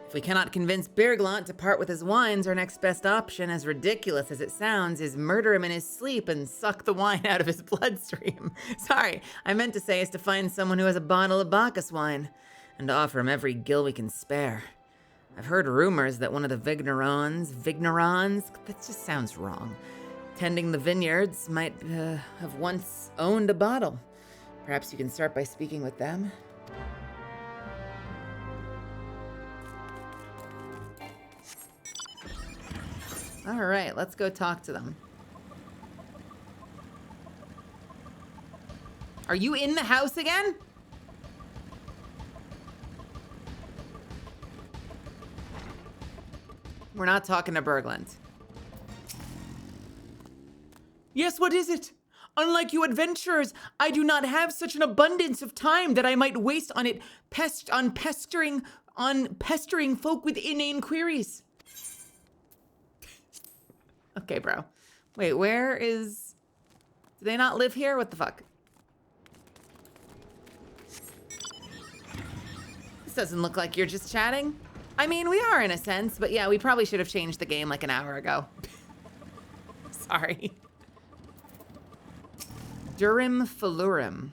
If we cannot convince Birglant to part with his wines, our next best option, as ridiculous as it sounds, is murder him in his sleep and suck the wine out of his bloodstream. Sorry, I meant to say is to find someone who has a bottle of Bacchus wine, and to offer him every gill we can spare. I've heard rumors that one of the Vignerons, that just sounds wrong, tending the vineyards might have once owned a bottle. Perhaps you can start by speaking with them. All right, let's go talk to them. Are you in the house again? We're not talking to Berglund. Yes, what is it? Unlike you adventurers, I do not have such an abundance of time that I might waste on it pestering folk with inane queries. Okay, bro. Wait, where is... Do they not live here? What the fuck? This doesn't look like you're just chatting. I mean, we are in a sense, but yeah, we probably should have changed the game like an hour ago. Sorry. Durim Falurim.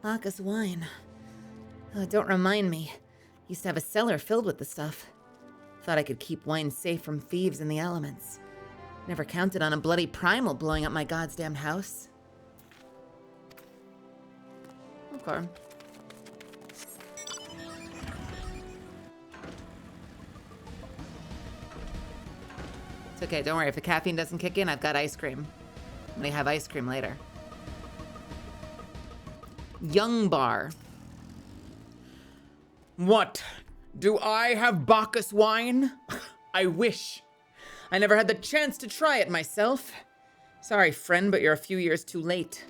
Bacchus wine. Oh, don't remind me. Used to have a cellar filled with the stuff. Thought I could keep wine safe from thieves and the elements. Never counted on a bloody primal blowing up my goddamn house. Okay. It's okay, don't worry. If the caffeine doesn't kick in, I've got ice cream. I'm gonna have ice cream later. Young Bar. What? Do I have Bacchus wine? I wish. I never had the chance to try it myself. Sorry, friend, but you're a few years too late.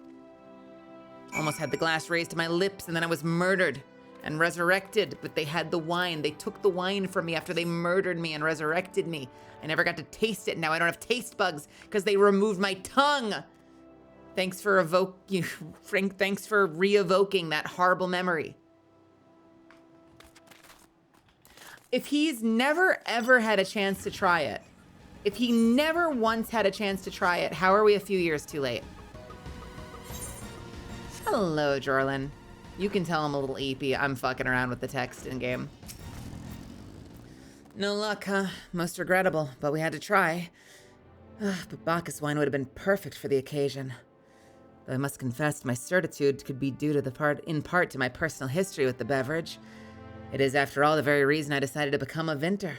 Almost had the glass raised to my lips and then I was murdered. and resurrected, but they had the wine. They took the wine from me after they murdered me and resurrected me. I never got to taste it. Now I don't have taste bugs because they removed my tongue. Thanks for Frank. Thanks for re-evoking that horrible memory. If he's never ever had a chance to try it, if he never once had a chance to try it, how are we a few years too late? Hello, Jorlin. You can tell I'm a little eepy. I'm fucking around with the text in game. No luck, huh? Most regrettable, but we had to try. But Bacchus wine would have been perfect for the occasion. Though I must confess my certitude could be due to in part to my personal history with the beverage. It is, after all, the very reason I decided to become a vinter.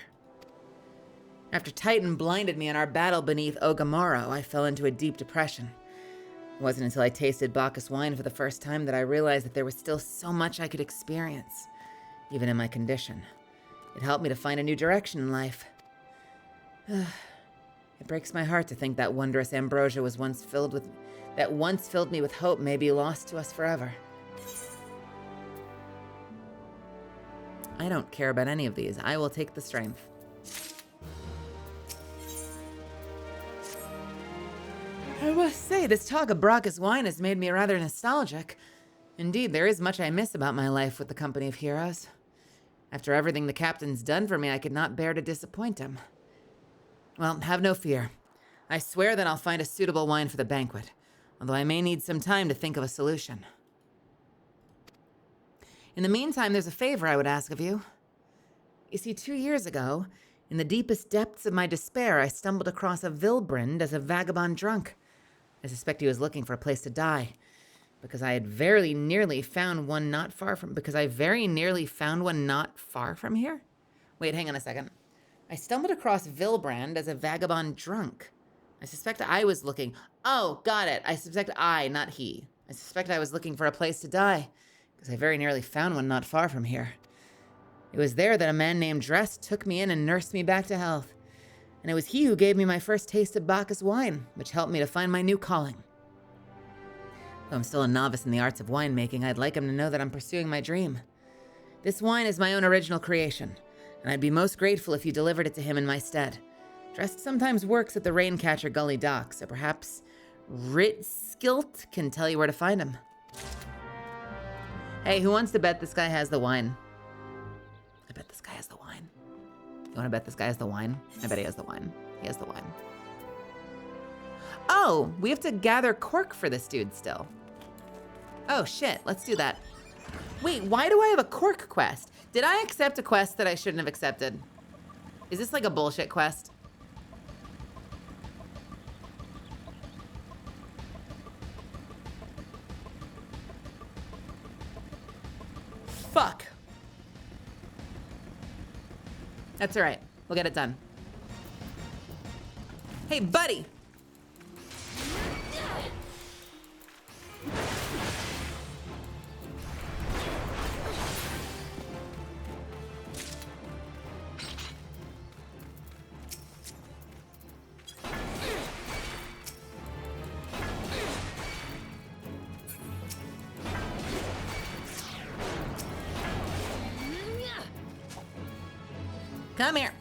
After Titan blinded me in our battle beneath Ogamoro, I fell into a deep depression. It wasn't until I tasted Bacchus wine for the first time that I realized that there was still so much I could experience, even in my condition. It helped me to find a new direction in life. It breaks my heart to think that wondrous ambrosia once filled me with hope may be lost to us forever. I don't care about any of these. I will take the strength. I must say, this talk of Bacchus wine has made me rather nostalgic. Indeed, there is much I miss about my life with the company of heroes. After everything the captain's done for me, I could not bear to disappoint him. Well, have no fear. I swear that I'll find a suitable wine for the banquet, although I may need some time to think of a solution. In the meantime, there's a favor I would ask of you. You see, 2 years ago, in the deepest depths of my despair, I stumbled across a Vilbrand as a vagabond drunk. I suspect he was looking for a place to die, because I very nearly found one not far from here. Wait, hang on a second. I stumbled across Vilbrand as a vagabond drunk. I suspect I was looking... Oh, got it. I suspect I, not he. I suspect I was looking for a place to die, because I very nearly found one not far from here. It was there that a man named Dress took me in and nursed me back to health. And it was he who gave me my first taste of Bacchus wine, which helped me to find my new calling. Though I'm still a novice in the arts of winemaking, I'd like him to know that I'm pursuing my dream. This wine is my own original creation, and I'd be most grateful if you delivered it to him in my stead. Dress sometimes works at the Raincatcher Gully dock, so perhaps Ritskilt can tell you where to find him. Hey, who wants to bet this guy has the wine? I bet this guy has the wine. You want to bet this guy has the wine? I bet he has the wine. He has the wine. Oh, we have to gather cork for this dude still. Oh shit, let's do that. Wait, why do I have a cork quest? Did I accept a quest that I shouldn't have accepted? Is this like a bullshit quest? Fuck. That's all right. We'll get it done. Hey, buddy. Come here.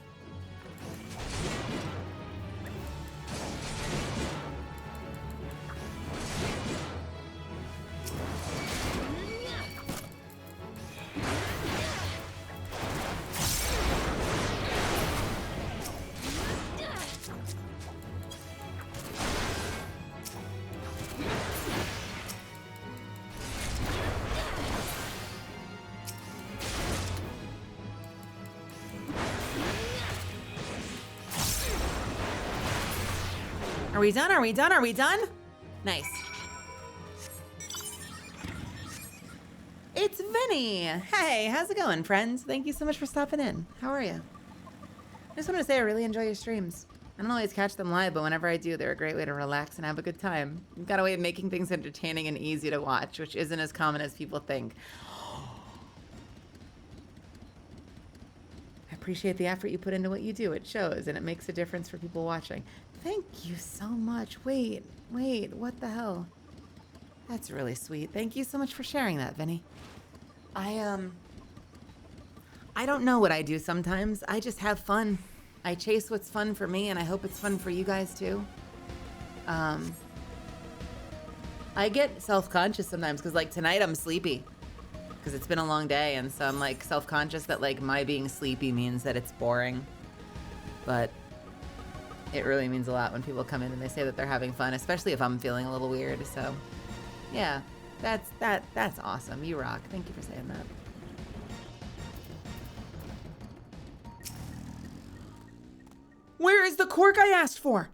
Are we done? Are we done? Are we done? Nice. It's Vinny. Hey, how's it going, friends? Thank you so much for stopping in. How are you? I just wanted to say I really enjoy your streams. I don't always catch them live, but whenever I do, they're a great way to relax and have a good time. You've got a way of making things entertaining and easy to watch, which isn't as common as people think. I appreciate the effort you put into what you do. It shows, and it makes a difference for people watching. Thank you so much. Wait, what the hell? That's really sweet. Thank you so much for sharing that, Vinny. I don't know what I do sometimes. I just have fun. I chase what's fun for me, and I hope it's fun for you guys too. I get self-conscious sometimes because like tonight I'm sleepy because it's been a long day, and so I'm like self-conscious that like my being sleepy means that it's boring. But it really means a lot when people come in and they say that they're having fun, especially if I'm feeling a little weird. So yeah, that's awesome. You rock. Thank you for saying that. Where is the cork I asked for?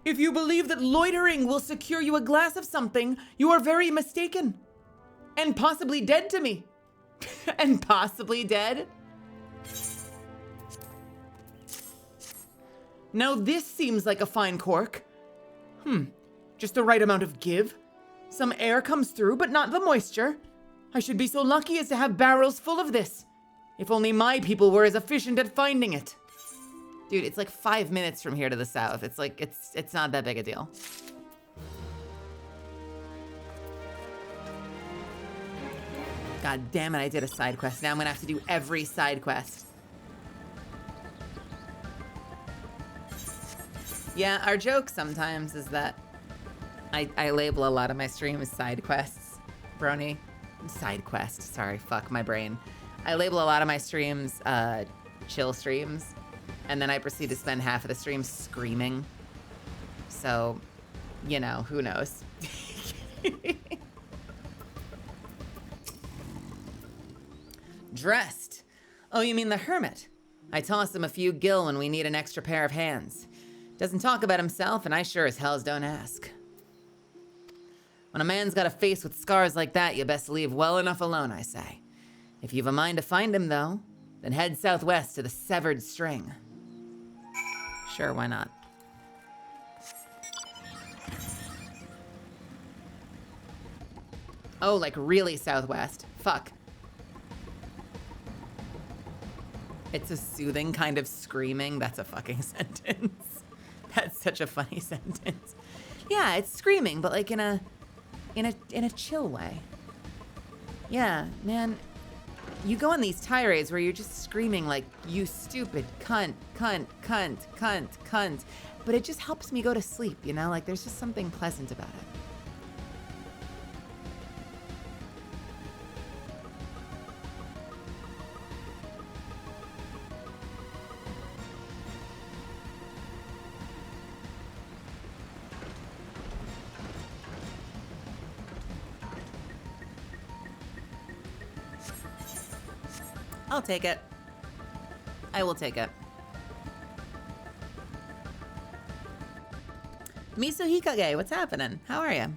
If you believe that loitering will secure you a glass of something, you are very mistaken. And possibly dead to me. And possibly dead? Now this seems like a fine cork. Just the right amount of give. Some air comes through, but not the moisture. I should be so lucky as to have barrels full of this. If only my people were as efficient at finding it. Dude, it's like 5 minutes from here to the south. It's like, it's not that big a deal. God damn it, I did a side quest. Now I'm gonna have to do every side quest. Yeah, our joke sometimes is that I label a lot of my streams side quests. Brony. Side quest. Sorry, fuck my brain. I label a lot of my streams chill streams. And then I proceed to spend half of the stream screaming. So, you know, who knows? Dressed. Oh, you mean the hermit? I toss him a few gil when we need an extra pair of hands. Doesn't talk about himself, and I sure as hells don't ask. When a man's got a face with scars like that, you best leave well enough alone, I say. If you've a mind to find him, though, then head southwest to the Severed String. Sure, why not? Oh, like really southwest. Fuck. It's a soothing kind of screaming. That's a fucking sentence. That's such a funny sentence. Yeah, it's screaming, but like in a chill way. Yeah, man. You go on these tirades where you're just screaming like, you stupid cunt, cunt, cunt, cunt, cunt. But it just helps me go to sleep, you know? Like, there's just something pleasant about it. I'll take it. I will take it. Miso Hikage, what's happening? How are you?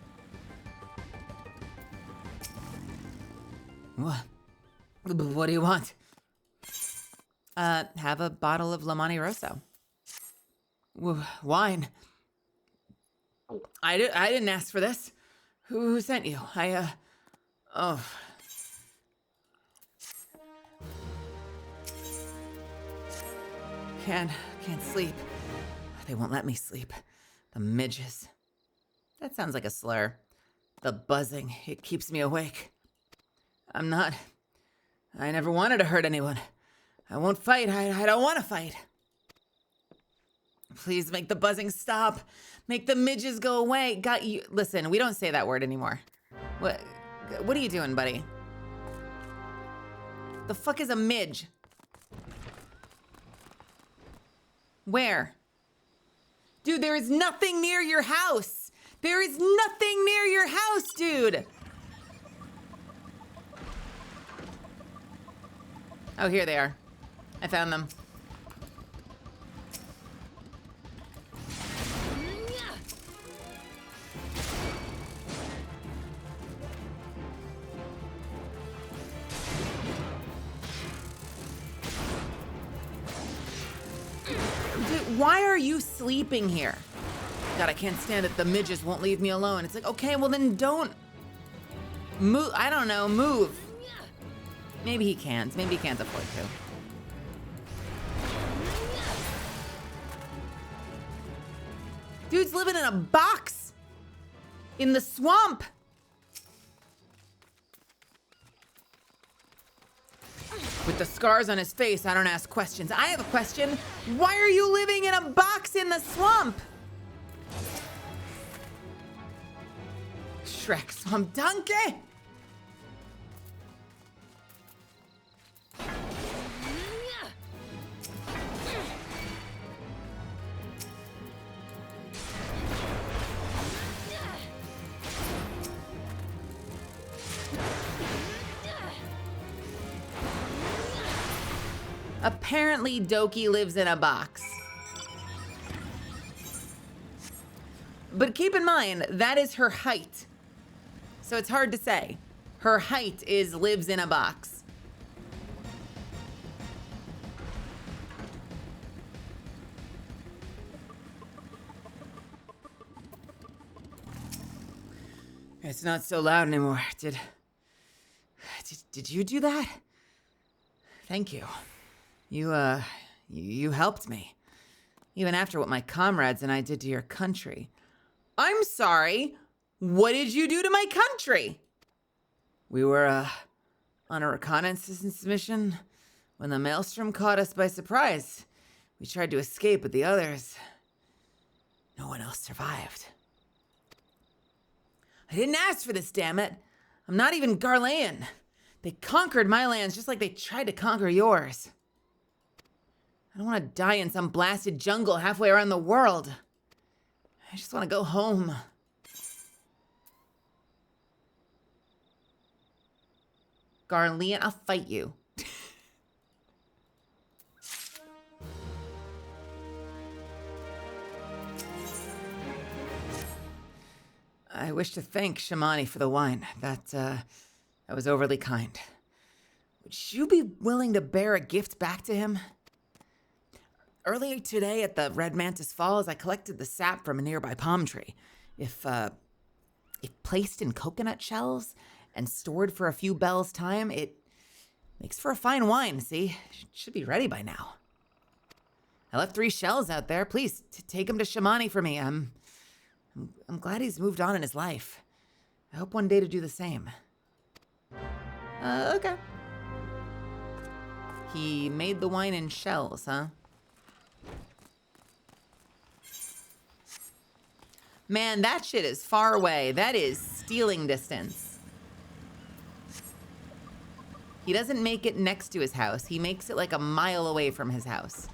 What do you want? Have a bottle of Lamani Rosso. Wine. I didn't ask for this. Who sent you? Oh. Can't sleep. They won't let me sleep. The midges. That sounds like a slur. The buzzing, it keeps me awake. I never wanted to hurt anyone. I won't fight. I don't want to fight. Please make the buzzing stop. Make the midges go away. Got you. Listen, we don't say that word anymore. What are you doing, buddy? The fuck is a midge? Where? Dude, there is nothing near your house. There is nothing near your house, dude. Oh, here they are. I found them. Dude, why are you sleeping here? God, I can't stand it. The midges won't leave me alone. It's like, okay, well then don't move. I don't know, move. Maybe he can't. Maybe he can't afford to. Dude's living in a box in the swamp. With the scars on his face, I don't ask questions. I have a question. Why are you living in a box in the swamp? Shrek Swamp Donkey! Apparently, Doki lives in a box. But keep in mind, that is her height. So it's hard to say. Her height is lives in a box. It's not so loud anymore. Did you do that? Thank you. You helped me. Even after what my comrades and I did to your country. I'm sorry. What did you do to my country? We were, on a reconnaissance mission when the maelstrom caught us by surprise. We tried to escape, but the others... no one else survived. I didn't ask for this, damn it. I'm not even Garlean. They conquered my lands just like they tried to conquer yours. I don't want to die in some blasted jungle halfway around the world. I just want to go home. Garlean, I'll fight you. I wish to thank Shamani for the wine. That was overly kind. Would you be willing to bear a gift back to him? Earlier today at the Red Mantis Falls, I collected the sap from a nearby palm tree. If placed in coconut shells and stored for a few bells' time, it makes for a fine wine, see? It should be ready by now. I left 3 shells out there. Please, take them to Shamani for me. I'm glad he's moved on in his life. I hope one day to do the same. Okay. He made the wine in shells, huh? Man, that shit is far away. That is stealing distance. He doesn't make it next to his house. He makes it like a mile away from his house.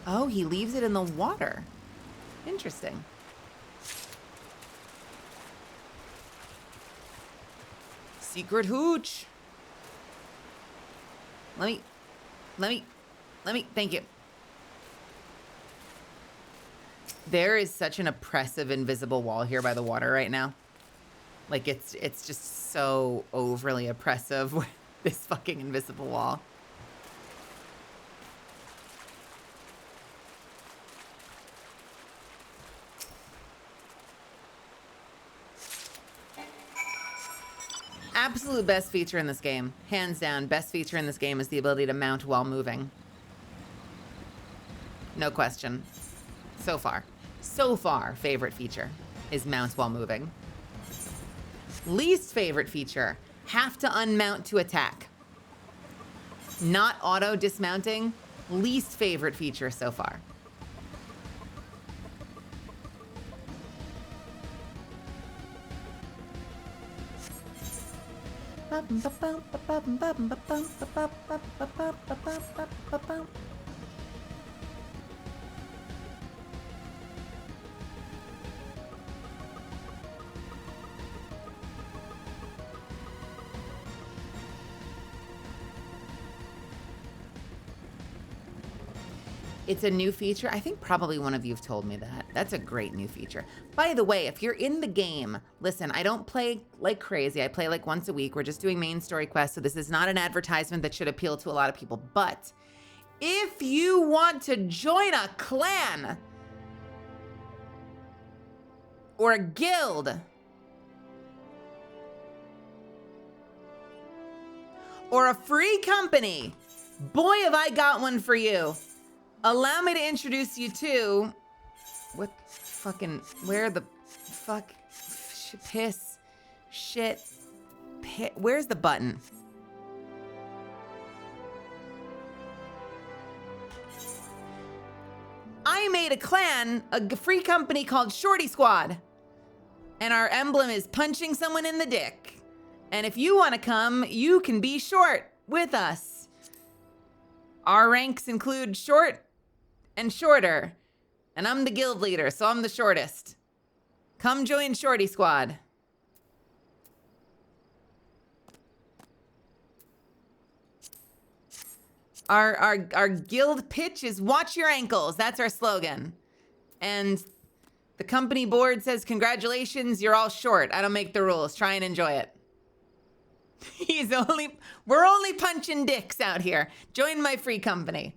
Oh, he leaves it in the water. Interesting. Secret hooch. Let me, thank you. There is such an oppressive invisible wall here by the water right now. Like, it's just so overly oppressive with this fucking invisible wall. Absolute best feature in this game. Hands down, best feature in this game is the ability to mount while moving. No question. So far, favorite feature is mount while moving. Least favorite feature, have to unmount to attack. Not auto dismounting, least favorite feature so far. It's a new feature. I think probably one of you have told me that. That's a great new feature. By the way, if you're in the game, listen, I don't play like crazy. I play like once a week. We're just doing main story quests, so this is not an advertisement that should appeal to a lot of people. But if you want to join a clan or a guild or a free company, boy, have I got one for you. Allow me to introduce you to... What fucking... Where the fuck... piss, shit, where's the button? I made a clan, a free company called Shorty Squad. And our emblem is punching someone in the dick. And if you want to come, you can be short with us. Our ranks include short and shorter. And I'm the guild leader, so I'm the shortest. Come join Shorty Squad. Our guild pitch is watch your ankles. That's our slogan. And the company board says, congratulations, you're all short. I don't make the rules. Try and enjoy it. We're only punching dicks out here. Join my free company.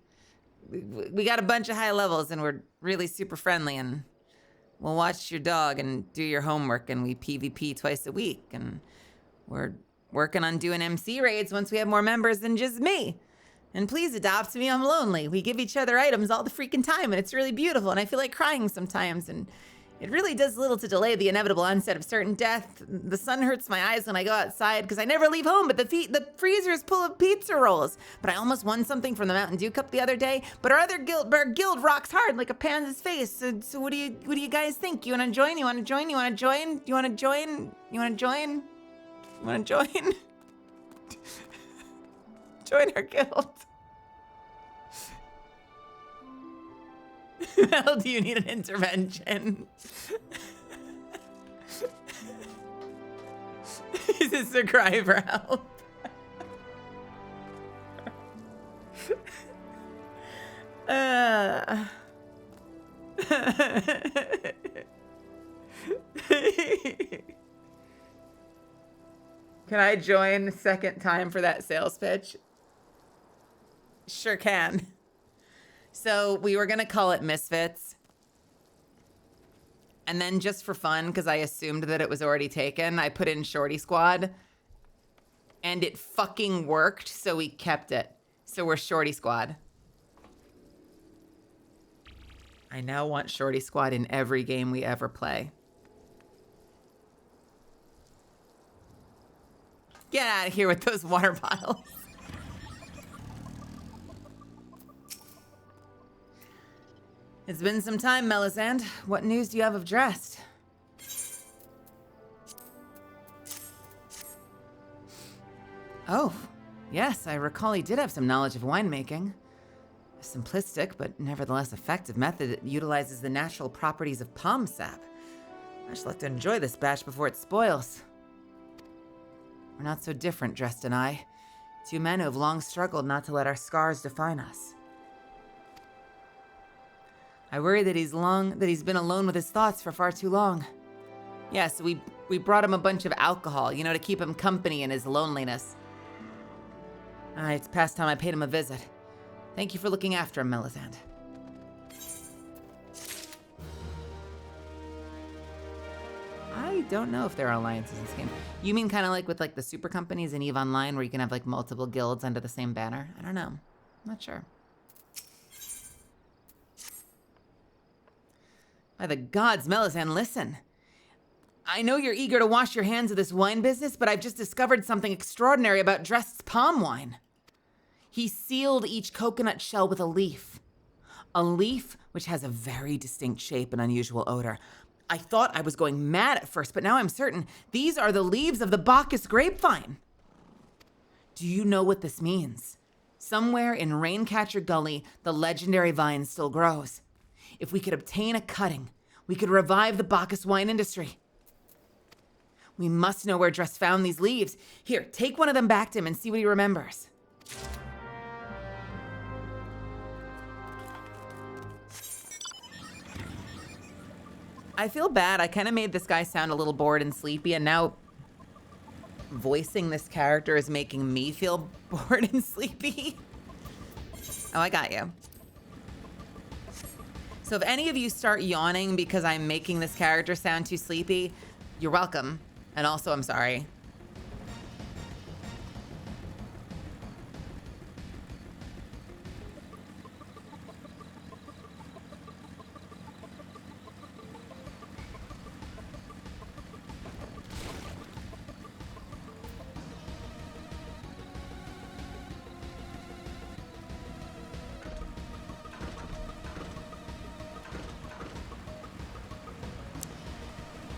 We got a bunch of high levels and we're really super friendly and we'll watch your dog and do your homework and we PvP twice a week and we're working on doing MC raids once we have more members than just me. And please adopt me, I'm lonely. We give each other items all the freaking time and it's really beautiful and I feel like crying sometimes and it really does little to delay the inevitable onset of certain death. The sun hurts my eyes when I go outside because I never leave home, but the freezer is full of pizza rolls. But I almost won something from the Mountain Dew Cup the other day, but our guild rocks hard like a panda's face. So what do you guys think? You wanna join? You wanna join? You wanna join? You wanna join? You wanna join? You wanna join? Join our guild. Mel, do you need an intervention? Is this a cry for help? Can I join second time for that sales pitch? Sure can. So we were gonna call it Misfits. And then just for fun, because I assumed that it was already taken, I put in Shorty Squad. And it fucking worked, so we kept it. So we're Shorty Squad. I now want Shorty Squad in every game we ever play. Get out of here with those water bottles. It's been some time, Melisande. What news do you have of Drest? Oh, yes, I recall he did have some knowledge of winemaking. A simplistic, but nevertheless effective method that utilizes the natural properties of palm sap. I should like to enjoy this batch before it spoils. We're not so different, Drest and I. Two men who have long struggled not to let our scars define us. I worry that he's been alone with his thoughts for far too long. Yes, we brought him a bunch of alcohol, to keep him company in his loneliness. It's past time I paid him a visit. Thank you for looking after him, Melisande. I don't know if there are alliances in this game. You mean kind of like with the super companies in EVE Online where you can have multiple guilds under the same banner? I don't know. I'm not sure. By the gods, Melisande, listen. I know you're eager to wash your hands of this wine business, but I've just discovered something extraordinary about Drest's palm wine. He sealed each coconut shell with a leaf. A leaf which has a very distinct shape and unusual odor. I thought I was going mad at first, but now I'm certain these are the leaves of the Bacchus grapevine. Do you know what this means? Somewhere in Raincatcher Gully, the legendary vine still grows. If we could obtain a cutting, we could revive the Bacchus wine industry. We must know where Drest found these leaves. Here, take one of them back to him and see what he remembers. I feel bad. I kind of made this guy sound a little bored and sleepy, and now voicing this character is making me feel bored and sleepy. Oh, I got you. So if any of you start yawning because I'm making this character sound too sleepy, you're welcome. And also, I'm sorry.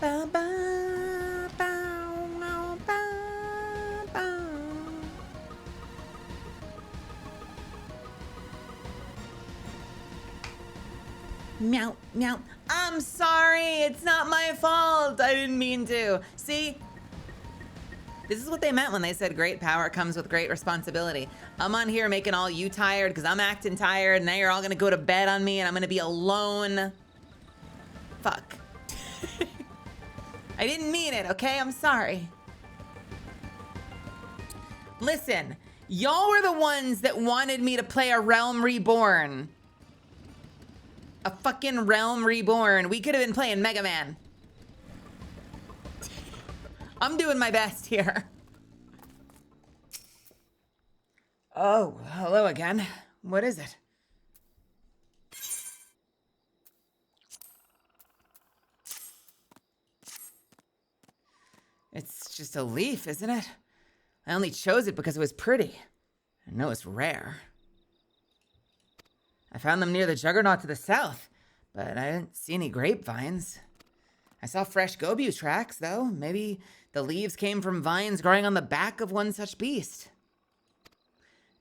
Ba, ba, bow, bow, bow, bow. Meow, meow. I'm sorry. It's not my fault. I didn't mean to. See? This is what they meant when they said great power comes with great responsibility. I'm on here making all you tired because I'm acting tired, and now you're all gonna go to bed on me and I'm gonna be alone. Fuck. I didn't mean it, okay? I'm sorry. Listen, y'all were the ones that wanted me to play a Realm Reborn. A fucking Realm Reborn. We could have been playing Mega Man. I'm doing my best here. Oh, hello again. What is it? It's just a leaf, isn't it? I only chose it because it was pretty. I know it's rare. I found them near the Juggernaut to the south, but I didn't see any grapevines. I saw fresh Gobu tracks, though. Maybe the leaves came from vines growing on the back of one such beast.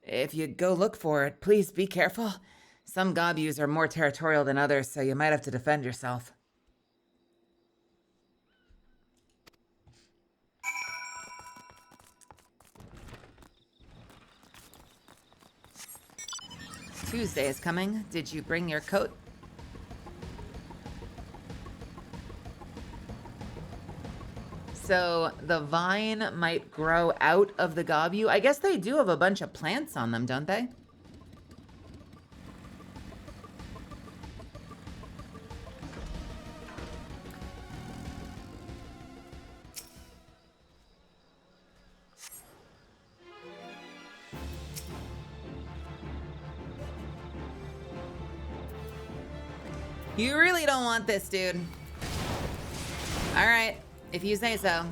If you go look for it, please be careful. Some Gobus are more territorial than others, so you might have to defend yourself. Tuesday is coming. Did you bring your coat? So the vine might grow out of the Gobu. I guess they do have a bunch of plants on them, don't they? You really don't want this, dude. All right, if you say so.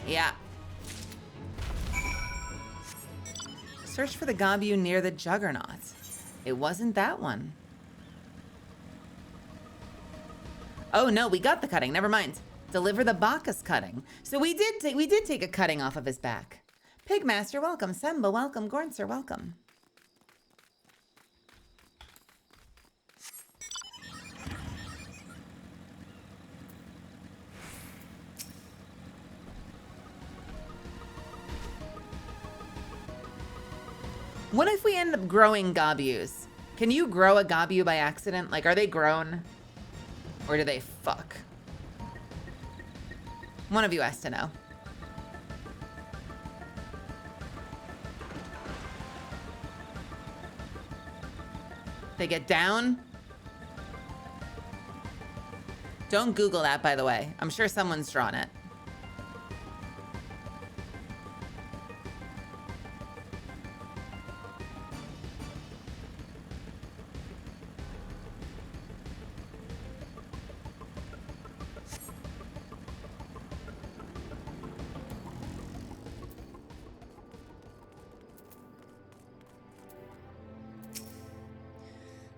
Yeah. Search for the Gobu near the Juggernaut. It wasn't that one. Oh no, we got the cutting. Never mind. Deliver the Bacchus cutting. So we did take a cutting off of his back. Pigmaster, welcome. Semba, welcome. Gornser, welcome. What if we end up growing Gobus? Can you grow a Gobu by accident? Like, are they grown? Or do they fuck? One of you has to know. They get down? Don't Google that, by the way. I'm sure someone's drawn it.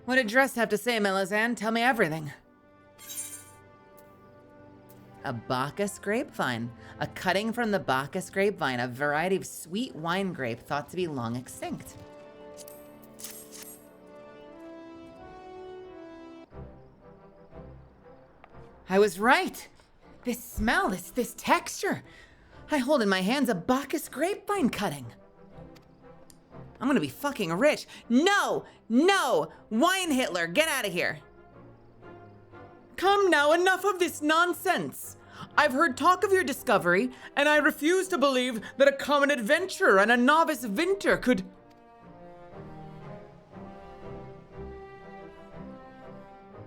What did Dress have to say, Melizan? Tell me everything. A Bacchus grapevine. A cutting from the Bacchus grapevine, a variety of sweet wine grape thought to be long extinct. I was right. This smell, this texture. I hold in my hands a Bacchus grapevine cutting. I'm gonna be fucking rich. No! No! Wine Hitler, get out of here. Come now, enough of this nonsense. I've heard talk of your discovery, and I refuse to believe that a common adventurer and a novice vinter could...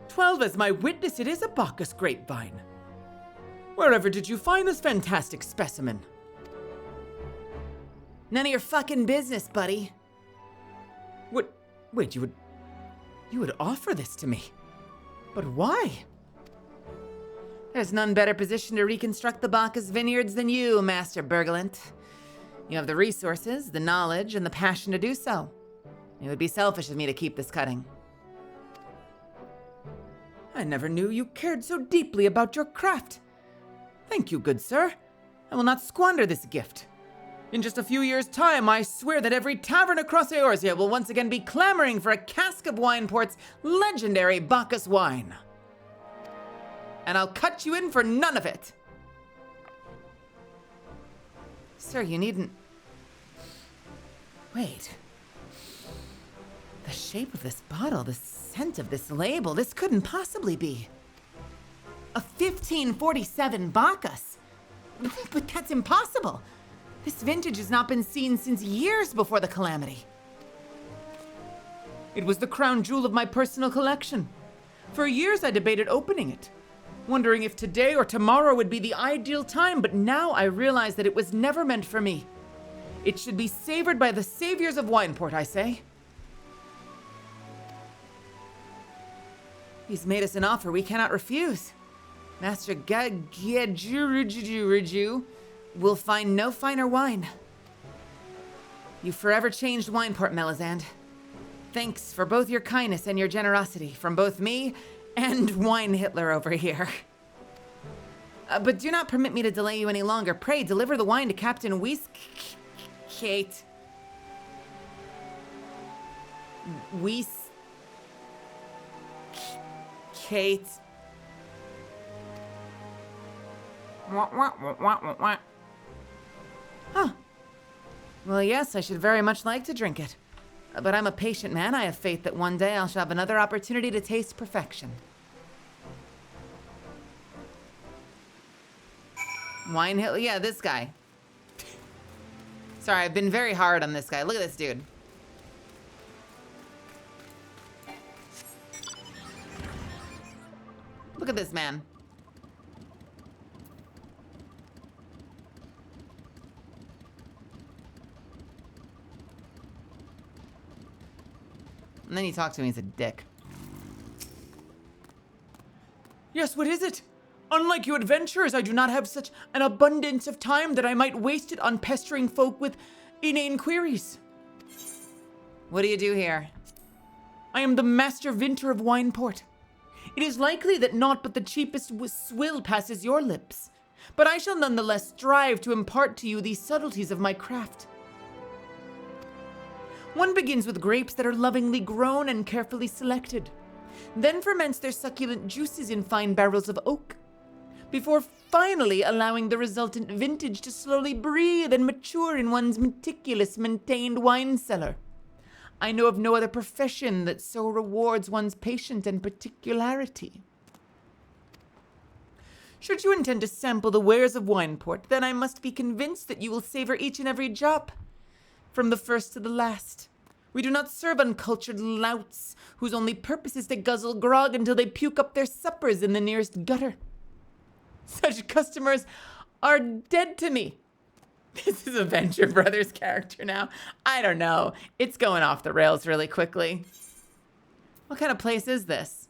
"12 as my witness, it is a Bacchus grapevine. Wherever did you find this fantastic specimen?" None of your fucking business, buddy. What? Wait, you would offer this to me? But why? There's none better positioned to reconstruct the Bacchus vineyards than you, Master Bergelant. You have the resources, the knowledge, and the passion to do so. It would be selfish of me to keep this cutting. I never knew you cared so deeply about your craft. Thank you, good sir. I will not squander this gift. In just a few years' time, I swear that every tavern across Eorzea will once again be clamoring for a cask of Wineport's legendary Bacchus wine. And I'll cut you in for none of it. Sir, you needn't... Wait. The shape of this bottle, the scent of this label, this couldn't possibly be. A 1547 Bacchus. But that's impossible. This vintage has not been seen since years before the calamity. It was the crown jewel of my personal collection. For years I debated opening it, wondering if today or tomorrow would be the ideal time, but now I realize that it was never meant for me. It should be savored by the saviors of Wineport, I say. He's made us an offer we cannot refuse. Master Gagajuriju will find no finer wine. You forever changed Wineport, Melisande. Thanks for both your kindness and your generosity from both me and Wine Hitler over here. But do not permit me to delay you any longer. Pray, deliver the wine to Captain Kate. Kate. Huh. Well, yes, I should very much like to drink it. But I'm a patient man. I have faith that one day I shall have another opportunity to taste perfection. Wine Hitler? Yeah, this guy. Sorry, I've been very hard on this guy. Look at this dude. Look at this man. And then you talk to me, he's a dick. Yes, what is it? Unlike you adventurers, I do not have such an abundance of time that I might waste it on pestering folk with inane queries. What do you do here? I am the Master Vinter of Wineport. It is likely that naught but the cheapest swill passes your lips, but I shall nonetheless strive to impart to you the subtleties of my craft. One begins with grapes that are lovingly grown and carefully selected, then ferments their succulent juices in fine barrels of oak, before finally allowing the resultant vintage to slowly breathe and mature in one's meticulous maintained wine cellar. I know of no other profession that so rewards one's patience and particularity. Should you intend to sample the wares of Wineport, then I must be convinced that you will savor each and every drop, from the first to the last. We do not serve uncultured louts whose only purpose is to guzzle grog until they puke up their suppers in the nearest gutter. Such customers are dead to me. This is a Venture Brothers character now. I don't know. It's going off the rails really quickly. What kind of place is this?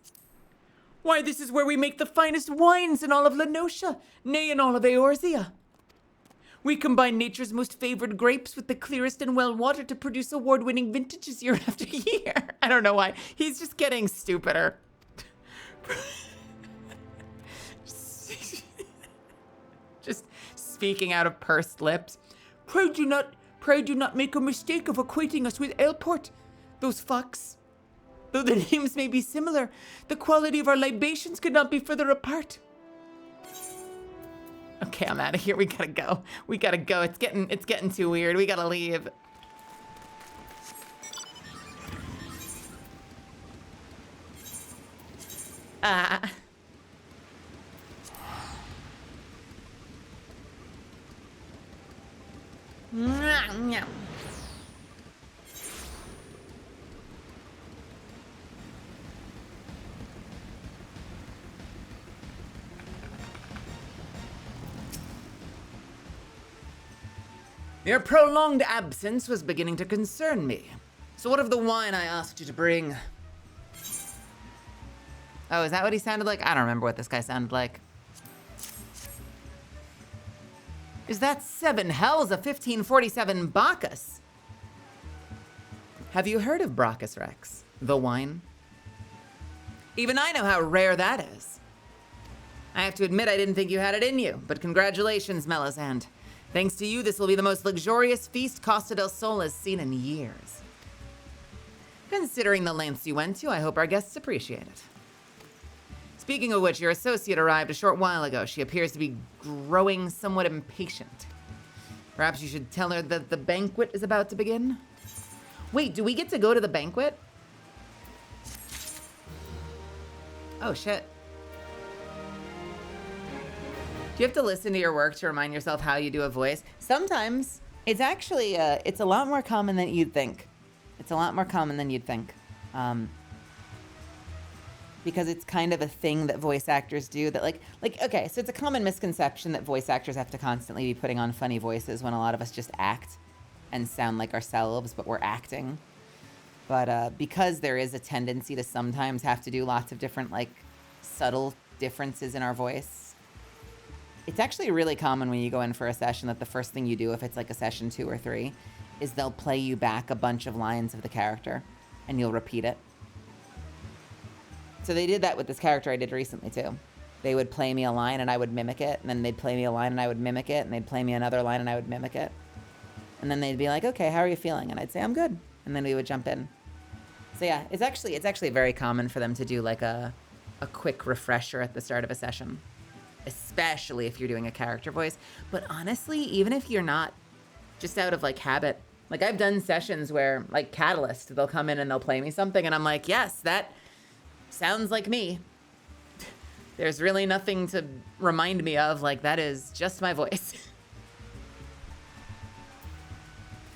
Why, this is where we make the finest wines in all of Lenosha, nay, in all of Eorzea. We combine nature's most favored grapes with the clearest and well-watered to produce award-winning vintages year after year. I don't know why. He's just getting stupider. Just speaking out of pursed lips. Pray do not make a mistake of equating us with Elport. Those fucks. Though the names may be similar, the quality of our libations could not be further apart. Okay, I'm out of here. We gotta go. We gotta go. It's getting too weird. We gotta leave. Your prolonged absence was beginning to concern me. So what of the wine I asked you to bring? Oh, is that what he sounded like? I don't remember what this guy sounded like. Is that seven hells of 1547 Bacchus? Have you heard of Brachus Rex, the wine? Even I know how rare that is. I have to admit I didn't think you had it in you, but congratulations, Melisande. Thanks to you, this will be the most luxurious feast Costa del Sol has seen in years. Considering the lengths you went to, I hope our guests appreciate it. Speaking of which, your associate arrived a short while ago. She appears to be growing somewhat impatient. Perhaps you should tell her that the banquet is about to begin? Wait, do we get to go to the banquet? Oh, shit. Do you have to listen to your work to remind yourself how you do a voice? Sometimes. It's actually, it's a lot more common than you'd think. It's a lot more common than you'd think. Because it's kind of a thing that voice actors do that okay, so it's a common misconception that voice actors have to constantly be putting on funny voices when a lot of us just act and sound like ourselves, but we're acting. But because there is a tendency to sometimes have to do lots of different, like, subtle differences in our voice, it's actually really common when you go in for a session that the first thing you do, if it's like a session 2 or 3, is they'll play you back a bunch of lines of the character and you'll repeat it. So they did that with this character I did recently too. They would play me a line and I would mimic it, and then they'd play me a line and I would mimic it, and they'd play me another line and I would mimic it. And then they'd be like, okay, how are you feeling? And I'd say, I'm good. And then we would jump in. So yeah, it's actually very common for them to do like a quick refresher at the start of a session, especially if you're doing a character voice. But honestly, even if you're not, just out of like habit, like I've done sessions where, like Catalyst, they'll come in and they'll play me something and I'm like, yes, that sounds like me. There's really nothing to remind me of, like that is just my voice.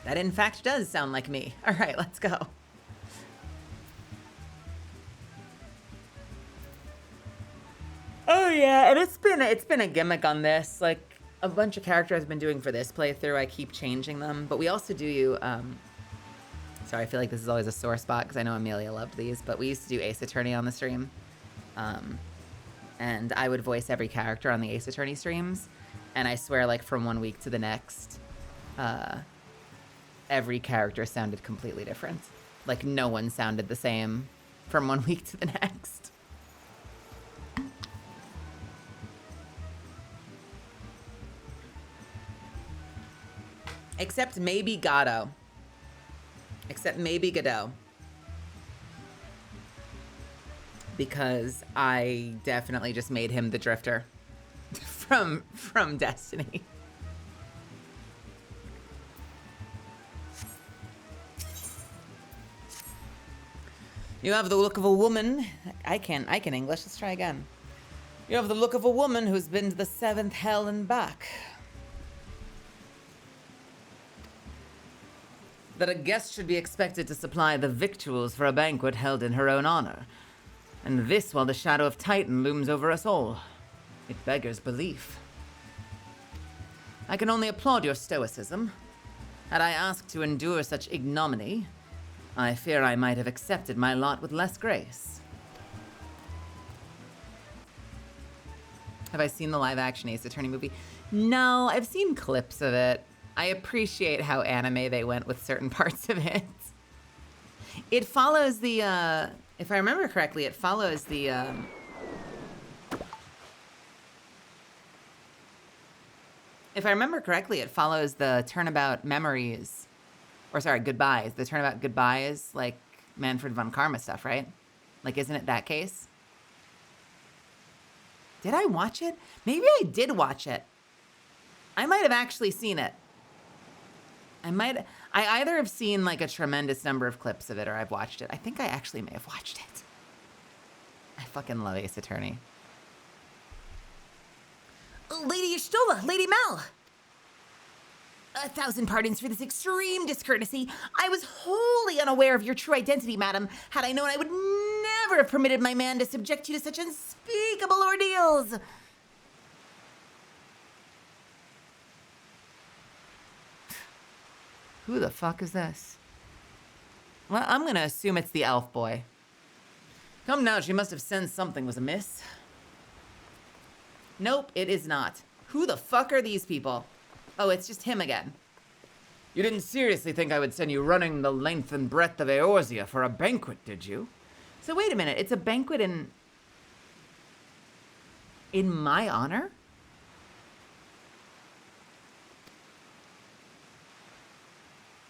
That in fact does sound like me. All right, let's go. Oh yeah, and it's been a gimmick on this. Like a bunch of characters I've been doing for this playthrough, I keep changing them. But we also do sorry, I feel like this is always a sore spot because I know Amelia loved these, but we used to do Ace Attorney on the stream. And I would voice every character on the Ace Attorney streams. And I swear, like, from one week to the next, every character sounded completely different. Like, no one sounded the same from one week to the next. Except maybe Godot. Because I definitely just made him the Drifter from Destiny. You have the look of a woman. I can English. Let's try again. You have the look of a woman who's been to the 7th hell and back. That a guest should be expected to supply the victuals for a banquet held in her own honor. And this while the shadow of Titan looms over us all. It beggars belief. I can only applaud your stoicism. Had I asked to endure such ignominy, I fear I might have accepted my lot with less grace. Have I seen the live-action Ace Attorney movie? No, I've seen clips of it. I appreciate how anime they went with certain parts of it. It follows the, if I remember correctly, it follows the, if I remember correctly, it follows the Turnabout Memories, or sorry, Goodbyes, the Turnabout Goodbyes, like Manfred von Karma stuff, right? Like, isn't it that case? Did I watch it? Maybe I did watch it. I might have actually seen it. I either have seen like a tremendous number of clips of it or I've watched it. I think I actually may have watched it. I fucking love Ace Attorney. Lady Y'shtola, Lady Mel. 1,000 pardons for this extreme discourtesy. I was wholly unaware of your true identity, madam. Had I known, I would never have permitted my man to subject you to such unspeakable ordeals. Who the fuck is this? Well, I'm gonna assume it's the elf boy. Come now, she must have sensed something was amiss. Nope, it is not. Who the fuck are these people? Oh, it's just him again. You didn't seriously think I would send you running the length and breadth of Eorzea for a banquet, did you? So wait a minute, it's a banquet in my honor?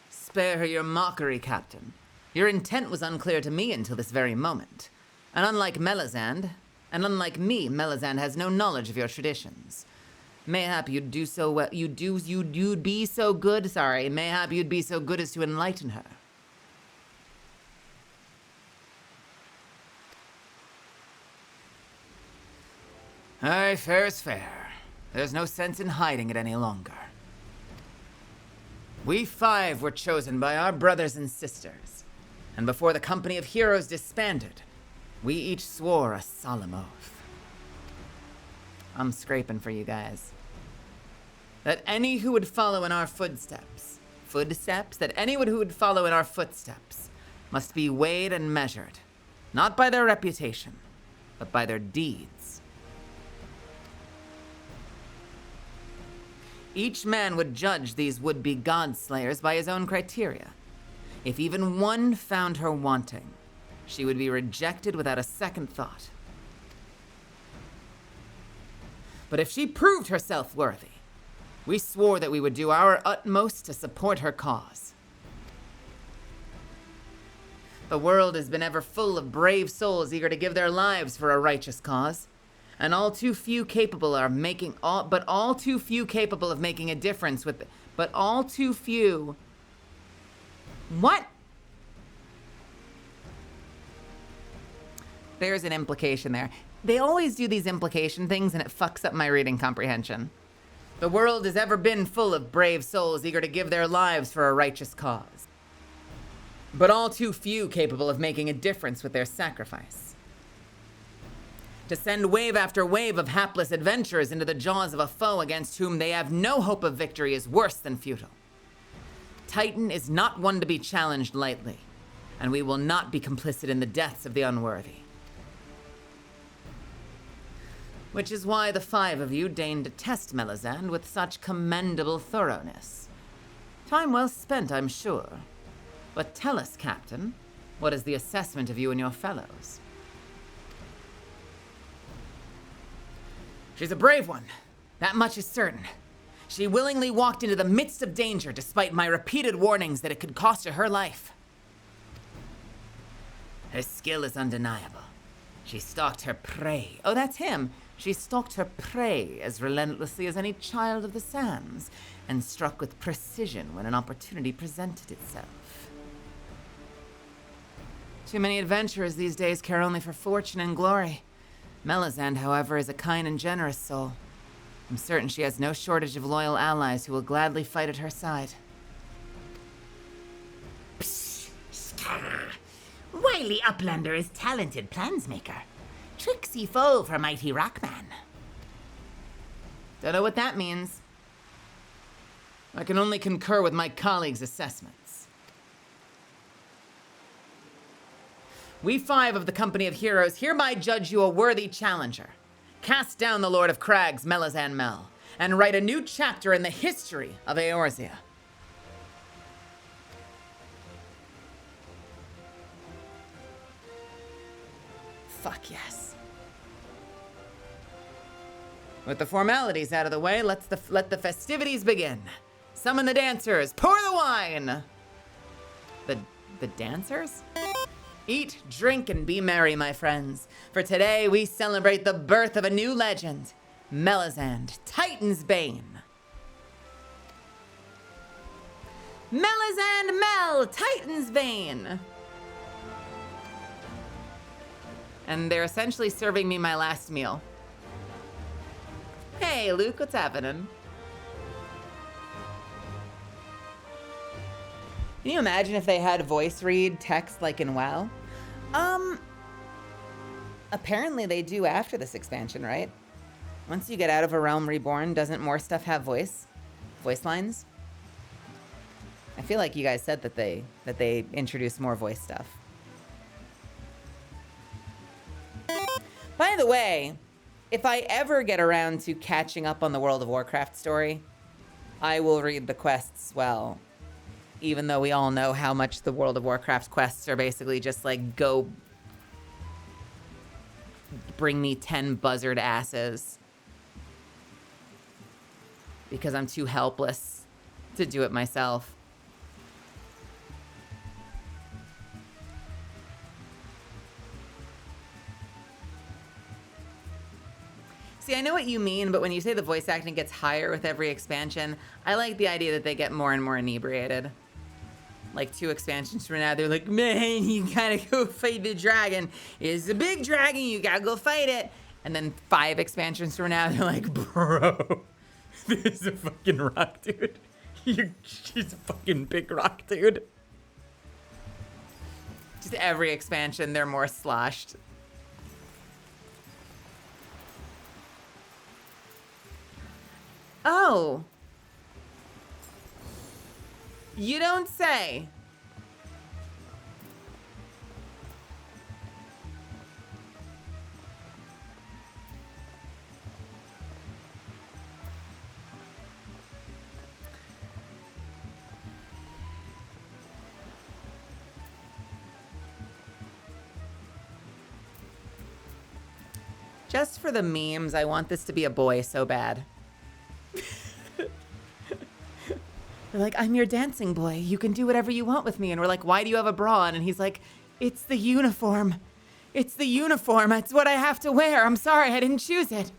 Spare her your mockery, Captain. Your intent was unclear to me until this very moment. And unlike Melisande, and unlike me, Melisande has no knowledge of your traditions. Mayhap you'd do so well, you'd be so good, mayhap you'd be so good as to enlighten her. Aye, fair is fair. There's no sense in hiding it any longer. We 5 were chosen by our brothers and sisters, and before the company of heroes disbanded, we each swore a solemn oath. I'm scraping for you guys. That any who would follow in our that anyone who would follow in our footsteps must be weighed and measured, not by their reputation, but by their deeds. Each man would judge these would-be god-slayers by his own criteria. If even one found her wanting, she would be rejected without a second thought. But if she proved herself worthy, we swore that we would do our utmost to support her cause. The world has been ever full of brave souls eager to give their lives for a righteous cause. And all too few capable of making a difference with What? There's an implication there. They always do these implication things and it fucks up my reading comprehension. The world has ever been full of brave souls eager to give their lives for a righteous cause. But all too few capable of making a difference with their sacrifice. To send wave after wave of hapless adventurers into the jaws of a foe against whom they have no hope of victory is worse than futile. Titan is not one to be challenged lightly, and we will not be complicit in the deaths of the unworthy. Which is why the 5 of you deigned to test Melisande with such commendable thoroughness. Time well spent, I'm sure. But tell us, Captain, what is the assessment of you and your fellows? She's a brave one. That much is certain. She willingly walked into the midst of danger despite my repeated warnings that it could cost her her life. Her skill is undeniable. She stalked her prey. Oh, that's him. She stalked her prey as relentlessly as any child of the sands, and struck with precision when an opportunity presented itself. Too many adventurers these days care only for fortune and glory. Melisande, however, is a kind and generous soul. I'm certain she has no shortage of loyal allies who will gladly fight at her side. Psst, wily Uplander is talented plansmaker. Tricksy foe for mighty Rockman. Don't know what that means. I can only concur with my colleagues' assessments. We 5 of the Company of Heroes hereby judge you a worthy challenger. Cast down the Lord of Crags, Melisande Mel, and write a new chapter in the history of Eorzea. Fuck yes. With the formalities out of the way, let the festivities begin. Summon the dancers, pour the wine! The dancers? Eat, drink, and be merry, my friends. For today, we celebrate the birth of a new legend, Melisande, Titan's Bane. Melisande Mel, Titan's Bane! And they're essentially serving me my last meal. Hey, Luke, what's happening? Can you imagine if they had voice read text like in WoW? Apparently they do after this expansion, right? Once you get out of A Realm Reborn, doesn't more stuff have voice lines? I feel like you guys said that they introduced more voice stuff. By the way, if I ever get around to catching up on the World of Warcraft story, I will read the quests, well, even though we all know how much the World of Warcraft quests are basically just like, go bring me 10 buzzard asses. Because I'm too helpless to do it myself. See, I know what you mean, but when you say the voice acting gets higher with every expansion, I like the idea that they get more and more inebriated. Like 2 expansions from now, they're like, man, you gotta go fight the dragon. It's a big dragon, you gotta go fight it. And then 5 expansions from now, they're like, bro, this is a fucking rock, dude. She's a fucking big rock, dude. Just every expansion, they're more sloshed. Oh. You don't say. Just for the memes, I want this to be a boy so bad. They're like, I'm your dancing boy. You can do whatever you want with me. And we're like, why do you have a bra on? And he's like, it's the uniform. It's the uniform. It's what I have to wear. I'm sorry, I didn't choose it.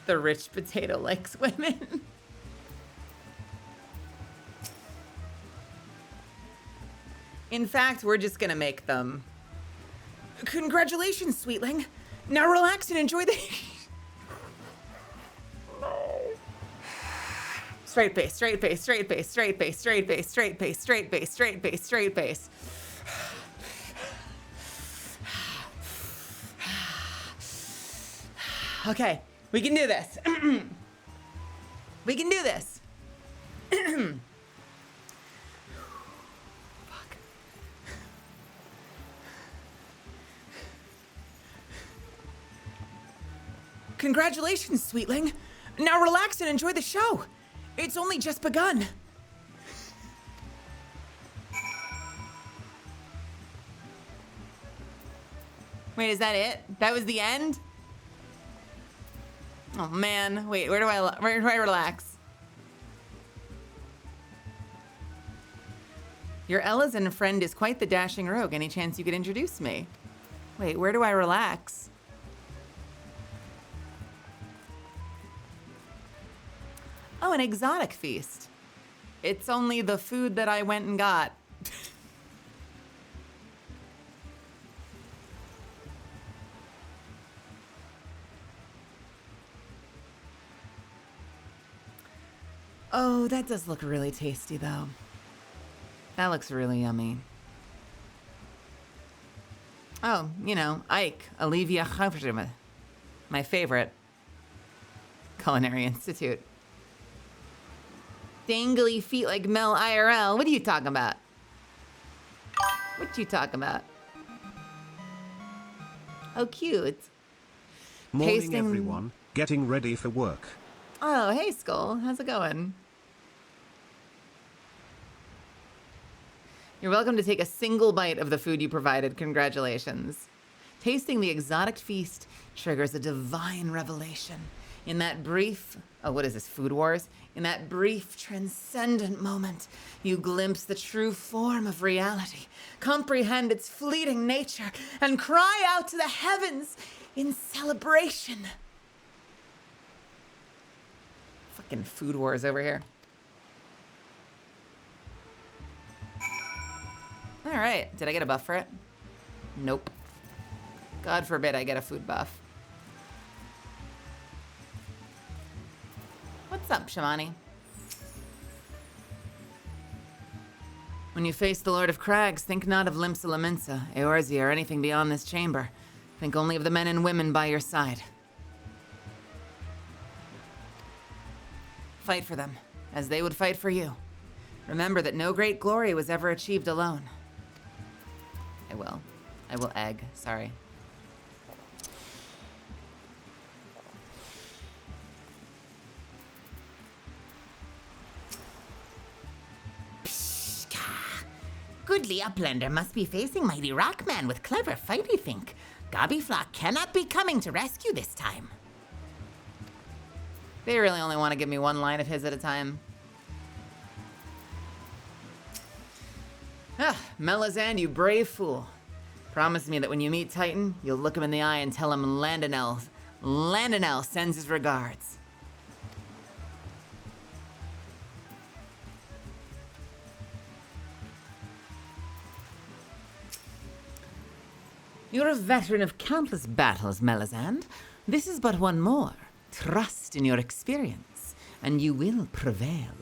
The rich potato likes women. In fact, we're just gonna make them. Congratulations, sweetling. Now relax and enjoy the... Straight face, straight face, straight face, straight face, straight face, straight face, straight face, straight face, straight face. Okay, we can do this. We can do this. Fuck. Congratulations, sweetling. Now relax and enjoy the show. It's only just begun. Wait, is that it? That was the end? Oh man, wait, where do I relax? Your Ellison friend is quite the dashing rogue. Any chance you could introduce me? Wait, where do I relax? Oh, an exotic feast. It's only the food that I went and got. Oh, that does look really tasty, though. That looks really yummy. Oh, you know, Ike, Olivia Chavrima, my favorite. Culinary Institute. Dangly feet like Mel IRL. What are you talking about? What you talking about? Oh, cute. Morning, Tasting- everyone. Getting ready for work. Oh, hey, Skull. How's it going? You're welcome to take a single bite of the food you provided. Congratulations. Tasting the exotic feast triggers a divine revelation. In that brief... Oh, what is this, Food Wars? In that brief, transcendent moment, you glimpse the true form of reality, comprehend its fleeting nature, and cry out to the heavens in celebration. Fucking Food Wars over here. All right, did I get a buff for it? Nope. God forbid I get a food buff. What's up, Shamani? When you face the Lord of Crags, think not of Limsa Laminsa, Eorzea, or anything beyond this chamber. Think only of the men and women by your side. Fight for them, as they would fight for you. Remember that no great glory was ever achieved alone. I will egg, sorry. Goodly Uplander must be facing mighty Rockman with clever fight, I think. Gobbyflock cannot be coming to rescue this time. They really only want to give me one line of his at a time. Ah, Melazand, you brave fool. Promise me that when you meet Titan, you'll look him in the eye and tell him Landonell sends his regards. You're a veteran of countless battles, Melazand. This is but one more. Trust in your experience, and you will prevail.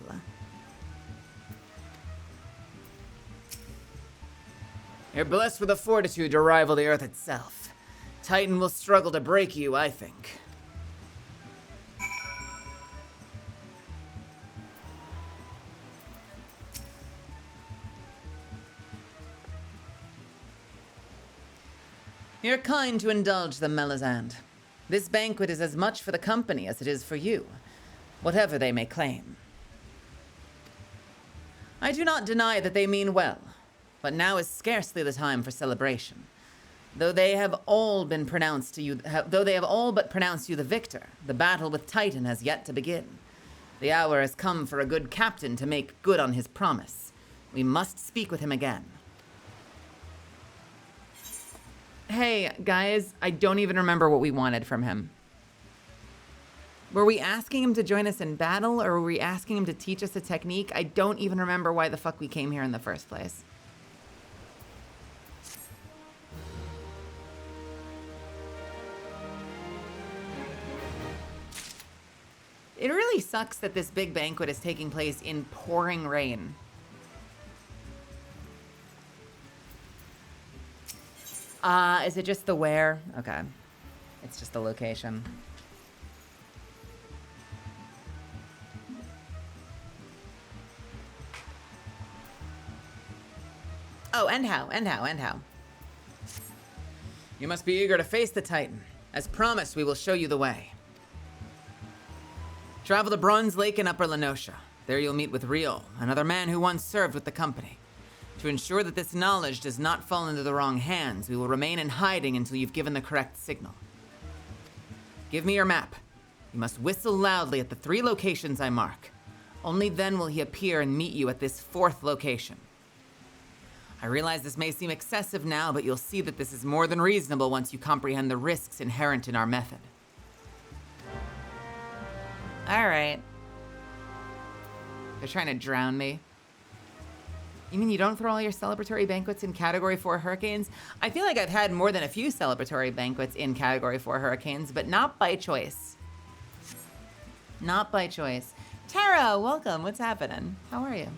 You're blessed with a fortitude to rival the Earth itself. Titan will struggle to break you, I think. You're kind to indulge them, Melazand. This banquet is as much for the company as it is for you, whatever they may claim. I do not deny that they mean well, but now is scarcely the time for celebration. Though they have all but pronounced you the victor, the battle with Titan has yet to begin. The hour has come for a good captain to make good on his promise. We must speak with him again. Hey, guys, I don't even remember what we wanted from him. Were we asking him to join us in battle, or were we asking him to teach us a technique? I don't even remember why the fuck we came here in the first place. It really sucks that this big banquet is taking place in pouring rain. Is it just the where? Okay. It's just the location. Oh, and how. You must be eager to face the Titan. As promised, we will show you the way. Travel to Bronze Lake in Upper Lenosha. There you'll meet with Riol, another man who once served with the company. To ensure that this knowledge does not fall into the wrong hands, we will remain in hiding until you've given the correct signal. Give me your map. You must whistle loudly at the 3 locations I mark. Only then will he appear and meet you at this 4th location. I realize this may seem excessive now, but you'll see that this is more than reasonable once you comprehend the risks inherent in our method. All right. They're trying to drown me. You mean you don't throw all your celebratory banquets in Category 4 hurricanes? I feel like I've had more than a few celebratory banquets in Category 4 hurricanes, but not by choice. Not by choice. Tara, welcome. What's happening? How are you?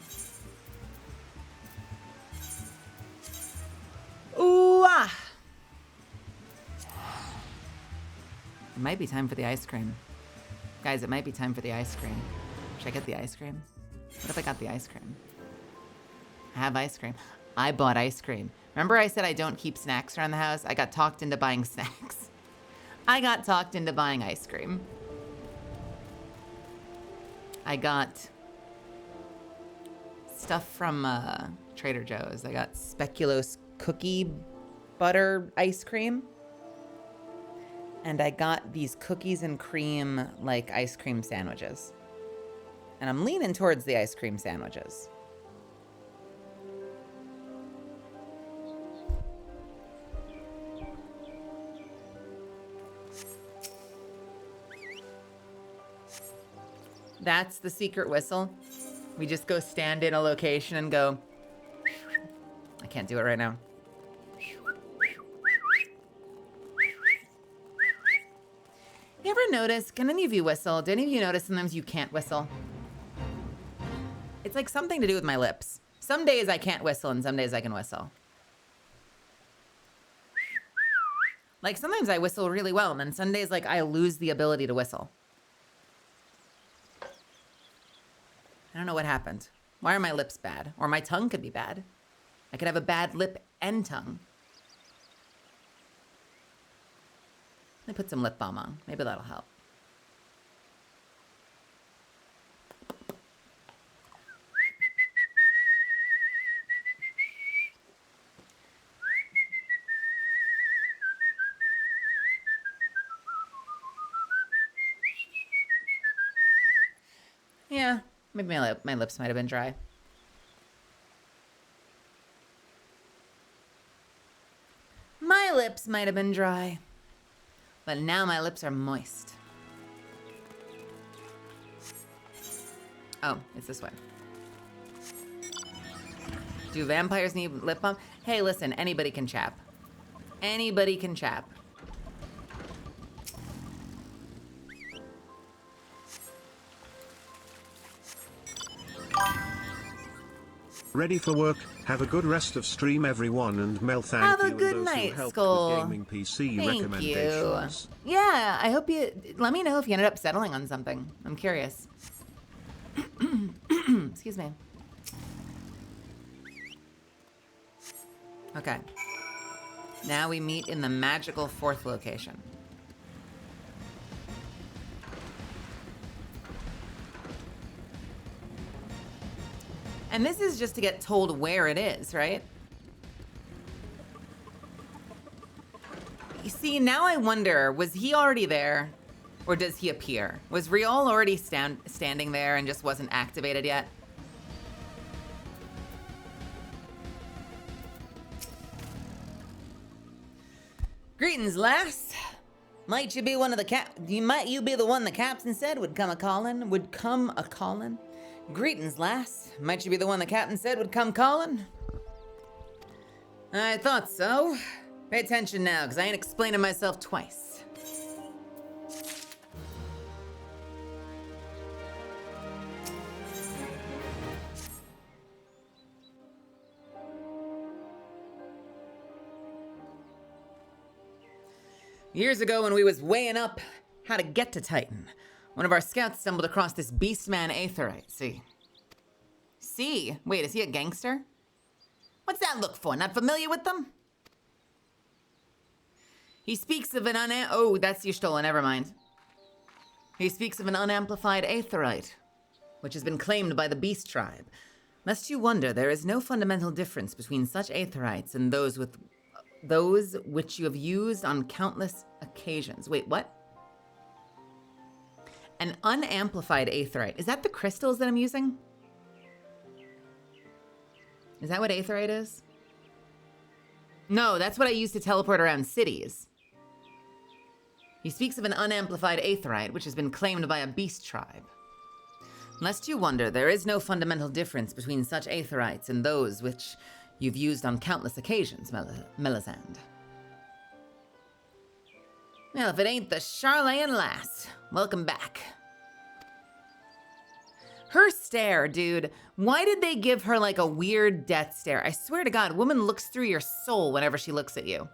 Ooh, ah. It might be time for the ice cream. Guys, it might be time for the ice cream. Should I get the ice cream? What if I got the ice cream? I have ice cream. I bought ice cream. Remember I said I don't keep snacks around the house? I got talked into buying snacks. I got talked into buying ice cream. I got stuff from Trader Joe's. I got speculoos cookie butter ice cream. And I got these cookies and cream, like, ice cream sandwiches. And I'm leaning towards the ice cream sandwiches. That's the secret whistle. We just go stand in a location and go. I can't do it right now. You ever notice, can any of you whistle? Do any of you notice sometimes you can't whistle? It's like something to do with my lips. Some days I can't whistle and some days I can whistle. Like sometimes I whistle really well and then some days like I lose the ability to whistle. I don't know what happened. Why are my lips bad? Or my tongue could be bad. I could have a bad lip and tongue. Let me put some lip balm on. Maybe that'll help. Yeah, maybe my lips might have been dry. My lips might have been dry, but now my lips are moist. Oh, it's this way. Do vampires need lip balm? Hey, listen, anybody can chap. Anybody can chap. Ready for work. Have a good rest of stream, everyone, and Mel, thank Have you a and good those night, who helped Skull. with gaming PC Thank you. recommendations. Yeah, I hope you... Let me know if you ended up settling on something. I'm curious. Excuse me. Okay. Now we meet in the magical 4th location. And this is just to get told where it is, right? You see, now I wonder, was he already there? Or does he appear? Was Riol already standing there and just wasn't activated yet? Greetings, lass. Might you be one of the might you be the one the captain said would come a-callin'? Would come a-callin'? Greetings, lass. Might you be the one the captain said would come calling? I thought so. Pay attention now, because I ain't explaining myself twice. Years ago when we was weighing up how to get to Titan, one of our scouts stumbled across this beastman Aetherite, See? Wait, is he a gangster? What's that look for? Not familiar with them? He speaks of an oh, that's Y'shtola, never mind. He speaks of an unamplified Aetherite, which has been claimed by the Beast Tribe. Lest you wonder, there is no fundamental difference between such Aetherites and those which you have used on countless occasions. Wait, what? An unamplified Aetherite. Is that the crystals that I'm using? Is that what Aetherite is? No, that's what I use to teleport around cities. He speaks of an unamplified Aetherite, which has been claimed by a beast tribe. Lest you wonder, there is no fundamental difference between such Aetherites and those which you've used on countless occasions, Melisande. Well, if it ain't the Charlayan lass, welcome back. Her stare, dude. Why did they give her like a weird death stare? I swear to God, woman looks through your soul whenever she looks at you.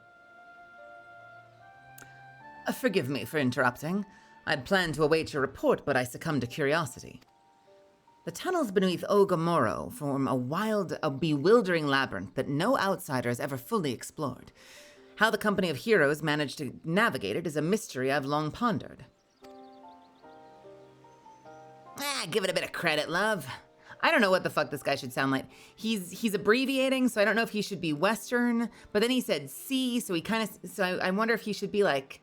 Forgive me for interrupting. I'd planned to await your report, but I succumbed to curiosity. The tunnels beneath Ogamoro form a bewildering labyrinth that no outsider has ever fully explored. How the company of heroes managed to navigate it is a mystery I've long pondered. Give it a bit of credit, love. I don't know what the fuck this guy should sound like. He's abbreviating, so I don't know if he should be Western, but then he said C, so I wonder if he should be like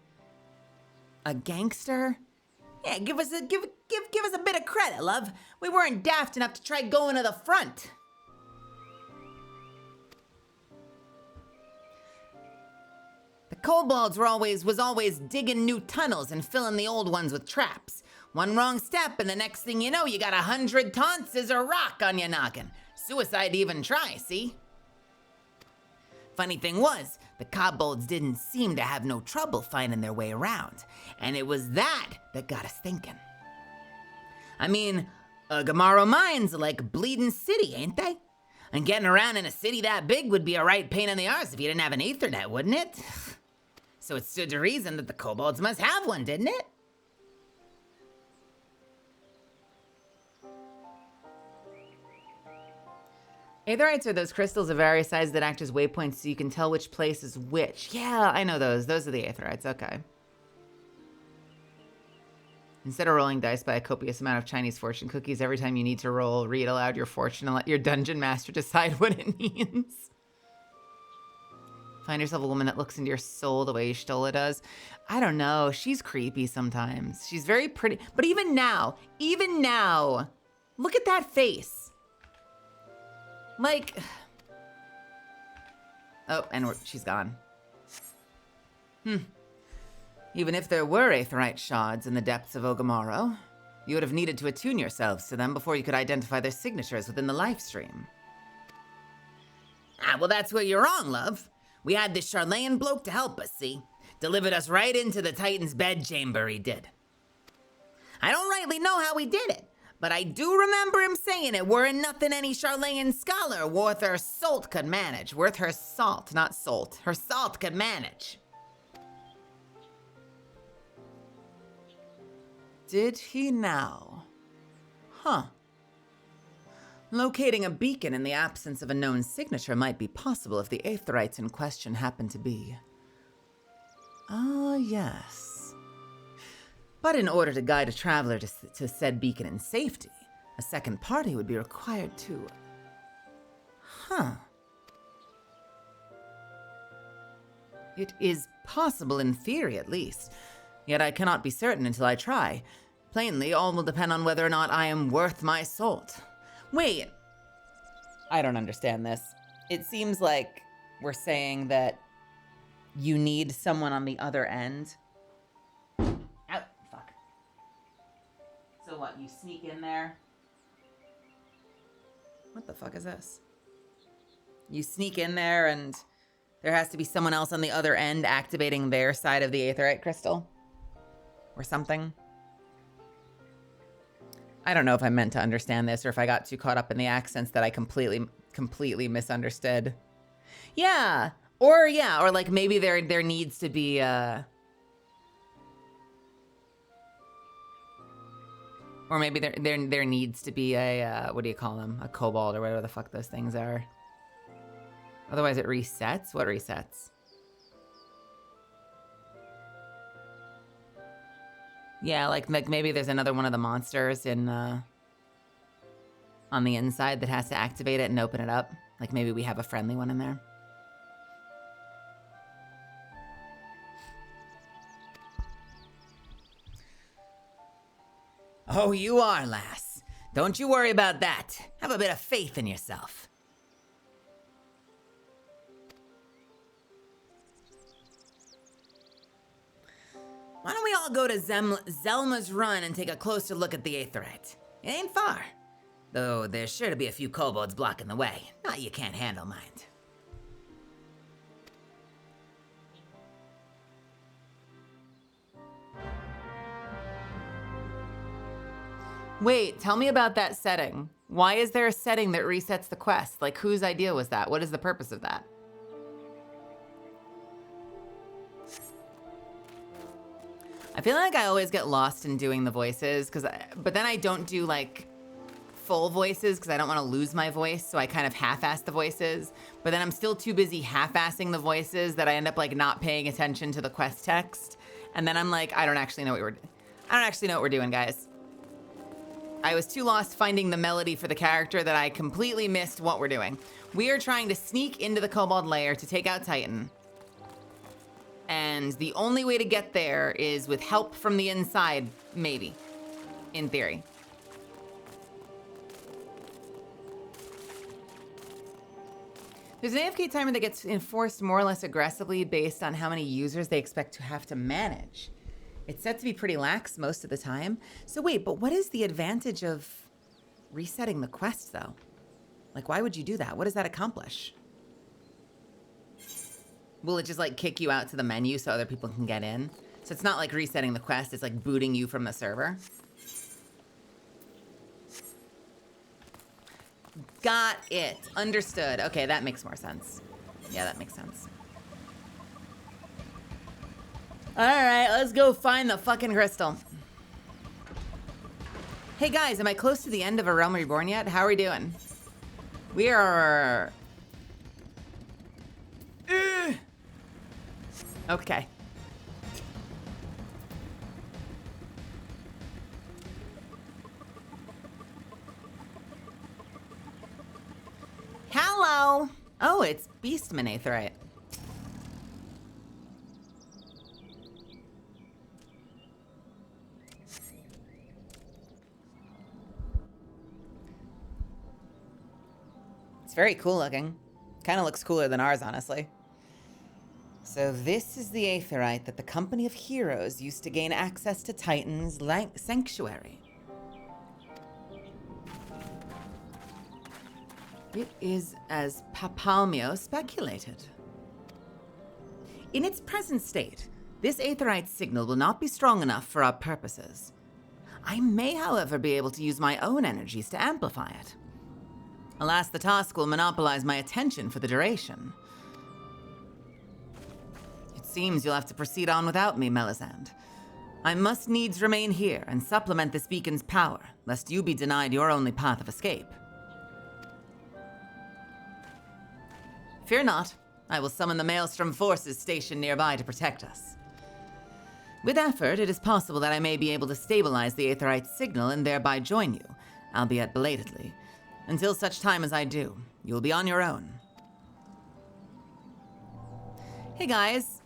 a gangster. Yeah, give us a bit of credit, love. We weren't daft enough to try going to the front. The kobolds was always digging new tunnels and filling the old ones with traps. One wrong step and the next thing you know, you got 100 taunts or rock on your noggin. Suicide to even try, see? Funny thing was, the kobolds didn't seem to have no trouble finding their way around, and it was that got us thinking. I mean, Gamaro mines are like a bleeding city, ain't they? And getting around in a city that big would be a right pain in the arse if you didn't have an Ethernet, wouldn't it? So it stood to reason that the kobolds must have one, didn't it? Aetherites are those crystals of various sizes that act as waypoints so you can tell which place is which. Yeah, I know those. Those are the Aetherites, okay. Instead of rolling dice by a copious amount of Chinese fortune cookies every time you need to roll, read aloud your fortune and let your dungeon master decide what it means. Find yourself a woman that looks into your soul the way Y'shtola does. I don't know. She's creepy sometimes. She's very pretty. But even now, Look at that face. Like... Oh, and she's gone. Even if there were aetheryte shards in the depths of Ogamaro, you would have needed to attune yourselves to them before you could identify their signatures within the life stream. Ah, well, that's where you're wrong, love. We had this Charlayan bloke to help us, see? Delivered us right into the Titan's bedchamber, he did. I don't rightly know how he did it, but I do remember him saying it weren't nothing any Charlayan scholar worth her salt could manage. Worth her salt, not salt. Her salt could manage. Did he now? Huh. Locating a beacon in the absence of a known signature might be possible if the aetherites in question happen to be... Ah, yes. But in order to guide a traveler to said beacon in safety, a second party would be required to... Huh. It is possible in theory, at least. Yet I cannot be certain until I try. Plainly, all will depend on whether or not I am worth my salt. Wait. I don't understand this. It seems like we're saying that you need someone on the other end. Ow, fuck. So what, you sneak in there? What the fuck is this? You sneak in there and there has to be someone else on the other end activating their side of the aetherite crystal? Or something? I don't know if I meant to understand this or if I got too caught up in the accents that I completely misunderstood. Yeah, or like maybe there needs to be or maybe there needs to be a what do you call them? A kobold or whatever the fuck those things are. Otherwise it resets. What resets? Yeah, like maybe there's another one of the monsters in on the inside that has to activate it and open it up. Like maybe we have a friendly one in there. Oh, you are, lass. Don't you worry about that. Have a bit of faith in yourself. Why don't we all go to Zelma's Run and take a closer look at the aetherite? It ain't far. Though there's sure to be a few kobolds blocking the way. Not you can't handle, mind. Wait, tell me about that setting. Why is there a setting that resets the quest? Like, whose idea was that? What is the purpose of that? I feel like I always get lost in doing the voices, but then I don't do like full voices because I don't want to lose my voice, so I kind of half-ass the voices. But then I'm still too busy half-assing the voices that I end up like not paying attention to the quest text, and then I'm like, I don't actually know what we're doing, guys. I was too lost finding the melody for the character that I completely missed what we're doing. We are trying to sneak into the Kobold lair to take out Titan. And the only way to get there is with help from the inside, maybe. In theory. There's an AFK timer that gets enforced more or less aggressively based on how many users they expect to have to manage. It's set to be pretty lax most of the time. So wait, but what is the advantage of resetting the quest, though? Like, why would you do that? What does that accomplish? Will it just, like, kick you out to the menu so other people can get in? So it's not like resetting the quest, it's like booting you from the server? Got it. Understood. Okay, that makes more sense. Yeah, that makes sense. Alright, let's go find the fucking crystal. Hey guys, am I close to the end of A Realm Reborn yet? How are we doing? We are... Okay. Hello! Oh, it's Beastman Aetherite. It's very cool looking. Kind of looks cooler than ours, honestly. So this is the aetherite that the Company of Heroes used to gain access to Titan's sanctuary. It is as Papalmio speculated. In its present state, this aetherite signal will not be strong enough for our purposes. I may, however, be able to use my own energies to amplify it. Alas, the task will monopolize my attention for the duration. It seems you'll have to proceed on without me, Melisande. I must needs remain here and supplement this beacon's power, lest you be denied your only path of escape. Fear not, I will summon the Maelstrom forces stationed nearby to protect us. With effort, it is possible that I may be able to stabilize the aetherite signal and thereby join you, albeit belatedly. Until such time as I do, you will be on your own. Hey guys,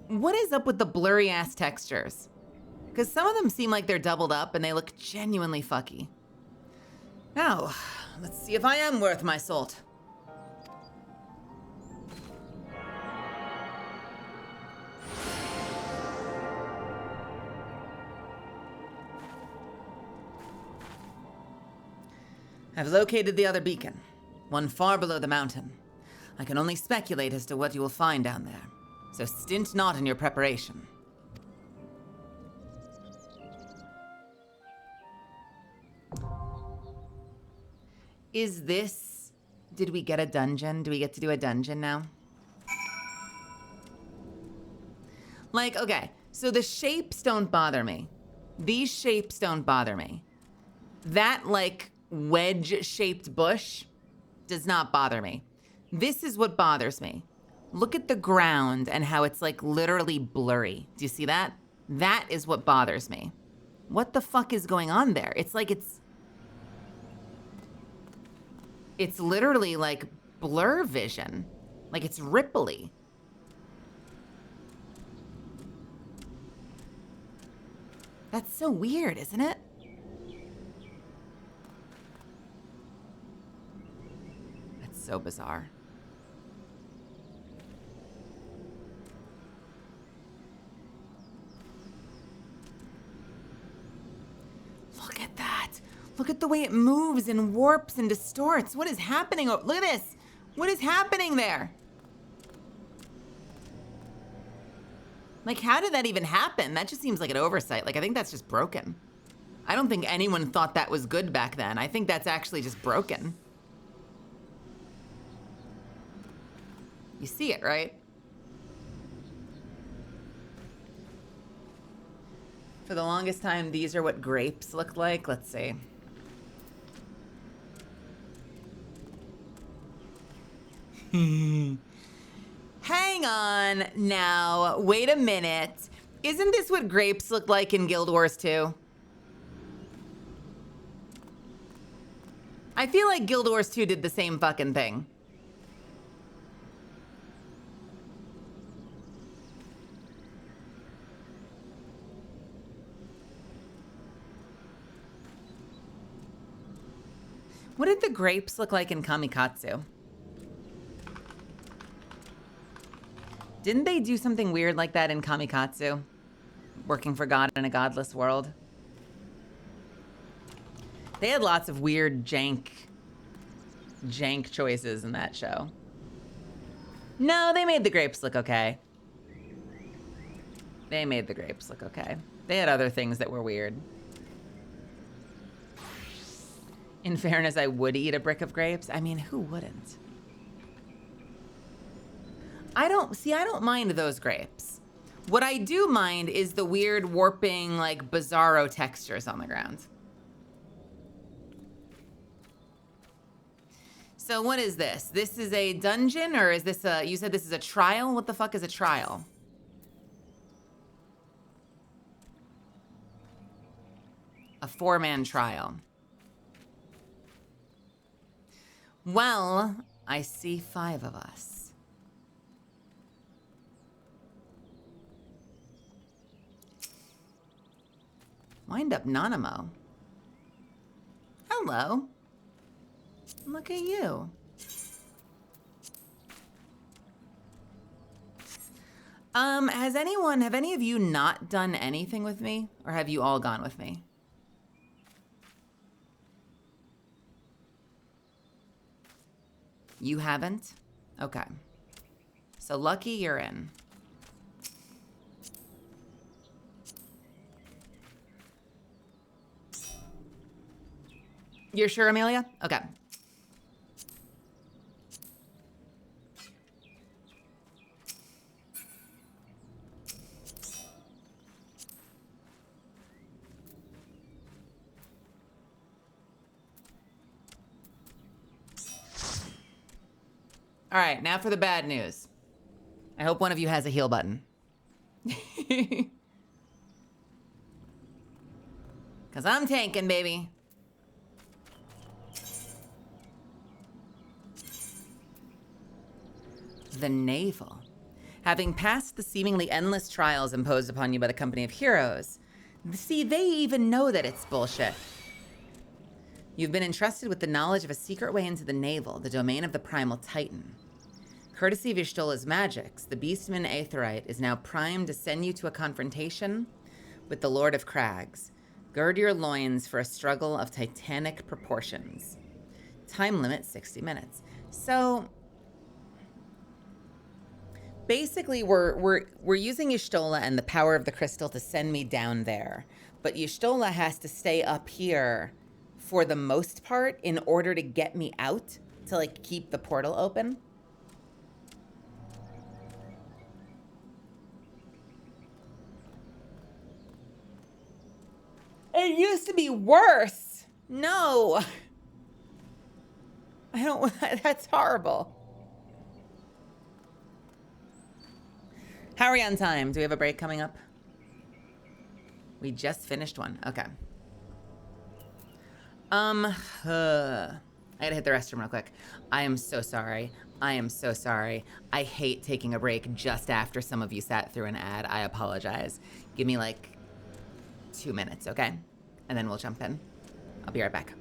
what is up with the blurry-ass textures? Because some of them seem like they're doubled up and they look genuinely fucky. Now, let's see if I am worth my salt. I've located the other beacon, one far below the mountain. I can only speculate as to what you will find down there, so stint not in your preparation. Is this... Did we get a dungeon? Do we get to do a dungeon now? Like, okay, so the shapes don't bother me. These shapes don't bother me. That, like, wedge-shaped bush does not bother me. This is what bothers me. Look at the ground and how it's, like, literally blurry. Do you see that? That is what bothers me. What the fuck is going on there? It's like it's literally like blur vision. Like it's ripply. That's so weird, isn't it? That's so bizarre. Look at that. Look at the way it moves and warps and distorts. What is happening? Oh, look at this. What is happening there? Like, how did that even happen? That just seems like an oversight. Like, I think that's just broken. I don't think anyone thought that was good back then. I think that's actually just broken. You see it, right? For the longest time, these are what grapes look like. Let's see. Hang on now. Wait a minute. Isn't this what grapes look like in Guild Wars 2? I feel like Guild Wars 2 did the same fucking thing. What did the grapes look like in Kamikatsu? Didn't they do something weird like that in Kamikatsu? Working for God in a godless world? They had lots of weird jank choices in that show. No, they made the grapes look okay. They made the grapes look okay. They had other things that were weird. In fairness, I would eat a brick of grapes. I mean, who wouldn't? I don't mind those grapes. What I do mind is the weird warping, like, bizarro textures on the ground. So what is this? This is a dungeon, or is this a, you said this is a trial? What the fuck is a trial? A 4-man trial. Well, I see 5 of us. Wind up Nanamo. Hello. Look at you. Have any of you not done anything with me? Or have you all gone with me? You haven't? Okay. So Lucky, you're in. You're sure, Amelia? Okay. All right, now for the bad news. I hope one of you has a heal button. Because I'm tanking, baby. The navel. Having passed the seemingly endless trials imposed upon you by the company of heroes, see, they even know that it's bullshit. You've been entrusted with the knowledge of a secret way into the navel, the domain of the primal titan. Courtesy of Y'shtola's magics, the beastman Aetherite is now primed to send you to a confrontation with the Lord of Crags. Gird your loins for a struggle of titanic proportions. Time limit 60 minutes. So basically we're using Y'shtola and the power of the crystal to send me down there. But Y'shtola has to stay up here for the most part in order to get me out, to like keep the portal open. It used to be worse. No. I don't, that's horrible. How are we on time? Do we have a break coming up? We just finished one. Okay. I gotta hit the restroom real quick. I am so sorry. I am so sorry. I hate taking a break just after some of you sat through an ad. I apologize. Give me like 2 minutes, okay? And then we'll jump in. I'll be right back.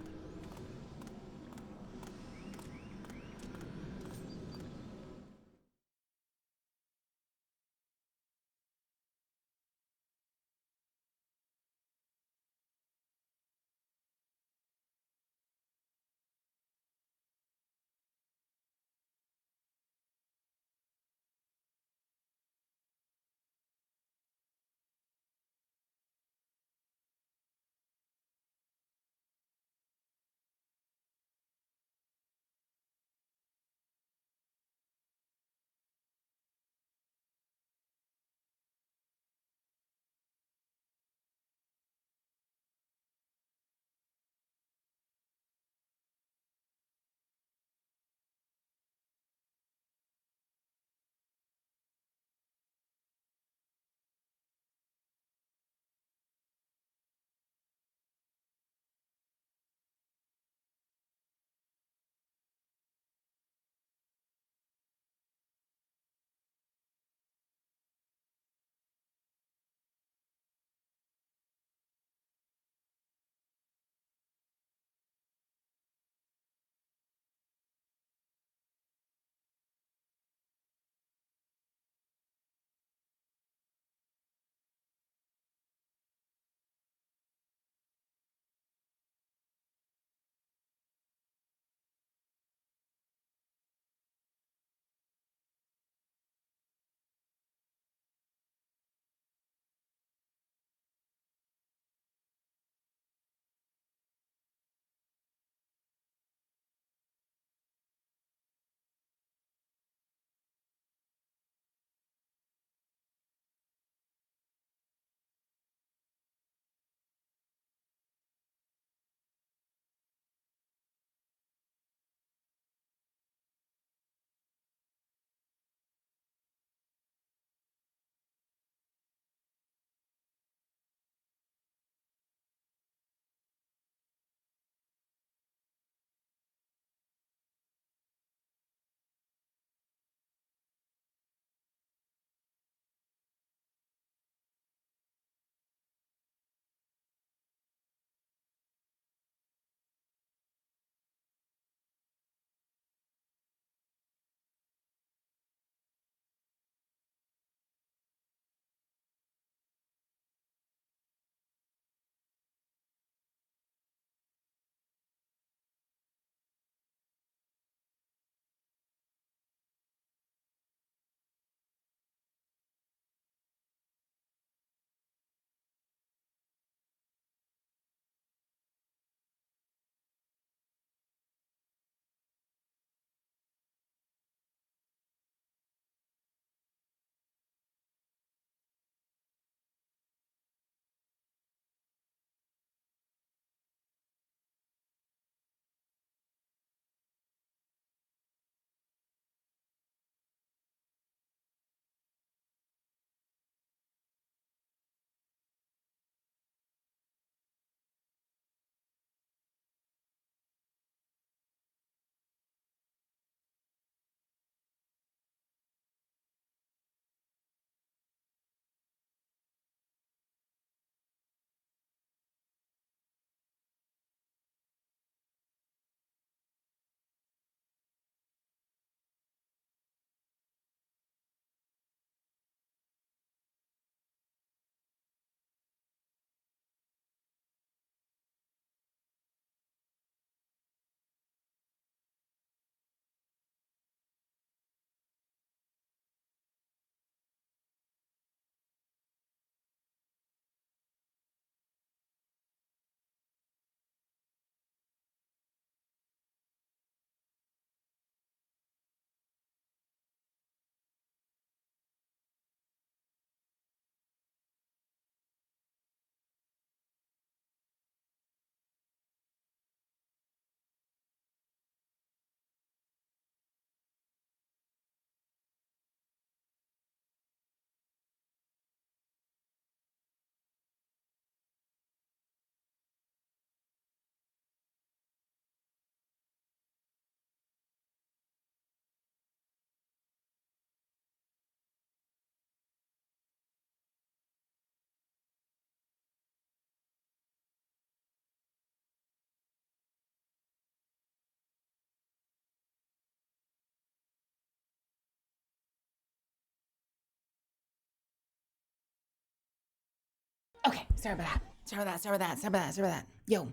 Sorry about that. Sorry about that. Sorry about that. Sorry about that. Sorry about that. Yo.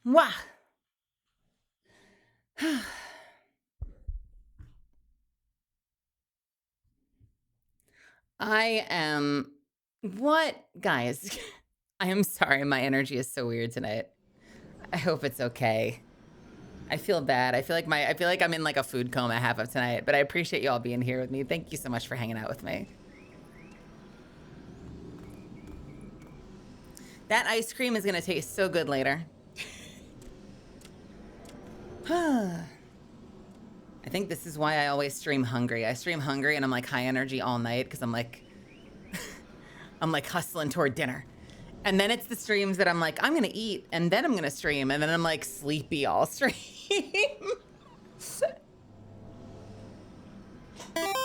Wah. I am. What? Guys, I am sorry. My energy is so weird tonight. I hope it's okay. I feel bad. I feel like I'm in like a food coma half of tonight, but I appreciate you all being here with me. Thank you so much for hanging out with me. That ice cream is gonna taste so good later. I think this is why I always stream hungry. I stream hungry and I'm like high energy all night because I'm like hustling toward dinner. And then it's the streams that I'm like, I'm gonna eat and then I'm gonna stream, and then I'm like sleepy all stream.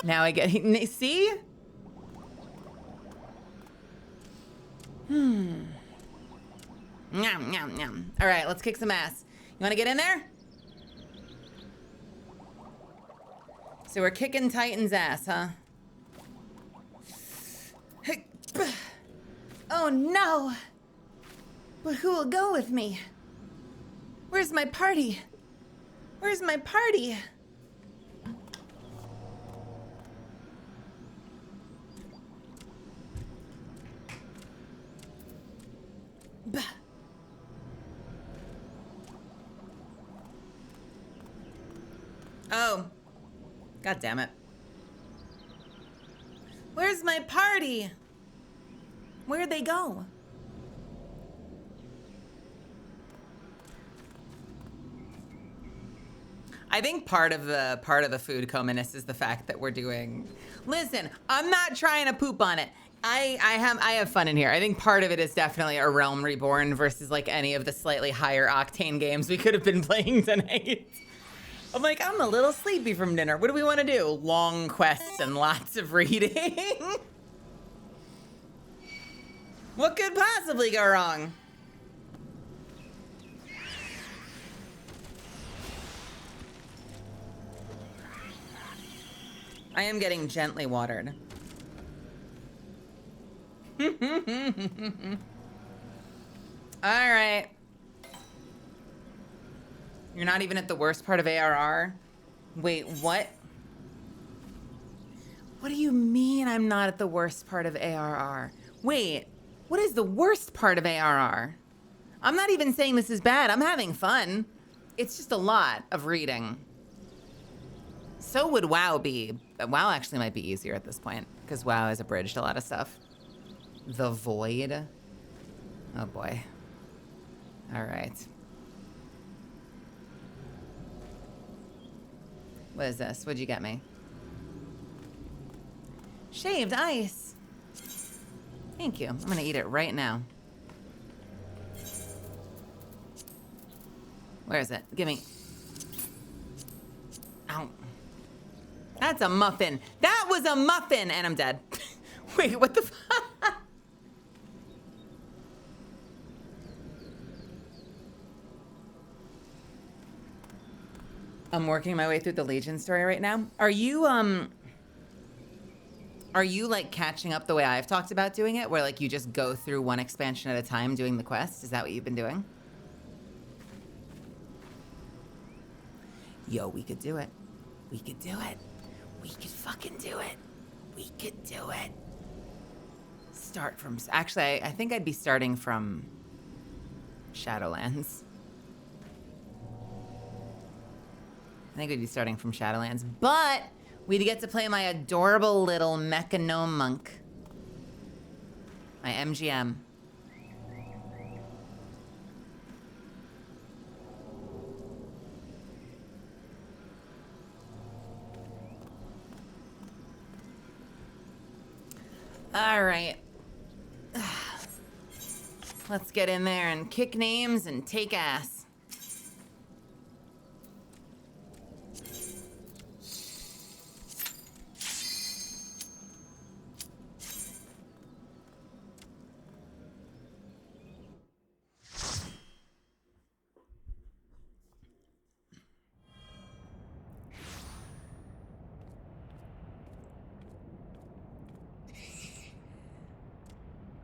Now I get, see? Nyam, nyam, nyam. All right, let's kick some ass. You wanna get in there? So we're kicking Titan's ass, huh? Oh no! But who will go with me? Where's my party? Where's my party? Bah. Oh. God damn it. Where's my party? Where'd they go? I think part of the food cominess is the fact that we're doing. Listen, I'm not trying to poop on it. I have fun in here. I think part of it is definitely a Realm Reborn versus like any of the slightly higher octane games we could have been playing tonight. I'm like, I'm a little sleepy from dinner. What do we want to do? Long quests and lots of reading. What could possibly go wrong? I am getting gently watered. All right. You're not even at the worst part of ARR? Wait, what? What do you mean I'm not at the worst part of ARR? Wait, what is the worst part of ARR? I'm not even saying this is bad. I'm having fun. It's just a lot of reading. So would WoW be. WoW actually might be easier at this point because WoW has abridged a lot of stuff. The Void. Oh boy. All right. What is this? What'd you get me? Shaved ice. Thank you. I'm gonna eat it right now. Where is it? Give me. Ow. That's a muffin. That was a muffin, and I'm dead. Wait, what the fuck? I'm working my way through the Legion story right now. Are you like catching up the way I've talked about doing it, where like you just go through one expansion at a time doing the quest? Is that what you've been doing? Yo, we could do it. We could do it. We could fucking do it. We could do it. Start from, actually, I think I'd be starting from Shadowlands. I think we'd be starting from Shadowlands, but we'd get to play my adorable little mecha gnome monk. My MGM. All right. Let's get in there and kick names and take ass.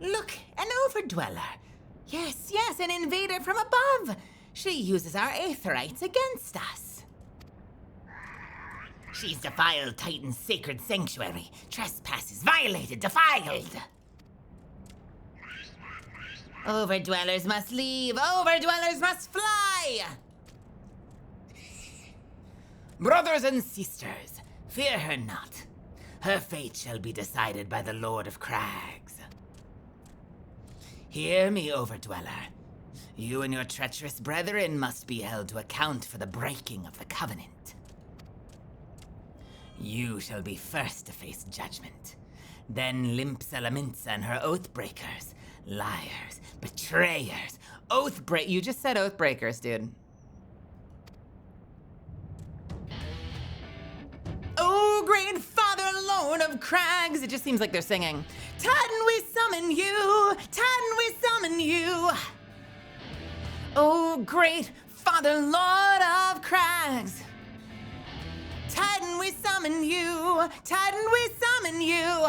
Look, an overdweller. Yes, yes, an invader from above. She uses our aetherites against us. She's defiled Titan's sacred sanctuary. Trespasses, violated, defiled. Overdwellers must leave. Overdwellers must fly. Brothers and sisters, fear her not. Her fate shall be decided by the Lord of Crags. Hear me, Overdweller. You and your treacherous brethren must be held to account for the breaking of the covenant. You shall be first to face judgment. Then Limp Salamintza and her Oathbreakers. Liars, betrayers, You just said Oathbreakers, dude. Oh, great Father, Lord of Crags. It just seems like they're singing. Titan, we summon you. Titan, we summon you. Oh, great Father, Lord of Crags. Titan, we summon you. Titan, we summon you.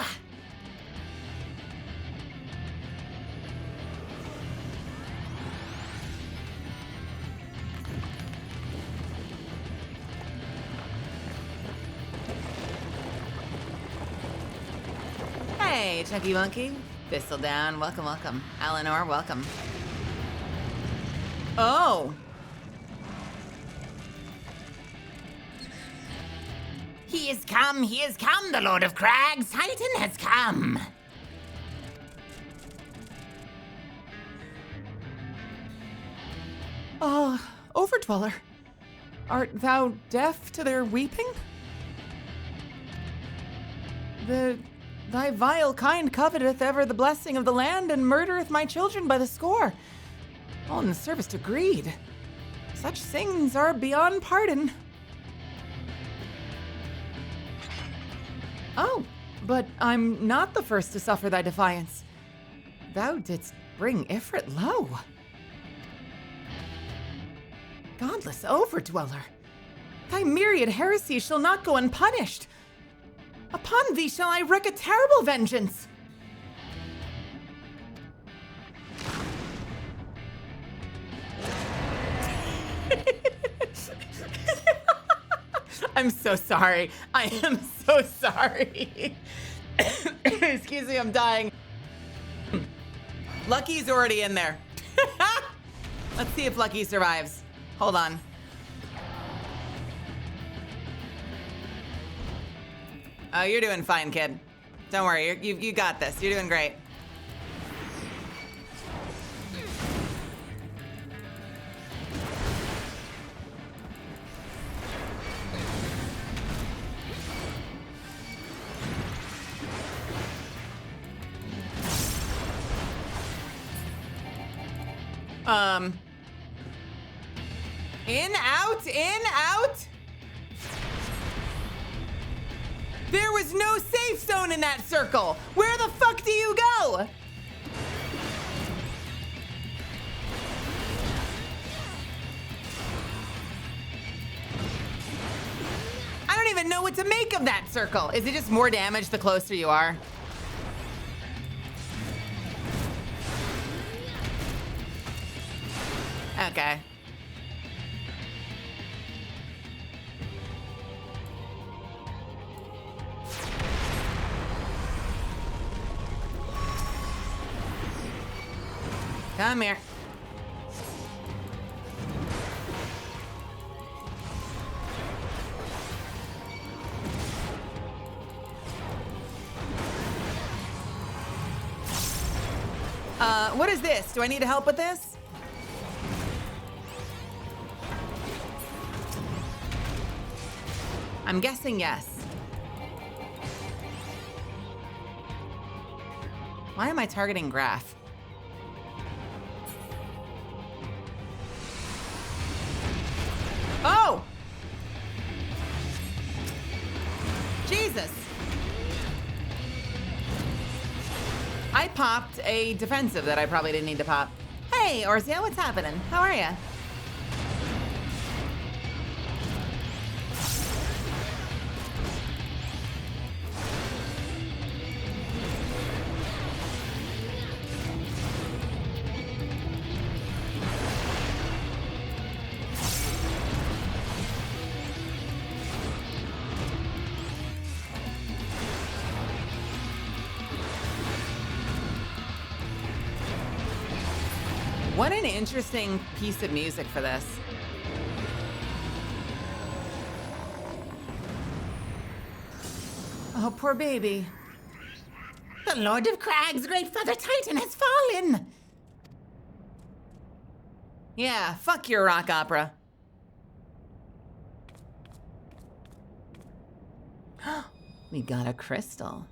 Hey, Chunky Monkey. Thistle down. Welcome, welcome. Eleanor, welcome. Oh. He is come, the Lord of Crags. Titan has come. Overdweller. Art thou deaf to their weeping? Thy vile kind coveteth ever the blessing of the land and murdereth my children by the score. All in the service to greed. Such things are beyond pardon. Oh, but I'm not the first to suffer thy defiance. Thou didst bring Ifrit low. Godless overdweller, thy myriad heresies shall not go unpunished. Upon thee shall I wreak a terrible vengeance. I'm so sorry. I am so sorry. Excuse me, I'm dying. Lucky's already in there. Let's see if Lucky survives. Hold on. Oh, you're doing fine, kid. Don't worry, you got this. You're doing great. In, out. There was no safe zone in that circle. Where the fuck do you go? I don't even know what to make of that circle. Is it just more damage the closer you are? Okay. Come here. What is this? Do I need help with this? I'm guessing yes. Why am I targeting Graph? Oh! Jesus! I popped a defensive that I probably didn't need to pop. Hey, Orzia, what's happening? How are ya? What an interesting piece of music for this. Oh, poor baby. The Lord of Crags, great Father Titan, has fallen. Yeah, fuck your rock opera. We got a crystal.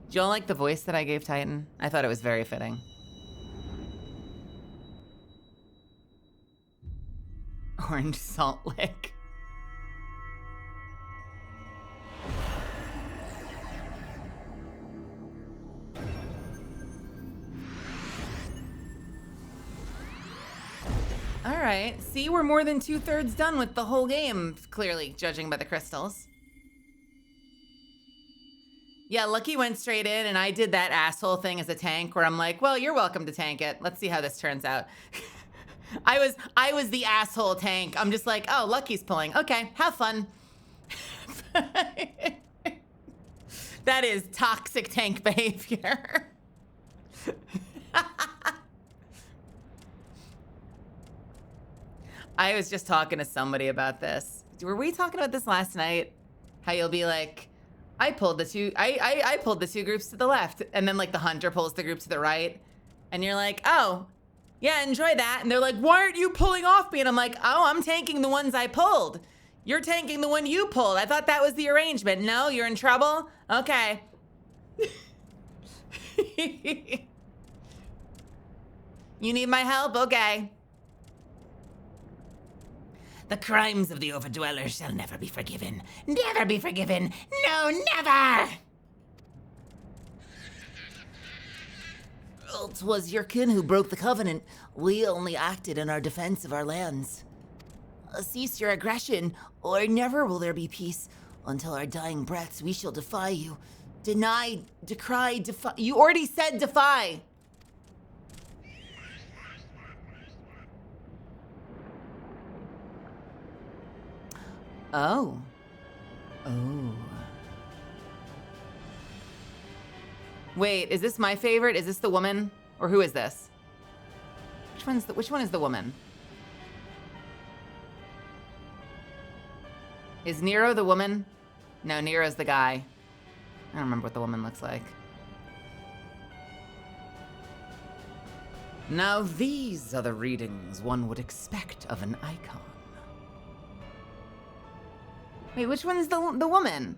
Do y'all like the voice that I gave Titan? I thought it was very fitting. Orange Salt Lick. All right, see, we're more than 2/3 done with the whole game, clearly, judging by the crystals. Yeah, Lucky went straight in, and I did that asshole thing as a tank where I'm like, well, you're welcome to tank it. Let's see how this turns out. I was the asshole tank. I'm just like, oh, Lucky's pulling. Okay, have fun. That is toxic tank behavior. I was just talking to somebody about this. Were we talking about this last night? How you'll be like, I pulled the two groups to the left, and then like the hunter pulls the group to the right, and you're like, oh, yeah, enjoy that. And they're like, why aren't you pulling off me? And I'm like, oh, I'm tanking the ones I pulled. You're tanking the one you pulled. I thought that was the arrangement. No, you're in trouble? Okay. You need my help? Okay. The crimes of the Overdwellers shall never be forgiven. Never be forgiven. No, never! 'Twas your kin who broke the covenant. We only acted in our defense of our lands. Cease your aggression, or never will there be peace. Until our dying breaths, we shall defy you. Deny, decry, defy. You already said defy. Oh. Oh. Wait, is this my favorite? Is this the woman? Or who is this? Which one is the woman? Is Nero the woman? No, Nero's the guy. I don't remember what the woman looks like. Now these are the readings one would expect of an icon. Wait, which one's the woman?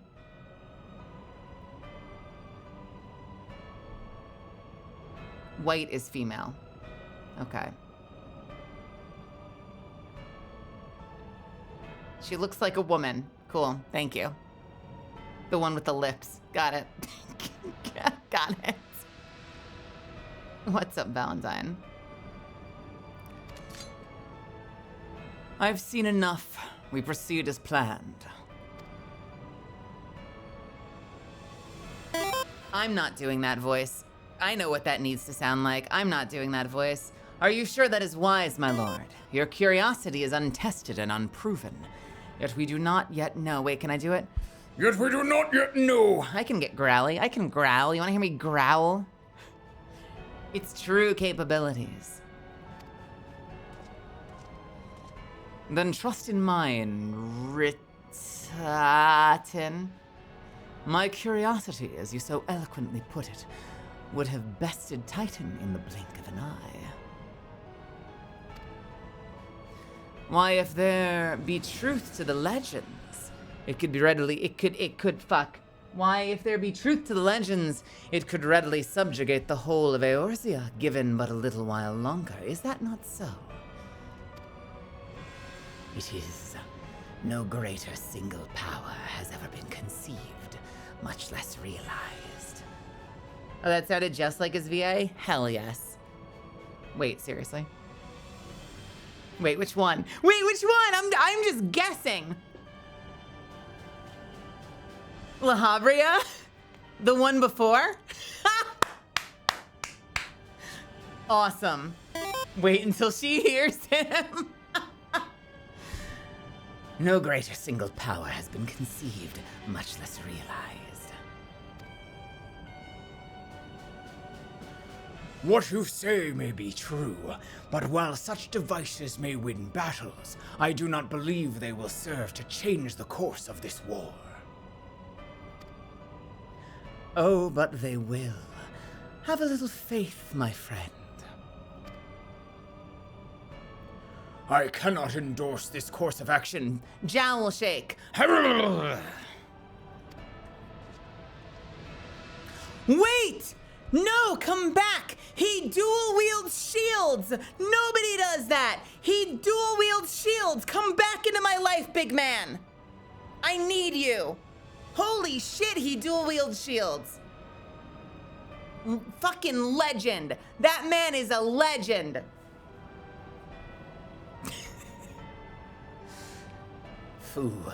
White is female. Okay. She looks like a woman. Cool, thank you. The one with the lips. Got it. Got it. What's up, Valentine? I've seen enough. We proceed as planned. I'm not doing that voice. I know what that needs to sound like. I'm not doing that voice. Are you sure that is wise, my lord? Your curiosity is untested and unproven. Yet we do not yet know. Wait, can I do it? Yet we do not yet know. I can get growly. I can growl. You want to hear me growl? Its true capabilities. Then trust in mine, Ritatin. My curiosity, as you so eloquently put it, would have bested Titan in the blink of an eye. Why, if there be truth to the legends, it could fuck. Why, if there be truth to the legends, it could readily subjugate the whole of Eorzea, given but a little while longer. Is that not so? It is. No greater single power has ever been conceived, much less realized. Oh, that sounded just like his VA? Hell yes. Wait, seriously? Wait, which one? Wait, which one? I'm just guessing. La Habrea? The one before? Awesome. Wait until she hears him. No greater single power has been conceived, much less realized. What you say may be true, but while such devices may win battles, I do not believe they will serve to change the course of this war. Oh, but they will. Have a little faith, my friend. I cannot endorse this course of action. Jowl will shake. Wait! No, come back! He dual wields shields! Nobody does that! He dual wields shields! Come back into my life, big man! I need you! Holy shit, he dual wields shields! Fucking legend! That man is a legend! Fool.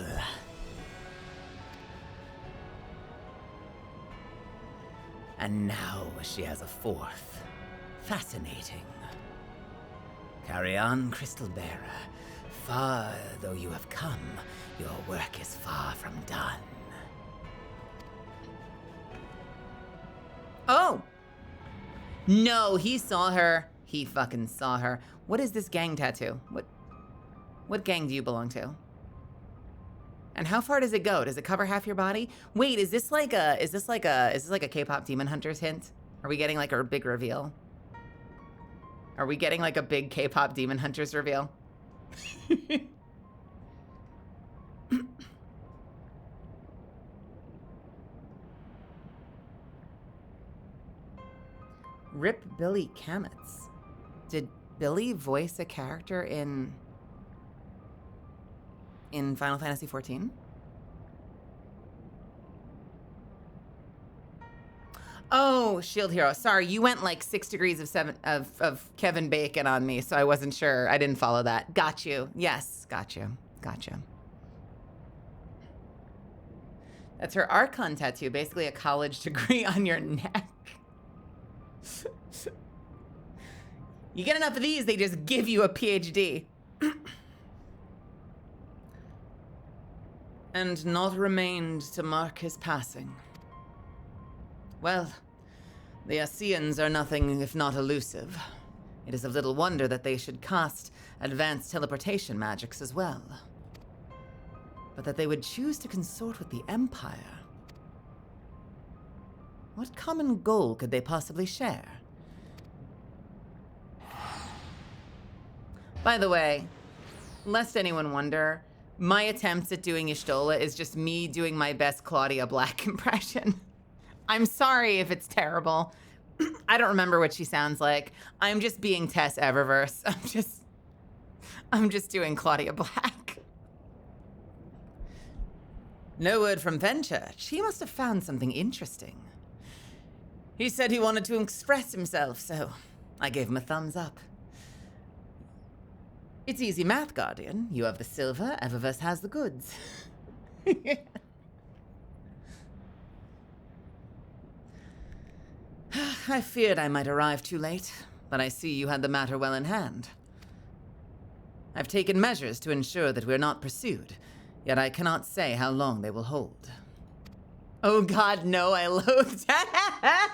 And now she has a fourth. Fascinating. Carry on, Crystal Bearer. Far though you have come, your work is far from done. Oh! No, he saw her. He fucking saw her. What is this gang tattoo? What gang do you belong to? And how far does it go? Does it cover half your body? Wait, is this like a K-pop Demon Hunters hint? Are we getting like a big reveal? Are we getting like a big K-pop Demon Hunters reveal? Rip Billy Kametz. Did Billy voice a character in Final Fantasy XIV? Oh, Shield Hero. Sorry, you went like 6 degrees of Kevin Bacon on me, so I wasn't sure. I didn't follow that. Got you. Yes, got you. Got you. That's her Archon tattoo, basically a college degree on your neck. You get enough of these, they just give you a PhD. And naught remained to mark his passing. Well, the Ascians are nothing if not elusive. It is of little wonder that they should cast advanced teleportation magics as well. But that they would choose to consort with the Empire. What common goal could they possibly share? By the way, lest anyone wonder, my attempts at doing Y'shtola is just me doing my best Claudia Black impression. I'm sorry if it's terrible. I don't remember what she sounds like. I'm just being Tess Eververse. I'm just doing Claudia Black. No word from Fenchurch. He must have found something interesting. He said he wanted to express himself, so I gave him a thumbs up. It's easy math, Guardian. You have the silver, Eververse has the goods. I feared I might arrive too late, but I see you had the matter well in hand. I've taken measures to ensure that we're not pursued, yet I cannot say how long they will hold. Oh god, no, I loathe Tess!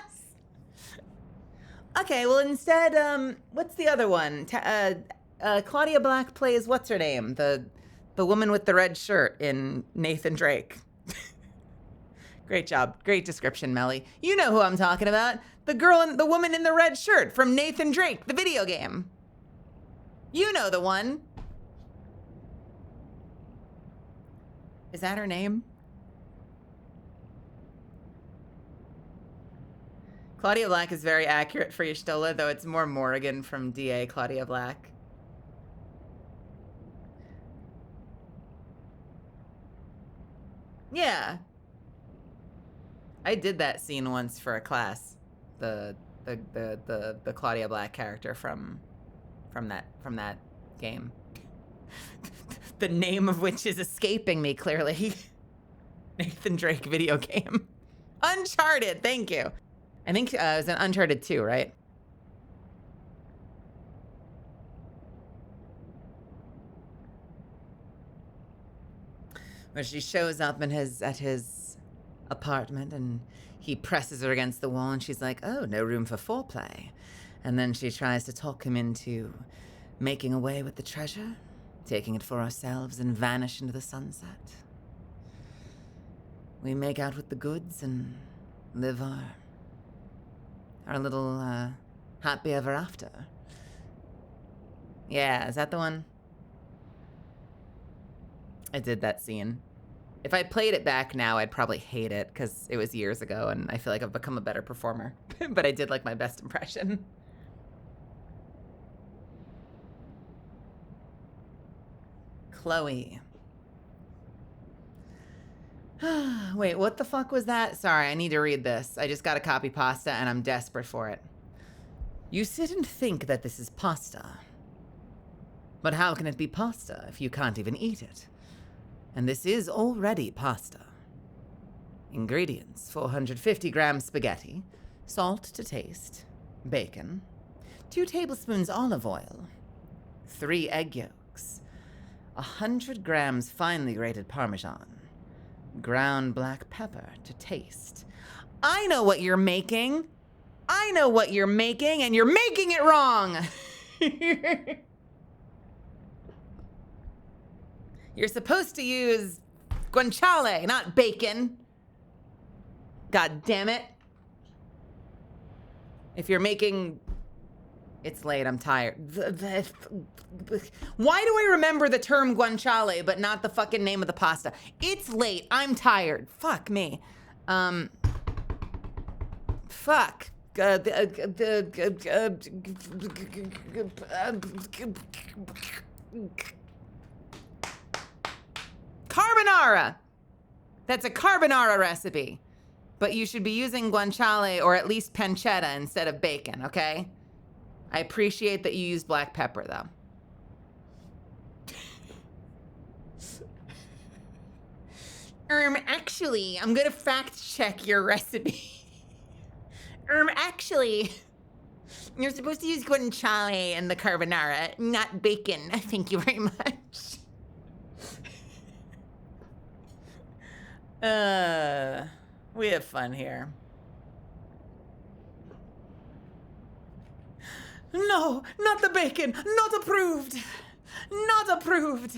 Okay, well instead, what's the other one? Claudia Black plays what's her name? The woman with the red shirt in Nathan Drake. Great job. Great description, Melly. You know who I'm talking about. The woman in the red shirt from Nathan Drake, the video game. You know the one. Is that her name? Claudia Black is very accurate for Y'shtola, though it's more Morrigan from DA Claudia Black. Yeah. I did that scene once for a class. The Claudia Black character from that game. The name of which is escaping me clearly. Nathan Drake video game. Uncharted, thank you. I think it was an Uncharted 2, right? Where she shows up in at his apartment, and he presses her against the wall, and she's like, oh, no room for foreplay. And then she tries to talk him into making away with the treasure, taking it for ourselves, and vanish into the sunset. We make out with the goods and live our little happy ever after. Yeah, is that the one? I did that scene. If I played it back now, I'd probably hate it because it was years ago and I feel like I've become a better performer. But I did like my best impression. Chloe. Wait, what the fuck was that? Sorry, I need to read this. I just got a copy pasta and I'm desperate for it. You sit and think that this is pasta. But how can it be pasta if you can't even eat it? And this is already pasta. Ingredients: 450 grams spaghetti, salt to taste, bacon, 2 tablespoons olive oil, 3 egg yolks, 100 grams finely grated Parmesan, ground black pepper to taste. I know what you're making. I know what you're making, and you're making it wrong. You're supposed to use guanciale, not bacon. God damn it. If you're making... It's late, I'm tired. Why do I remember the term guanciale, but not the fucking name of the pasta? It's late, I'm tired. Fuck me. Fuck. Carbonara! That's a carbonara recipe. But you should be using guanciale or at least pancetta instead of bacon, okay? I appreciate that you use black pepper, though. Actually, I'm gonna fact check your recipe. Actually, you're supposed to use guanciale in the carbonara, not bacon. Thank you very much. We have fun here. No, not the bacon. Not approved. Not approved.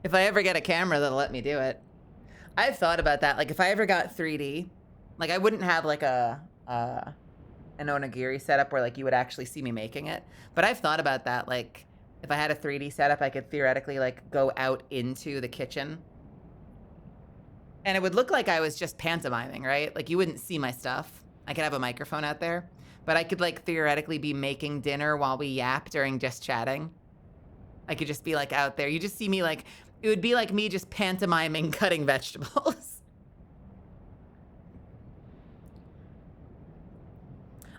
If I ever get a camera that'll let me do it. I've thought about that. Like if I ever got 3D, like I wouldn't have like an onigiri setup where like you would actually see me making it. But I've thought about that. Like if I had a 3D setup, I could theoretically like go out into the kitchen. And it would look like I was just pantomiming, right? Like you wouldn't see my stuff. I could have a microphone out there, but I could like theoretically be making dinner while we yap during just chatting. I could just be like out there. You just see me like, it would be like me just pantomiming cutting vegetables.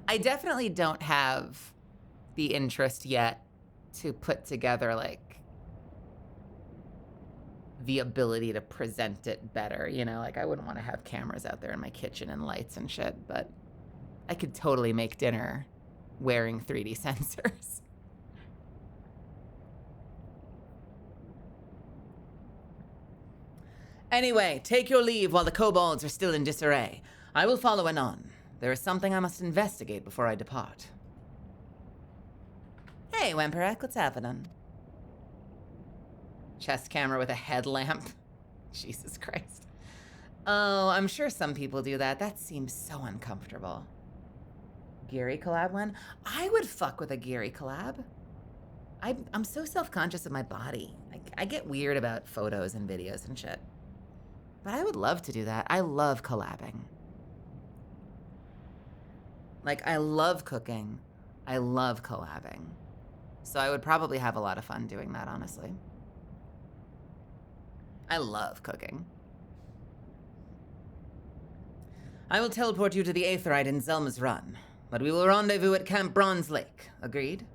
I definitely don't have the interest yet to put together like the ability to present it better, you know, like I wouldn't want to have cameras out there in my kitchen and lights and shit, but I could totally make dinner wearing 3D sensors. Anyway, take your leave while the kobolds are still in disarray. I will follow anon. There is something I must investigate before I depart. Hey, Wemperek, what's happening? Chest camera with a headlamp. Jesus Christ. Oh, I'm sure some people do that. That seems so uncomfortable. Geary collab one? I would fuck with a Geary collab. I'm so self-conscious of my body. I get weird about photos and videos and shit. But I would love to do that. I love collabing. Like, I love cooking. I love collabing. So I would probably have a lot of fun doing that, honestly. I love cooking. I will teleport you to the Aetheryte in Zelma's Run, but we will rendezvous at Camp Bronze Lake. Agreed?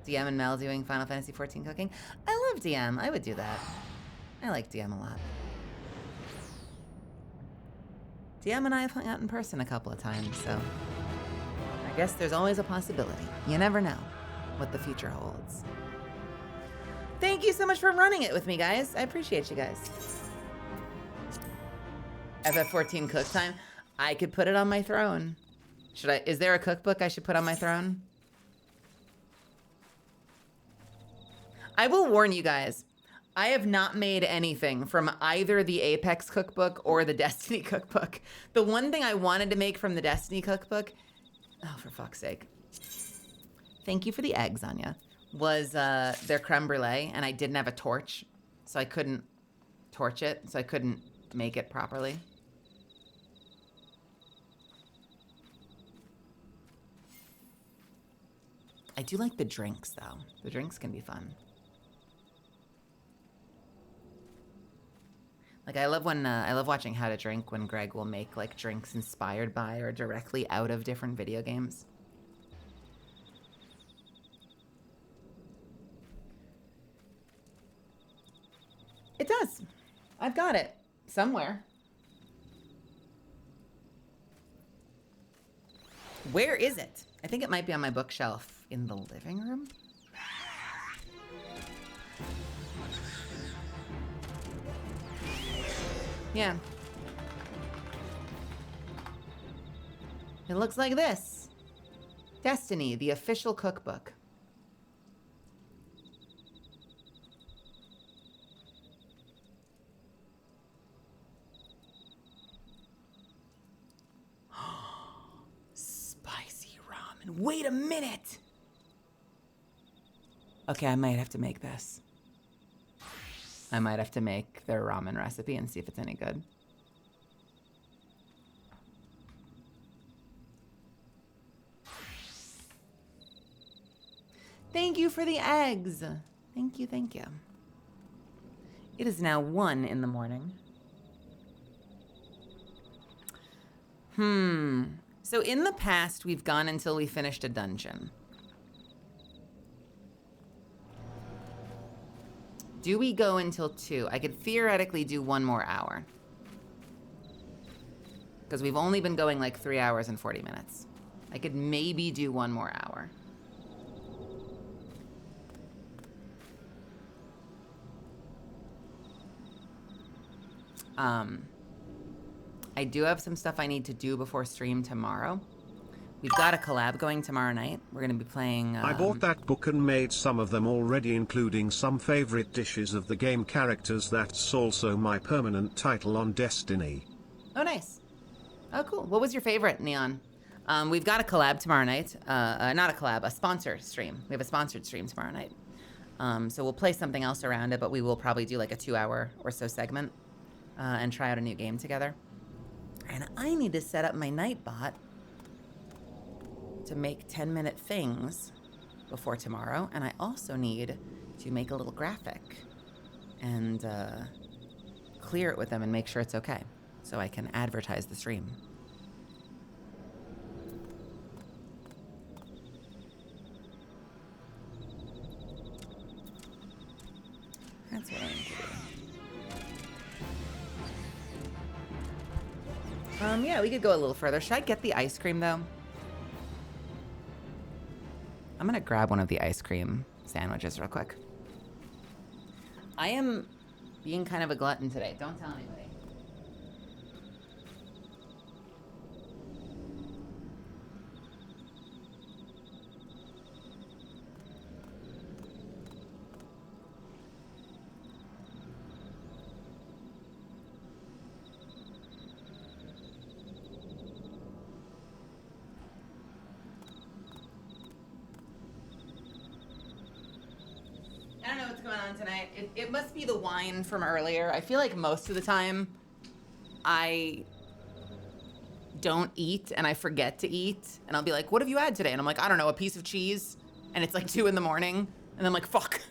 DM and Mel doing Final Fantasy XIV cooking? I love DM. I would do that. I like DM a lot. DM and I have hung out in person a couple of times, so I guess there's always a possibility. You never know what the future holds. Thank you so much for running it with me, guys. I appreciate you guys. FF14 cook time. I could put it on my throne. Should I? Is there a cookbook I should put on my throne? I will warn you guys. I have not made anything from either the Apex cookbook or the Destiny cookbook. The one thing I wanted to make from the Destiny cookbook, oh, for fuck's sake. Thank you for the eggs, Anya. Was their creme brulee, and I didn't have a torch, so I couldn't torch it, so I couldn't make it properly. I do like the drinks, though. The drinks can be fun. Like, I love when, I love watching How to Drink when Greg will make, like, drinks inspired by or directly out of different video games. It does. I've got it. Somewhere. Where is it? I think it might be on my bookshelf in the living room. Yeah. It looks like this. Destiny, the official cookbook. Spicy ramen. Wait a minute. Okay, I might have to make this. I might have to make their ramen recipe and see if it's any good. Thank you for the eggs. Thank you, thank you. It is now 1 in the morning. So in the past, we've gone until we finished a dungeon. Do we go until 2? I could theoretically do 1 more hour. Because we've only been going like 3 hours and 40 minutes. I could maybe do 1 more hour. I do have some stuff I need to do before stream tomorrow. We've got a collab going tomorrow night. We're going to be playing... I bought that book and made some of them already, including some favorite dishes of the game characters. That's also my permanent title on Destiny. Oh, nice. Oh, cool. What was your favorite, Neon? We've got a collab tomorrow night. Not a collab, a sponsor stream. We have a sponsored stream tomorrow night. So we'll play something else around it, but we will probably do like a 2-hour or so segment and try out a new game together. And I need to set up my Nightbot to make 10-minute things before tomorrow. And I also need to make a little graphic and clear it with them and make sure it's okay so I can advertise the stream. That's what I need to do. Yeah, we could go a little further. Should I get the ice cream, though? I'm gonna grab one of the ice cream sandwiches real quick. I am being kind of a glutton today. Don't tell anybody. I don't know what's going on tonight. It must be the wine from earlier. I feel like most of the time I don't eat and I forget to eat. And I'll be like, what have you had today? And I'm like, I don't know, a piece of cheese. And it's like 2 in the morning. And I'm like, fuck.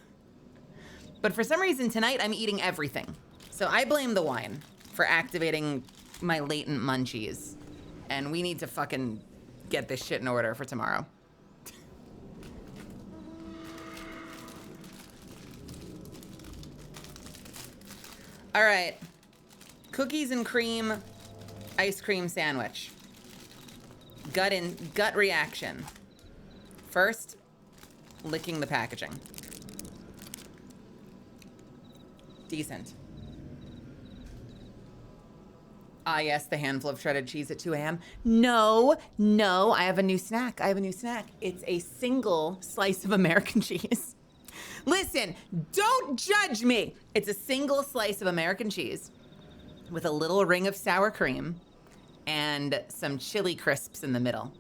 But for some reason tonight I'm eating everything. So I blame the wine for activating my latent munchies. And we need to fucking get this shit in order for tomorrow. All right, cookies and cream, ice cream sandwich. Gut reaction. First, licking the packaging. decent. Ah, yes, the handful of shredded cheese at 2 a.m. No, I have a new snack. It's a single slice of American cheese. Listen, don't judge me. It's a single slice of American cheese with a little ring of sour cream and some chili crisps in the middle.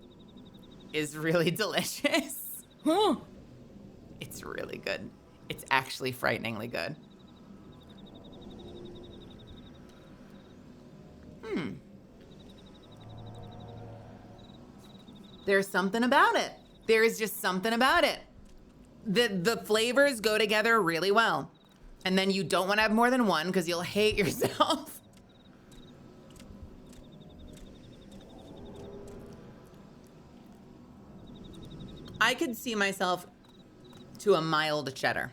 Is really delicious. It's really good. It's actually frighteningly good. There's something about it. There is just something about it. The flavors go together really well. And then you don't want to have more than one because you'll hate yourself. I could see myself to a mild cheddar.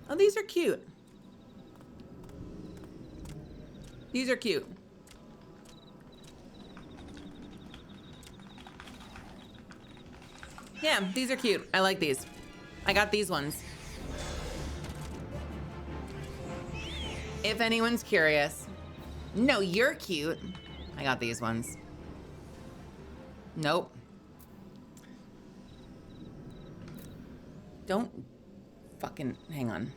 Oh, these are cute. These are cute. Yeah, these are cute. I like these. I got these ones. If anyone's curious. No, you're cute. I got these ones. Nope. Don't fucking hang on.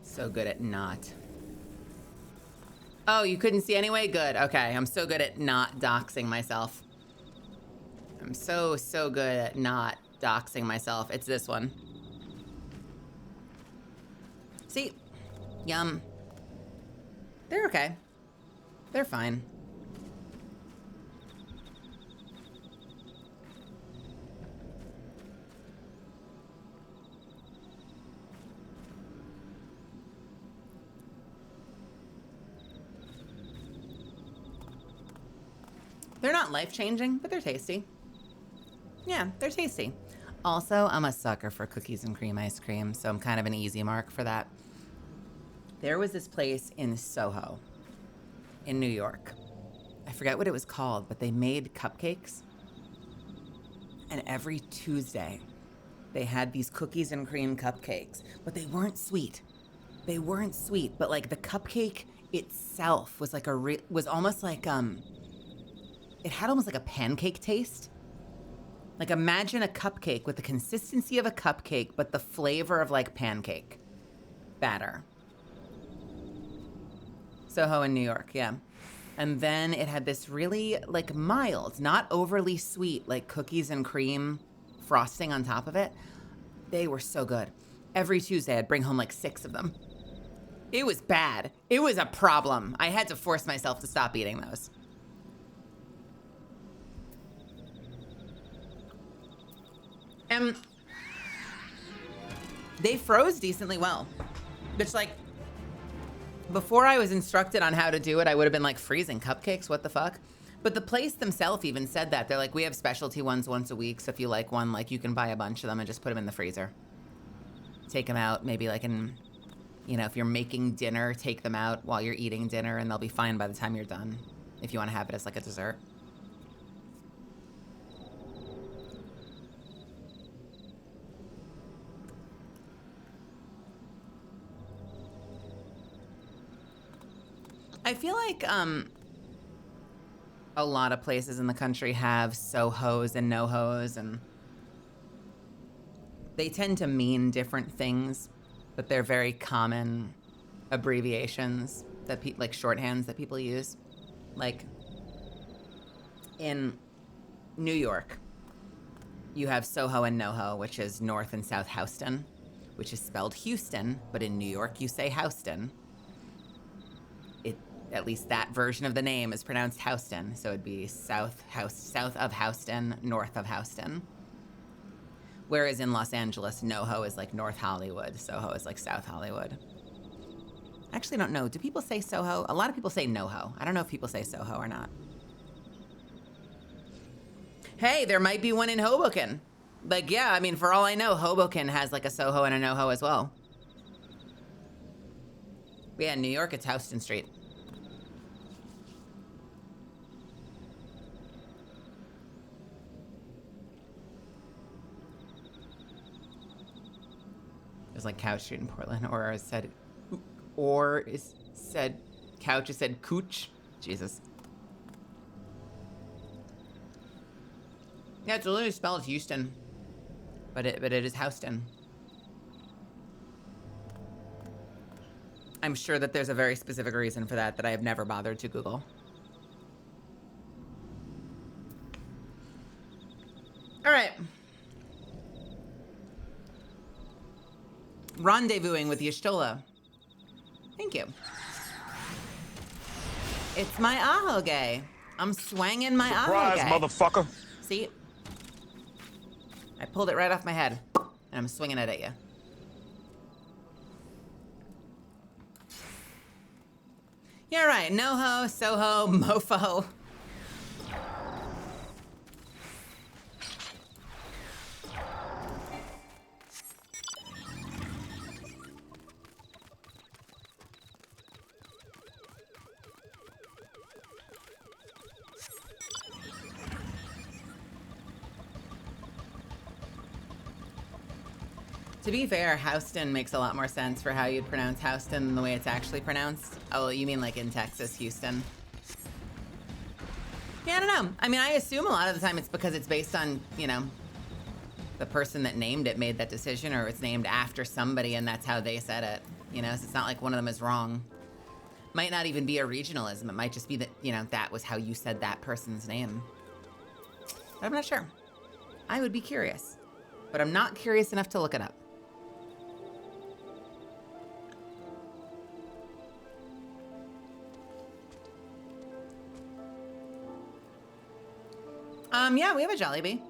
So good at not. Oh, you couldn't see anyway? Good. Okay, I'm so good at not doxing myself. I'm so good at not doxing myself. It's this one. See? Yum. They're okay. They're fine. They're not life-changing, but they're tasty. Yeah, they're tasty. Also, I'm a sucker for cookies and cream ice cream, so I'm kind of an easy mark for that. There was this place in Soho, in New York. I forget what it was called, but they made cupcakes. And every Tuesday, they had these cookies and cream cupcakes, but they weren't sweet. They weren't sweet, but like the cupcake itself was like was almost like it had almost like a pancake taste. Like imagine a cupcake with the consistency of a cupcake, but the flavor of like pancake batter. Soho in New York, yeah. And then it had this really like mild, not overly sweet, like cookies and cream frosting on top of it. They were so good. Every Tuesday I'd bring home like 6 of them. It was bad. It was a problem. I had to force myself to stop eating those. And they froze decently well. Which like, before I was instructed on how to do it, I would have been like, freezing cupcakes, what the fuck? But the place themselves even said that. They're like, we have specialty ones once a week, so if you like one, like you can buy a bunch of them and just put them in the freezer. Take them out, maybe like in, you know, if you're making dinner, take them out while you're eating dinner and they'll be fine by the time you're done. If you want to have it as like a dessert. I feel like a lot of places in the country have Sohos and NoHos, and they tend to mean different things, but they're very common abbreviations that like shorthands that people use. Like in New York, you have Soho and NoHo, which is North and South Houston, which is spelled Houston, but in New York you say Houston. At least that version of the name is pronounced Houston, so it'd be south of Houston, north of Houston. Whereas in Los Angeles, NoHo is like North Hollywood, Soho is like South Hollywood. I actually don't know. Do people say Soho? A lot of people say NoHo. I don't know if people say Soho or not. Hey, there might be one in Hoboken. Like, yeah, I mean, for all I know, Hoboken has like a Soho and a NoHo as well. But yeah, in New York, it's Houston Street. There's like Couch Street in Portland, or is said Couch is said Cooch. Jesus. Yeah, it's literally spelled Houston, but it is Houston. I'm sure that there's a very specific reason for that I have never bothered to Google. All right. Rendezvousing with Y'shtola. Thank you. It's my aho gay. I'm swanging my aho gay. Surprise, motherfucker. See? I pulled it right off my head, and I'm swinging it at you. Yeah, right. NoHo, Soho, mofo. To be fair, Houston makes a lot more sense for how you'd pronounce Houston than the way it's actually pronounced. Oh, you mean like in Texas, Houston? Yeah, I don't know. I mean, I assume a lot of the time it's because it's based on, you know, the person that named it made that decision, or it's named after somebody and that's how they said it. You know, so it's not like one of them is wrong. Might not even be a regionalism. It might just be that, you know, that was how you said that person's name. But I'm not sure. I would be curious, but I'm not curious enough to look it up. Yeah, we have a Jollibee.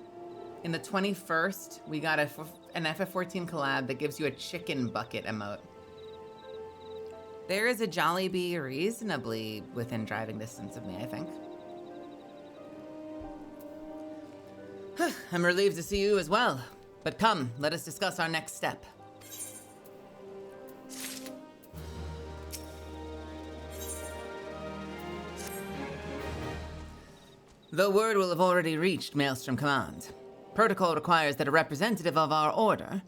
In the 21st, we got an FF14 collab that gives you a chicken bucket emote. There is a Jollibee reasonably within driving distance of me, I think. I'm relieved to see you as well. But come, let us discuss our next step. The word will have already reached Maelstrom Command. Protocol requires that a representative of our order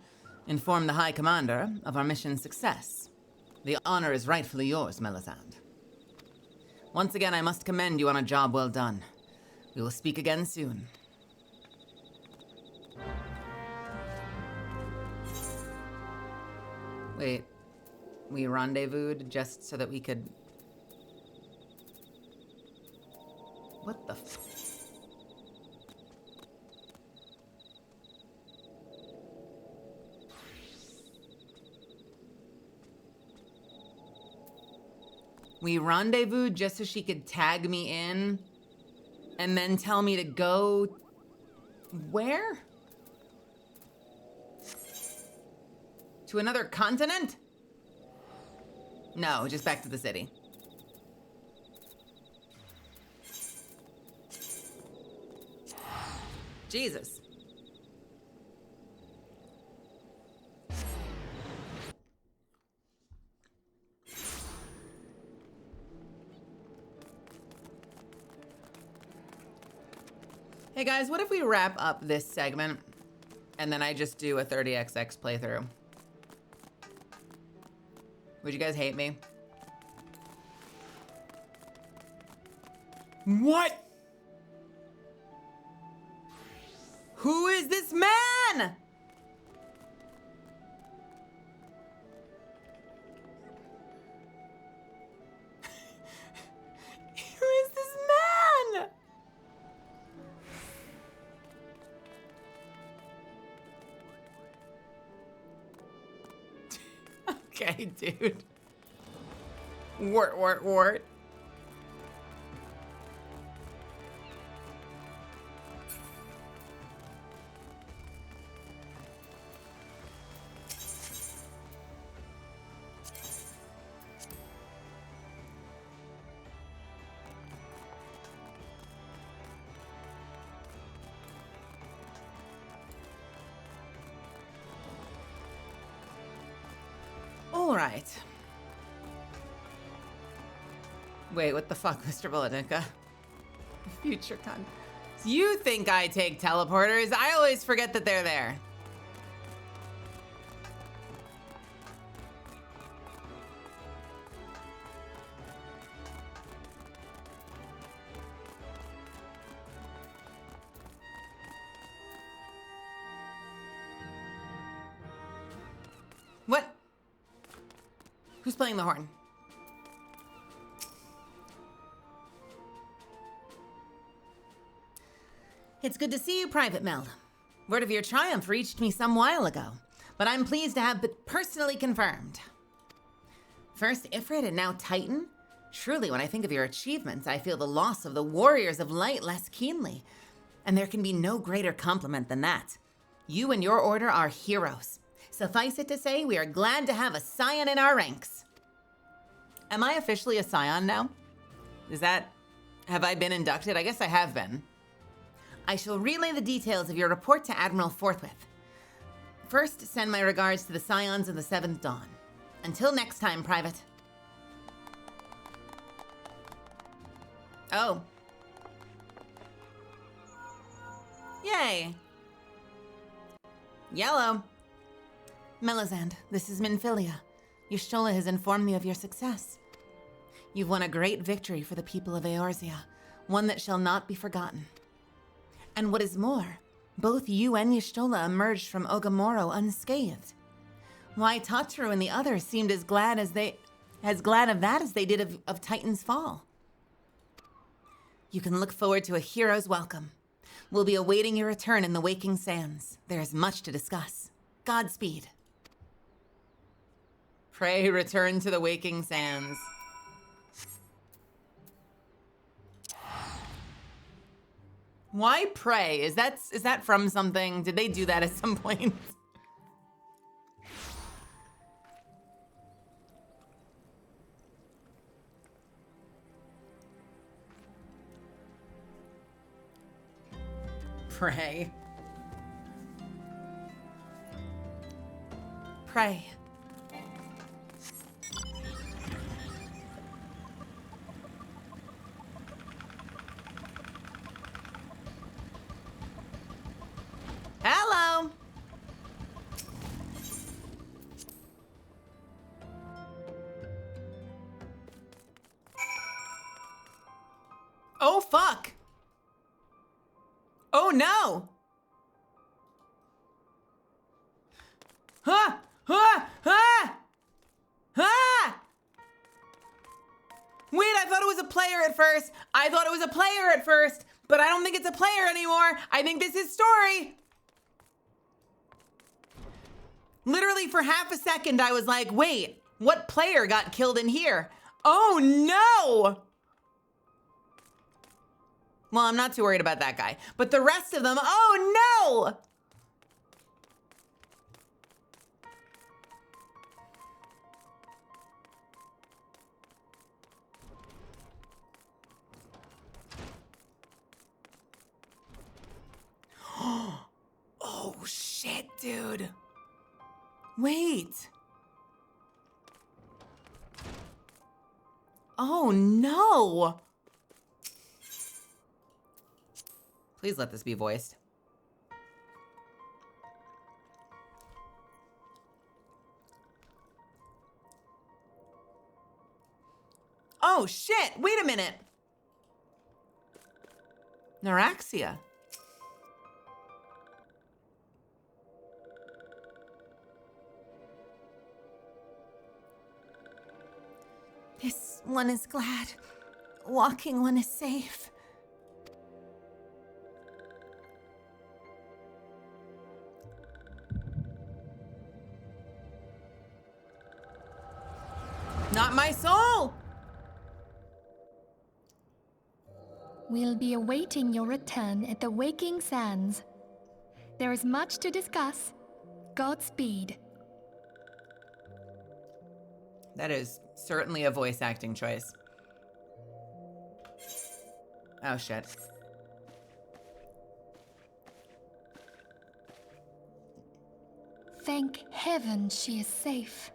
inform the High Commander of our mission's success. The honor is rightfully yours, Melisande. Once again, I must commend you on a job well done. We will speak again soon. Wait, we rendezvoused just so that we could... What the f... We rendezvoused just so she could tag me in and then tell me to go... Where? To another continent? No, just back to the city. Jesus. Hey guys, what if we wrap up this segment and then I just do a 30XX playthrough? Would you guys hate me? What? Who is this man? Who is this man? Okay, dude. Wart. right. Wait, what the fuck, Mr. Volodinka? Future con. You think I take teleporters? I always forget that they're there. What? Who's playing the horn? It's good to see you, Private Mel. Word of your triumph reached me some while ago, but I'm pleased to have it personally confirmed. First Ifrit and now Titan? Truly, when I think of your achievements, I feel the loss of the Warriors of Light less keenly. And there can be no greater compliment than that. You and your order are heroes. Suffice it to say, we are glad to have a Scion in our ranks. Am I officially a Scion now? Have I been inducted? I guess I have been. I shall relay the details of your report to Admiral forthwith. First, send my regards to the Scions of the Seventh Dawn. Until next time, Private. Oh. Yay. Yellow. Melisande, this is Minfilia. Y'shtola has informed me of your success. You've won a great victory for the people of Eorzea, one that shall not be forgotten. And what is more, both you and Y'shtola emerged from Ogamoro unscathed. Why, Tatru and the others seemed as glad of that as they did of Titan's fall. You can look forward to a hero's welcome. We'll be awaiting your return in the Waking Sands. There is much to discuss. Godspeed. Pray return to the Waking Sands. Why pray? Is that from something? Did they do that at some point? Pray. Pray. Hello. Oh, fuck. Oh, no. Ah! Ah! Ah! Ah! Wait, I thought it was a player at first. But I don't think it's a player anymore. I think this is story. Literally for half a second, I was like, wait, what player got killed in here? Oh, no. Well, I'm not too worried about that guy. But the rest of them, oh, no. Oh, shit, dude. Wait. Oh, no. Please let this be voiced. Oh, shit. Wait a minute. Neuraxia. This one is glad. Walking one is safe. Not my soul. We'll be awaiting your return at the Waking Sands. There is much to discuss. Godspeed. That is certainly a voice acting choice. Oh, shit. Thank heaven she is safe.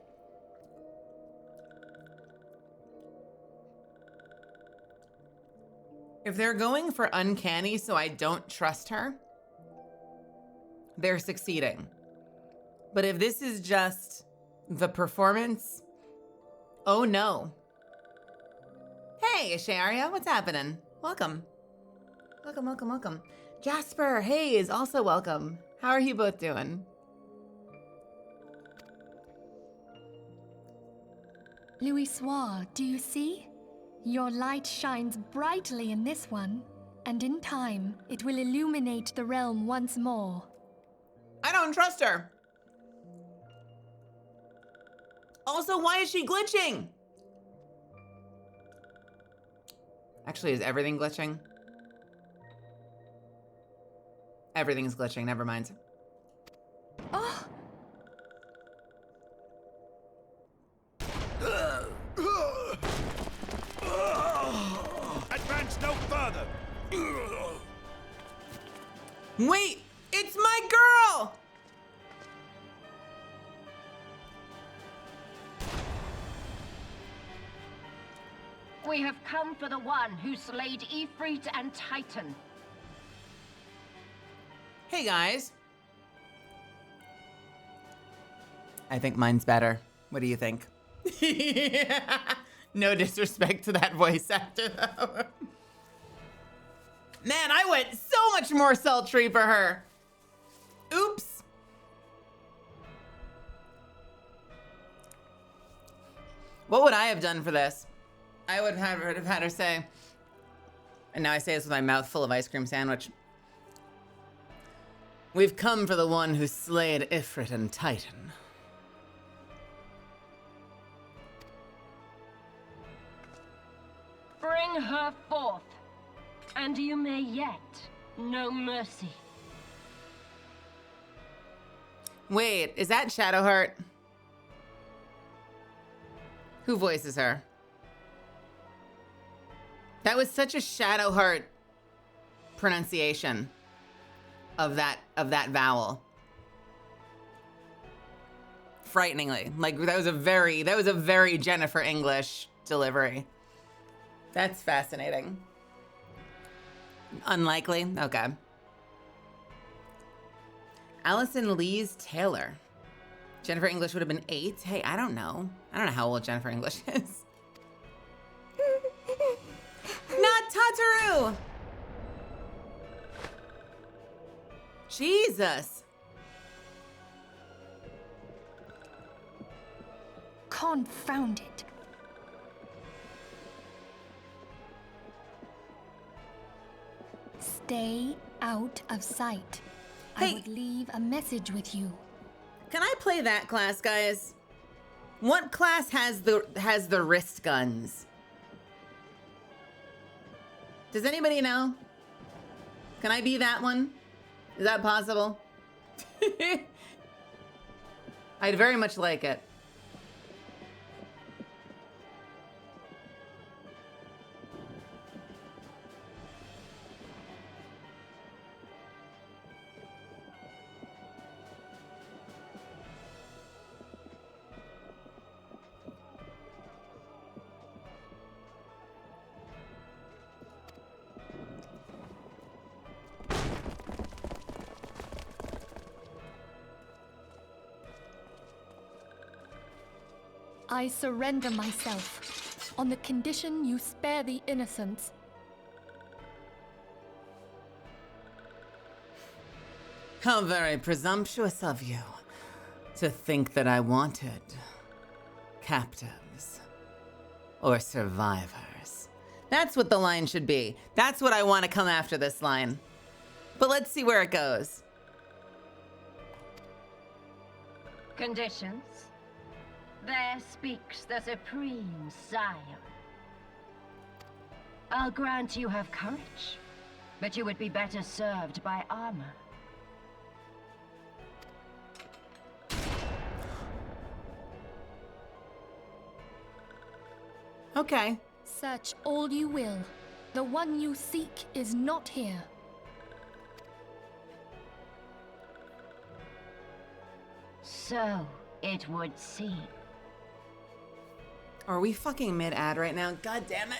If they're going for uncanny so I don't trust her, they're succeeding. But if this is just the performance, oh no. Hey, Sharia, what's happening? Welcome. Welcome, welcome, welcome. Jasper, hey, is also welcome. How are you both doing? Louisoire, do you see? Your light shines brightly in this one, and in time, it will illuminate the realm once more. I don't trust her. Also, why is she glitching? Actually, is everything glitching? Everything's glitching, never mind. Oh, Advance no further. Wait, it's my girl! We have come for the one who slayed Ifrit and Titan. Hey guys. I think mine's better. What do you think? No disrespect to that voice actor though. Man, I went so much more sultry for her. Oops. What would I have done for this? I would have had her say, and now I say this with my mouth full of ice cream sandwich. We've come for the one who slayed Ifrit and Titan. Bring her forth, and you may yet know mercy. Wait, is that Shadowheart? Who voices her? That was such a Shadowheart pronunciation of that vowel. Frighteningly. Like that was a very Jennifer English delivery. That's fascinating. Unlikely? Okay. Allison Lees Taylor. Jennifer English would have been 8. Hey, I don't know. I don't know how old Jennifer English is. Not Tataru! Jesus. confound it. Stay out of sight. Hey. I would leave a message with you. Can I play that class, guys? What class has the wrist guns? Does anybody know? Can I be that one? Is that possible? I'd very much like it. I surrender myself, on the condition you spare the innocents. How very presumptuous of you to think that I wanted captives or survivors. That's what the line should be. That's what I want to come after this line. But let's see where it goes. Conditions? There speaks the Supreme Sire. I'll grant you have courage, but you would be better served by armor. Okay. Search all you will. The one you seek is not here. So it would seem. Are we fucking mid-ad right now? God damn it.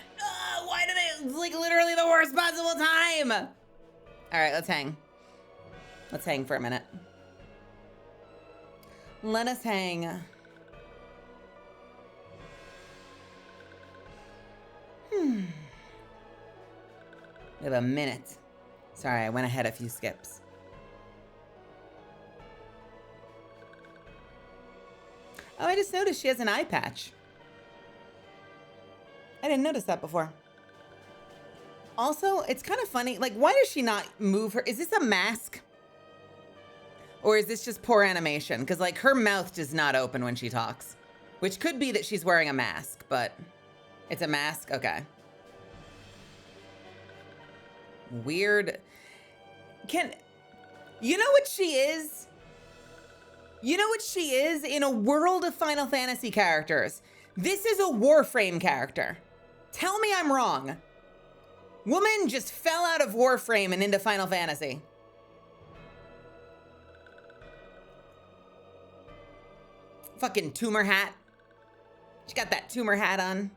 Why do they, it's like literally the worst possible time. All right, let's hang. Let's hang for a minute. Let us hang. We have a minute. Sorry, I went ahead a few skips. Oh, I just noticed she has an eye patch. I didn't notice that before. Also, it's kind of funny. Like, why does she not move her? Is this a mask? Or is this just poor animation? Because, like, her mouth does not open when she talks. Which could be that she's wearing a mask, but it's a mask? Okay. Weird. You know what she is? You know what she is? In a world of Final Fantasy characters, this is a Warframe character. Tell me I'm wrong. Woman just fell out of Warframe and into Final Fantasy. Fucking tumor hat. She got that tumor hat on.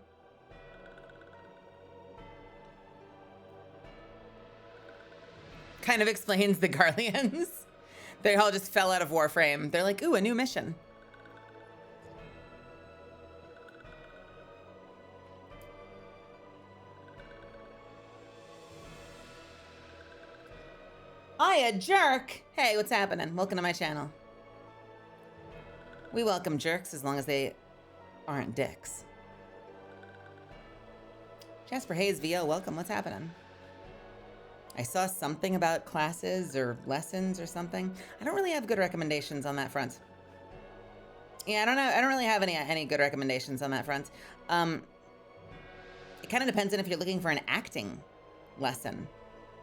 Kind of explains the Garleans. They all just fell out of Warframe. They're like, ooh, a new mission. I a jerk. Hey, what's happening? Welcome to my channel. We welcome jerks as long as they aren't dicks. Jasper Hayes, VO, welcome. What's happening? I saw something about classes or lessons or something. I don't really have good recommendations on that front. Yeah, I don't know. I don't really have any good recommendations on that front. It kind of depends on if you're looking for an acting lesson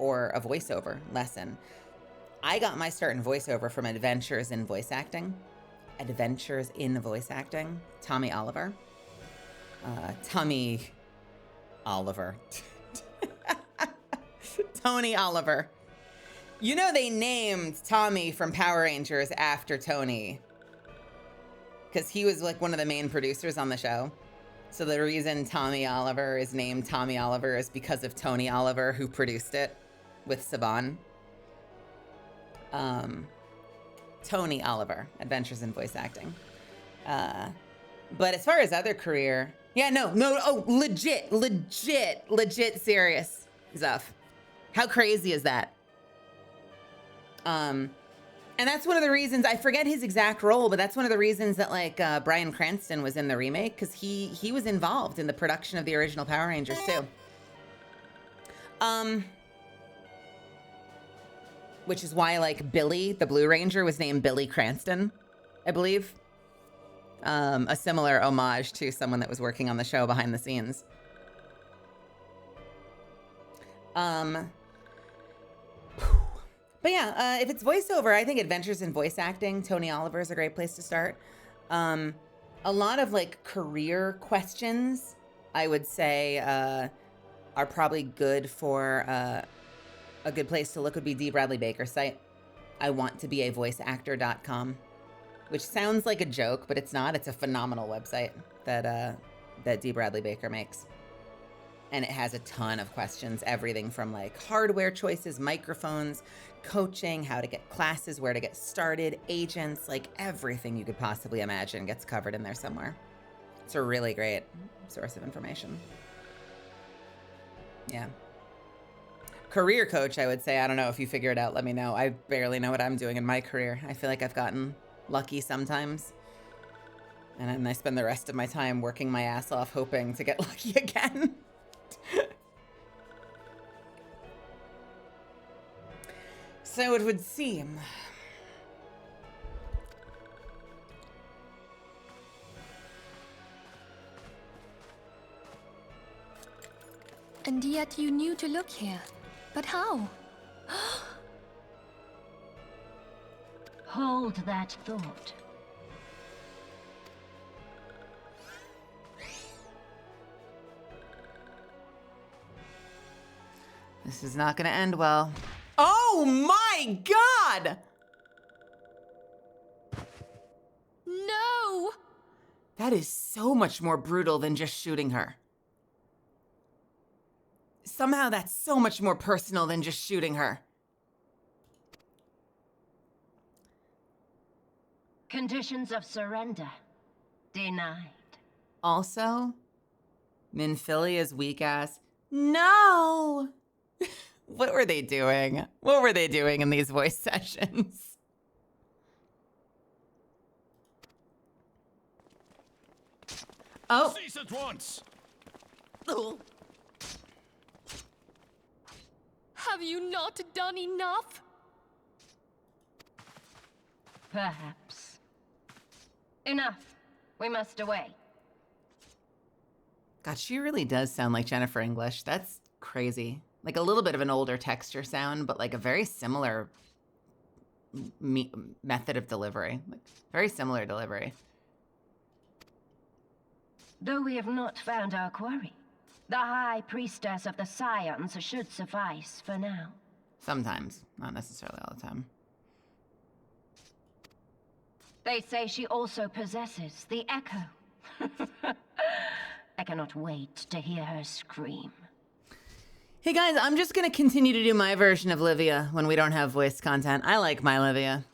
or a voiceover lesson. I got my start in voiceover from Adventures in Voice Acting. Adventures in Voice Acting. Tommy Oliver. Tommy Oliver. Tony Oliver. You know they named Tommy from Power Rangers after Tony. Because he was like one of the main producers on the show. So the reason Tommy Oliver is named Tommy Oliver is because of Tony Oliver, who produced it with Saban. Tony Oliver, Adventures in Voice Acting. But as far as other career, yeah, no, oh, legit serious stuff. How crazy is that? And that's one of the reasons, I forget his exact role, but that's one of the reasons that like Bryan Cranston was in the remake, because he was involved in the production of the original Power Rangers too. Which is why like Billy, the Blue Ranger, was named Billy Cranston, I believe. A similar homage to someone that was working on the show behind the scenes. But yeah, if it's voiceover, I think Adventures in Voice Acting, Tony Oliver is a great place to start. A lot of like career questions, I would say, are probably good for a good place to look would be D. Bradley Baker's site. I want to be a voiceactor.com, which sounds like a joke, but it's not. It's a phenomenal website that D. Bradley Baker makes. And it has a ton of questions, everything from like hardware choices, microphones, coaching, how to get classes, where to get started, agents, like everything you could possibly imagine gets covered in there somewhere. It's a really great source of information. Yeah. Career coach, I would say. I don't know if you figure it out, let me know. I barely know what I'm doing in my career. I feel like I've gotten lucky sometimes. And then I spend the rest of my time working my ass off hoping to get lucky again. So it would seem. And yet you knew to look here. But how? Hold that thought. This is not going to end well. Oh my God! No! That is so much more brutal than just shooting her. Somehow that's so much more personal than just shooting her. Conditions of surrender denied. Also, Minfilia's weak ass. No! What were they doing? What were they doing in these voice sessions? Oh. Cease at once. Have you not done enough? Perhaps. Enough. We must away. God, she really does sound like Jennifer English. That's crazy. Like a little bit of an older texture sound, but like a very similar method of delivery. Like, very similar delivery. Though we have not found our quarry, the High Priestess of the Scions should suffice for now. Sometimes, not necessarily all the time. They say she also possesses the echo. I cannot wait to hear her scream. Hey guys, I'm just gonna continue to do my version of Livia when we don't have voice content. I like my Livia.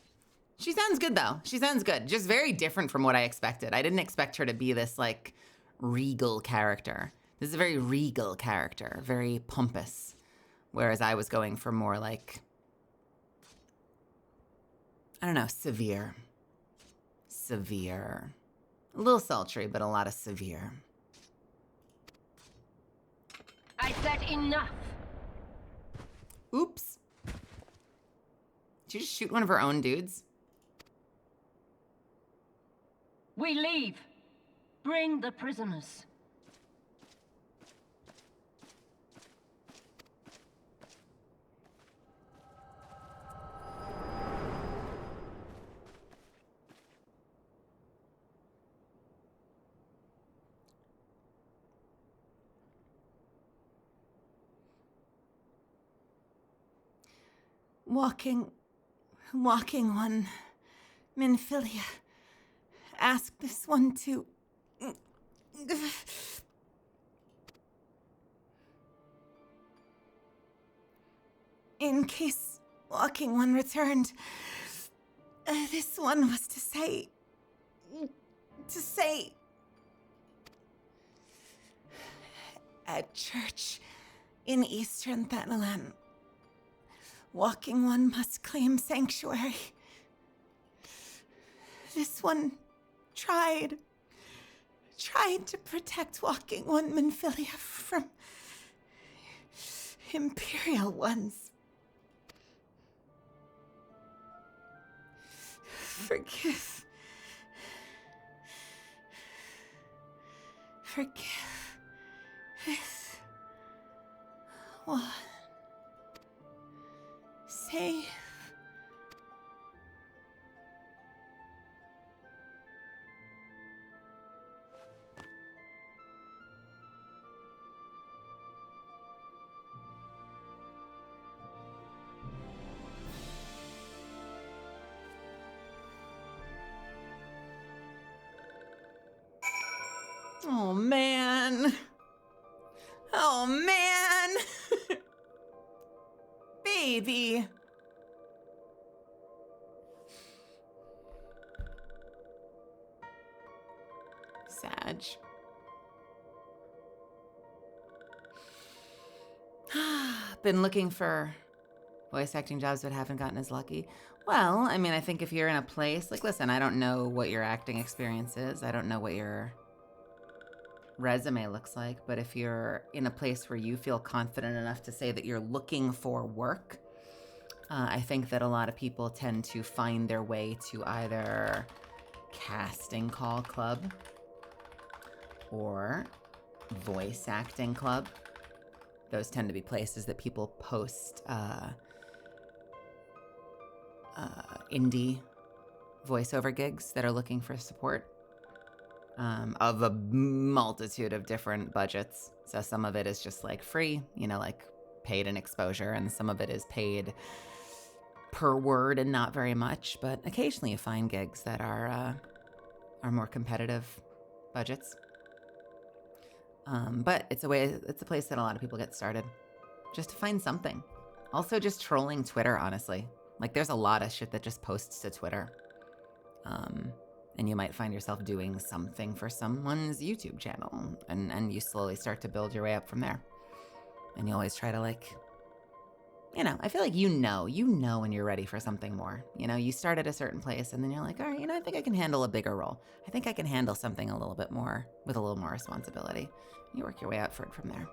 She sounds good though. She sounds good. Just very different from what I expected. I didn't expect her to be this like regal character. This is a very regal character, very pompous. Whereas I was going for more like, I don't know, severe. Severe. A little sultry, but a lot of severe. I said enough. Oops. Did you just shoot one of her own dudes? We leave. Bring the prisoners. Walking one, Minfilia. Ask this one to... In case walking one returned, this one was to say... At church in Eastern Thanalan, walking one must claim sanctuary. This one tried to protect walking one Minfilia from Imperial ones. Forgive this one. Save. Oh man. Oh man. Baby. Sag. Been looking for voice acting jobs but haven't gotten as lucky. Well, I mean, I think if you're in a place, like, listen, I don't know what your acting experience is. I don't know what your resume looks like, but if you're in a place where you feel confident enough to say that you're looking for work, I think that a lot of people tend to find their way to either casting call club or voice acting club. Those tend to be places that people post indie voiceover gigs that are looking for support of a multitude of different budgets. So some of it is just like free, you know, like paid in exposure, and some of it is paid per word and not very much. But occasionally you find gigs that are more competitive budgets. But it's a place that a lot of people get started. just to find something. Also just trolling Twitter, honestly. Like there's a lot of shit that just posts to Twitter. And you might find yourself doing something for someone's YouTube channel, and you slowly start to build your way up from there. And you always try to like, you know, I feel like you know when you're ready for something more. You know, you start at a certain place and then you're like, all right, you know, I think I can handle a bigger role. I think I can handle something a little bit more with a little more responsibility. You work your way out for it from there.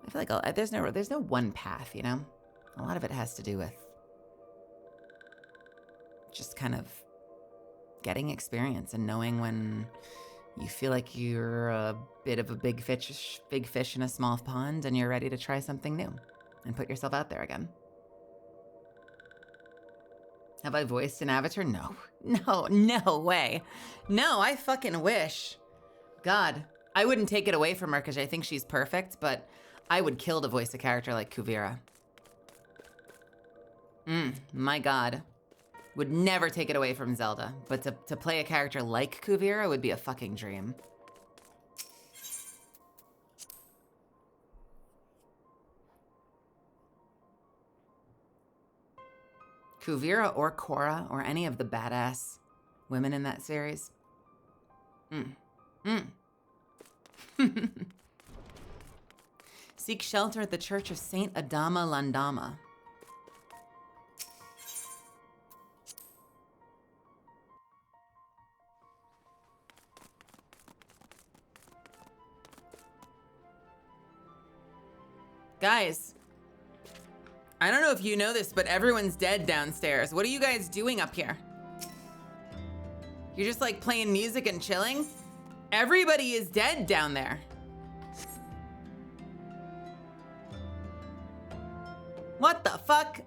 I feel like there's no one path, you know? A lot of it has to do with just kind of getting experience and knowing when you feel like you're a bit of a big fish in a small pond and you're ready to try something new and put yourself out there again. Have I voiced an avatar? No. No way. No, I fucking wish. God, I wouldn't take it away from her because I think she's perfect, but I would kill to voice a character like Kuvira. My God. Would never take it away from Zelda, but to play a character like Kuvira would be a fucking dream. Kuvira or Korra or any of the badass women in that series. Seek shelter at the Church of Saint Adama Landama. Guys, I don't know if you know this, but everyone's dead downstairs. What are you guys doing up here? You're just like playing music and chilling? Everybody is dead down there. What the fuck?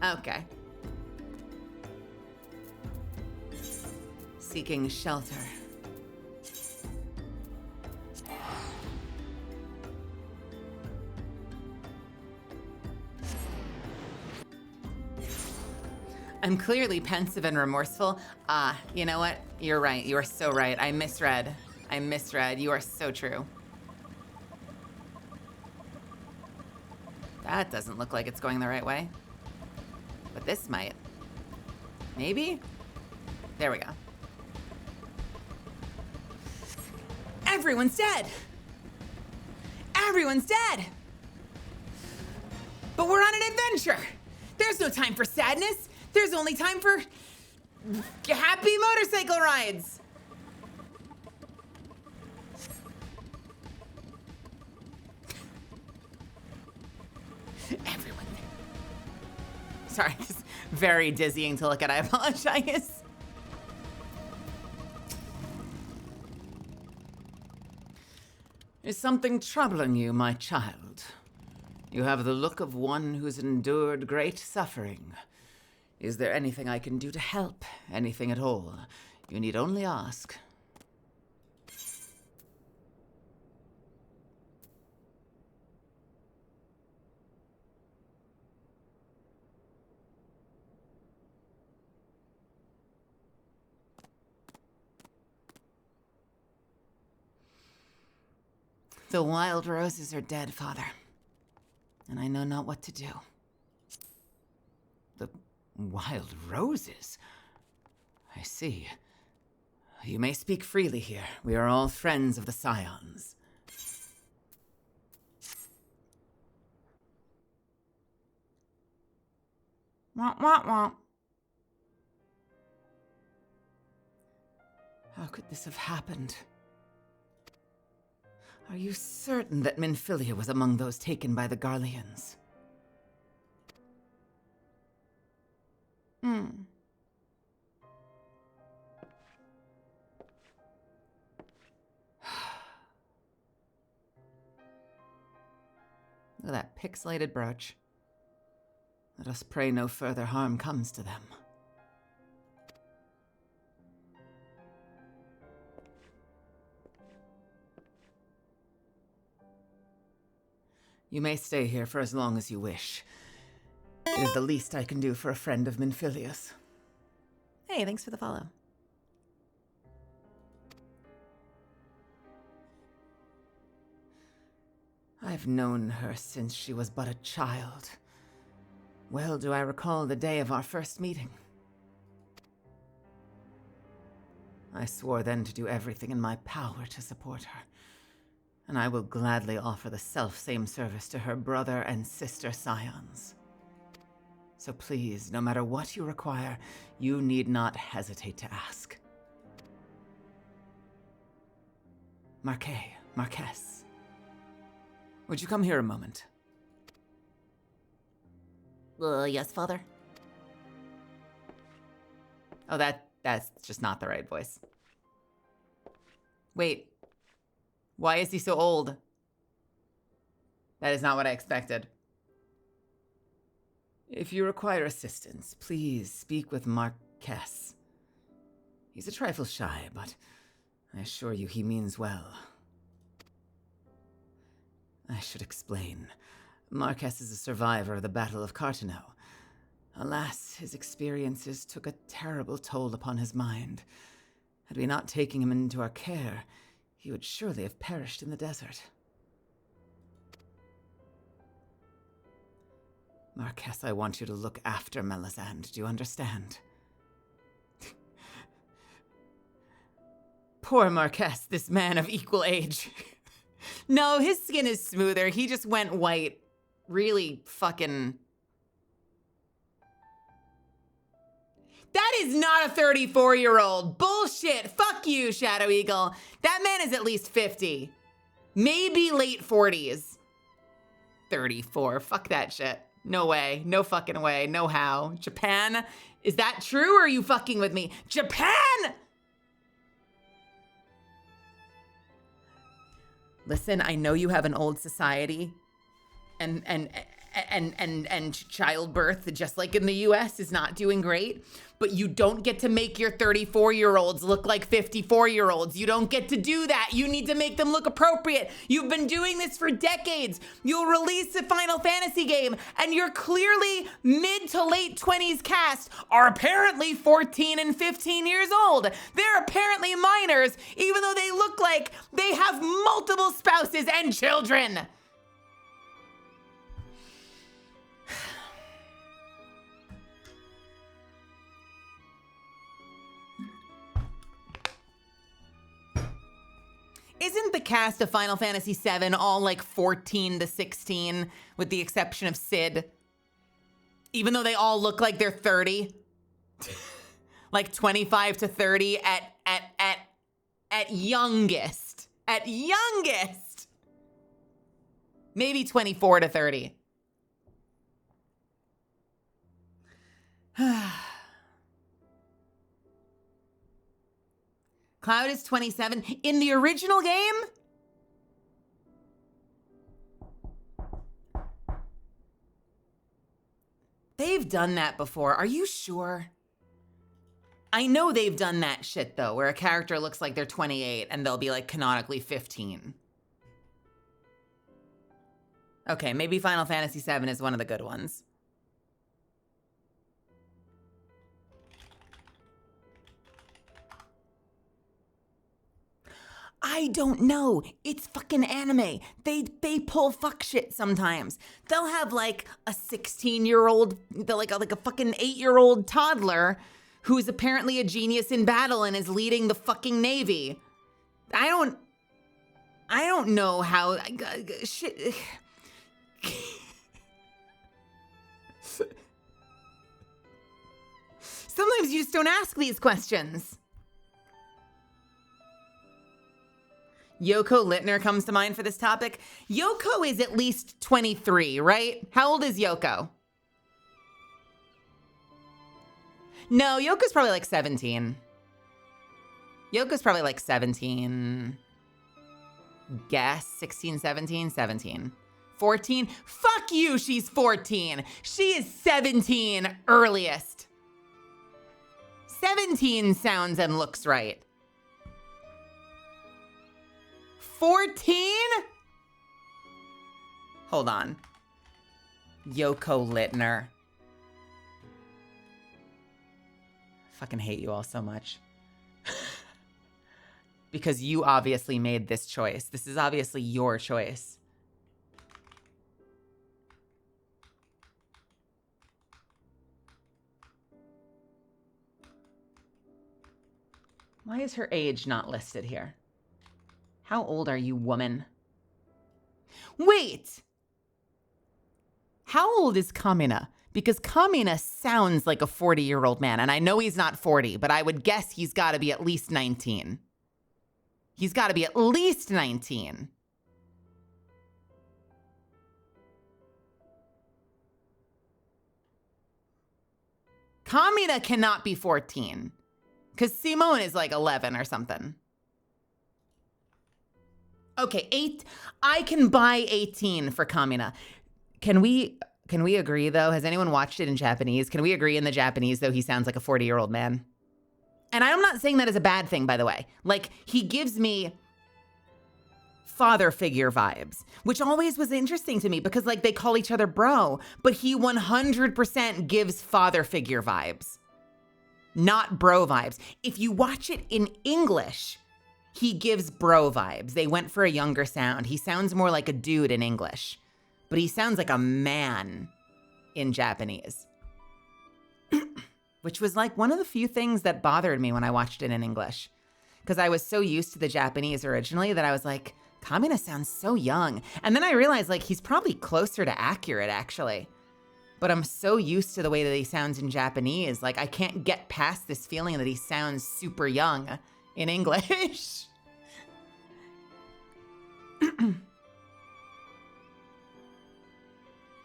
Okay. Seeking shelter. I'm clearly pensive and remorseful. You know what? You're right. You are so right. I misread. You are so true. That doesn't look like it's going the right way. But this might. Maybe? There we go. Everyone's dead! Everyone's dead! But we're on an adventure! There's no time for sadness! There's only time for happy motorcycle rides! Everyone. Sorry, it's very dizzying to look at. I apologize. Is something troubling you, my child? You have the look of one who's endured great suffering. Is there anything I can do to help? Anything at all? You need only ask. The wild roses are dead, Father, and I know not what to do. The wild roses? I see. You may speak freely here. We are all friends of the Scions. Wah, wah, wah. How could this have happened? Are you certain that Minfilia was among those taken by the Garleans? Look at that pixelated brooch. Let us pray no further harm comes to them. You may stay here for as long as you wish. It is the least I can do for a friend of Minfilia's. Hey, thanks for the follow. I've known her since she was but a child. Well do I recall the day of our first meeting. I swore then to do everything in my power to support her, and I will gladly offer the self-same service to her brother and sister scions. So please, no matter what you require, you need not hesitate to ask. Marquess, would you come here a moment? Yes, Father? Oh, that's just not the right voice. Wait. Why is he so old? That is not what I expected. If you require assistance, please speak with Marquess. He's a trifle shy, but I assure you he means well. I should explain. Marquess is a survivor of the Battle of Carteneau. Alas, his experiences took a terrible toll upon his mind. Had we not taken him into our care, he would surely have perished in the desert. Marquess, I want you to look after Melisande, do you understand? Poor Marquess, this man of equal age. No, his skin is smoother. He just went white. Really fucking... That is not a 34-year-old. Bullshit. Fuck you, Shadow Eagle. That man is at least 50. Maybe late 40s. 34. Fuck that shit. No way. No fucking way. No how. Japan? Is that true or are you fucking with me? Japan! Listen, I know you have an old society and childbirth, just like in the US, is not doing great, but you don't get to make your 34-year-olds look like 54-year-olds. You don't get to do that. You need to make them look appropriate. You've been doing this for decades. You'll release a Final Fantasy game, and your clearly mid to late 20s cast are apparently 14 and 15 years old. They're apparently minors, even though they look like they have multiple spouses and children. Isn't the cast of Final Fantasy VII all like 14 to 16, with the exception of Cid? Even though they all look like they're 30? Like 25 to 30 at youngest. At youngest! Maybe 24 to 30. Cloud is 27. In the original game? They've done that before. Are you sure? I know they've done that shit, though, where a character looks like they're 28 and they'll be, like, canonically 15. Okay, maybe Final Fantasy VII is one of the good ones. I don't know. It's fucking anime. They pull fuck shit sometimes. They'll have like a 16-year-old, like a fucking 8-year-old toddler who's apparently a genius in battle and is leading the fucking Navy. I don't know how shit. Sometimes you just don't ask these questions. Yoko Littner comes to mind for this topic. Yoko is at least 23, right? How old is Yoko? No, Yoko's probably like 17. Yoko's probably like 17. Guess 16, 17, 17. 14? Fuck you, she's 14. She is 17 earliest. 17 sounds and looks right. 14? Hold on. Yoko Littner. Fucking hate you all so much. Because you obviously made this choice. This is obviously your choice. Why is her age not listed here? How old are you, woman? Wait! How old is Kamina? Because Kamina sounds like a 40-year-old man, and I know he's not 40, but I would guess he's got to be at least 19. He's got to be at least 19. Kamina cannot be 14, because Simone is like 11 or something. Okay, I can buy 18 for Kamina. Can we agree, though? Has anyone watched it in Japanese? Can we agree in the Japanese, though, he sounds like a 40-year-old man? And I'm not saying that as a bad thing, by the way. Like, he gives me father figure vibes, which always was interesting to me because, like, they call each other bro, but he 100% gives father figure vibes, not bro vibes. If you watch it in English, he gives bro vibes. They went for a younger sound. He sounds more like a dude in English, but he sounds like a man in Japanese, which was like one of the few things that bothered me when I watched it in English, because I was so used to the Japanese originally that I was like, Kamina sounds so young. And then I realized, like, he's probably closer to accurate, actually. But I'm so used to the way that he sounds in Japanese. Like, I can't get past this feeling that he sounds super young in English.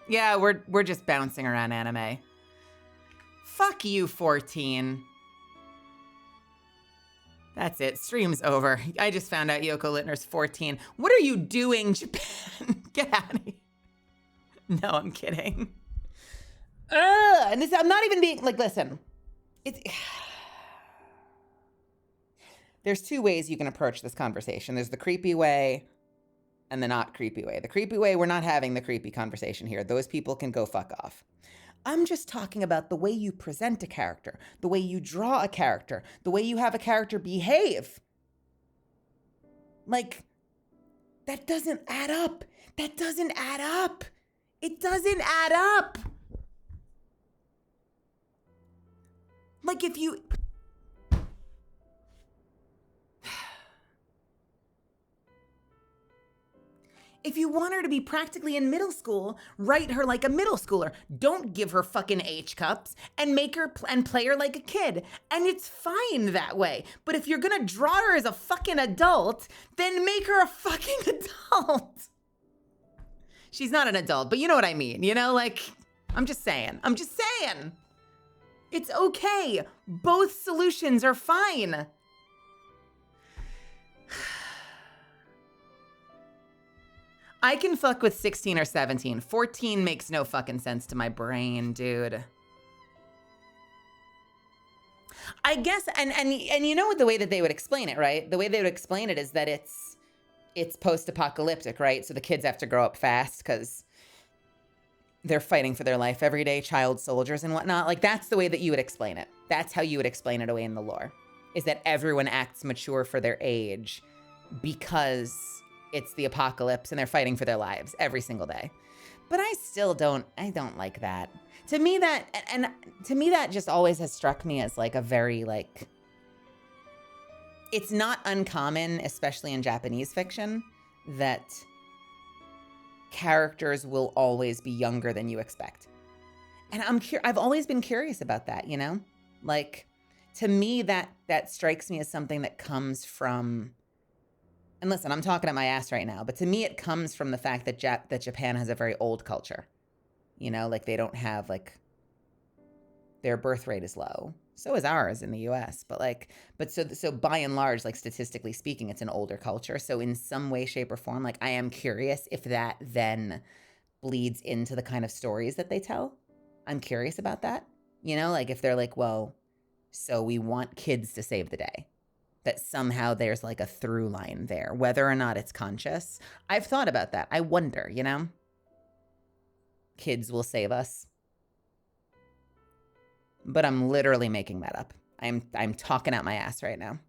Yeah, we're just bouncing around anime. Fuck you, 14. That's it. Stream's over. I just found out Yoko Littner's 14. What are you doing, Japan? Get out of here. No, I'm kidding. And this, I'm not even being, like, listen. There's two ways you can approach this conversation. There's the creepy way and the not creepy way. The creepy way, we're not having the creepy conversation here. Those people can go fuck off. I'm just talking about the way you present a character, the way you draw a character, the way you have a character behave. Like, that doesn't add up. That doesn't add up. It doesn't add up. Like, if you... If you want her to be practically in middle school, write her like a middle schooler. Don't give her fucking H cups and make her and play her like a kid. And it's fine that way. But if you're gonna draw her as a fucking adult, then make her a fucking adult. She's not an adult, but you know what I mean. You know, like, I'm just saying. It's okay. Both solutions are fine. I can fuck with 16 or 17. 14 makes no fucking sense to my brain, dude. I guess, and you know what the way that they would explain it, right? The way they would explain it is that it's post-apocalyptic, right? So the kids have to grow up fast because they're fighting for their life every day, child soldiers and whatnot. Like, that's the way that you would explain it. That's how you would explain it away in the lore, is that everyone acts mature for their age because it's the apocalypse and they're fighting for their lives every single day. But I don't like that. To me that just always has struck me as like a very, like, it's not uncommon, especially in Japanese fiction, that characters will always be younger than you expect. And I've always been curious about that, you know? Like, to me that strikes me as something that comes from, and listen, I'm talking at my ass right now, but to me it comes from the fact that that Japan has a very old culture. You know, like, they don't have, like, their birth rate is low. So is ours in the US, but so by and large, like, statistically speaking, it's an older culture. So in some way, shape, or form, like, I am curious if that then bleeds into the kind of stories that they tell. I'm curious about that. You know, like, if they're like, well, so we want kids to save the day, that somehow there's like a through line there, whether or not it's conscious. I've thought about that. I wonder, you know, kids will save us. But I'm literally making that up. I'm talking out my ass right now.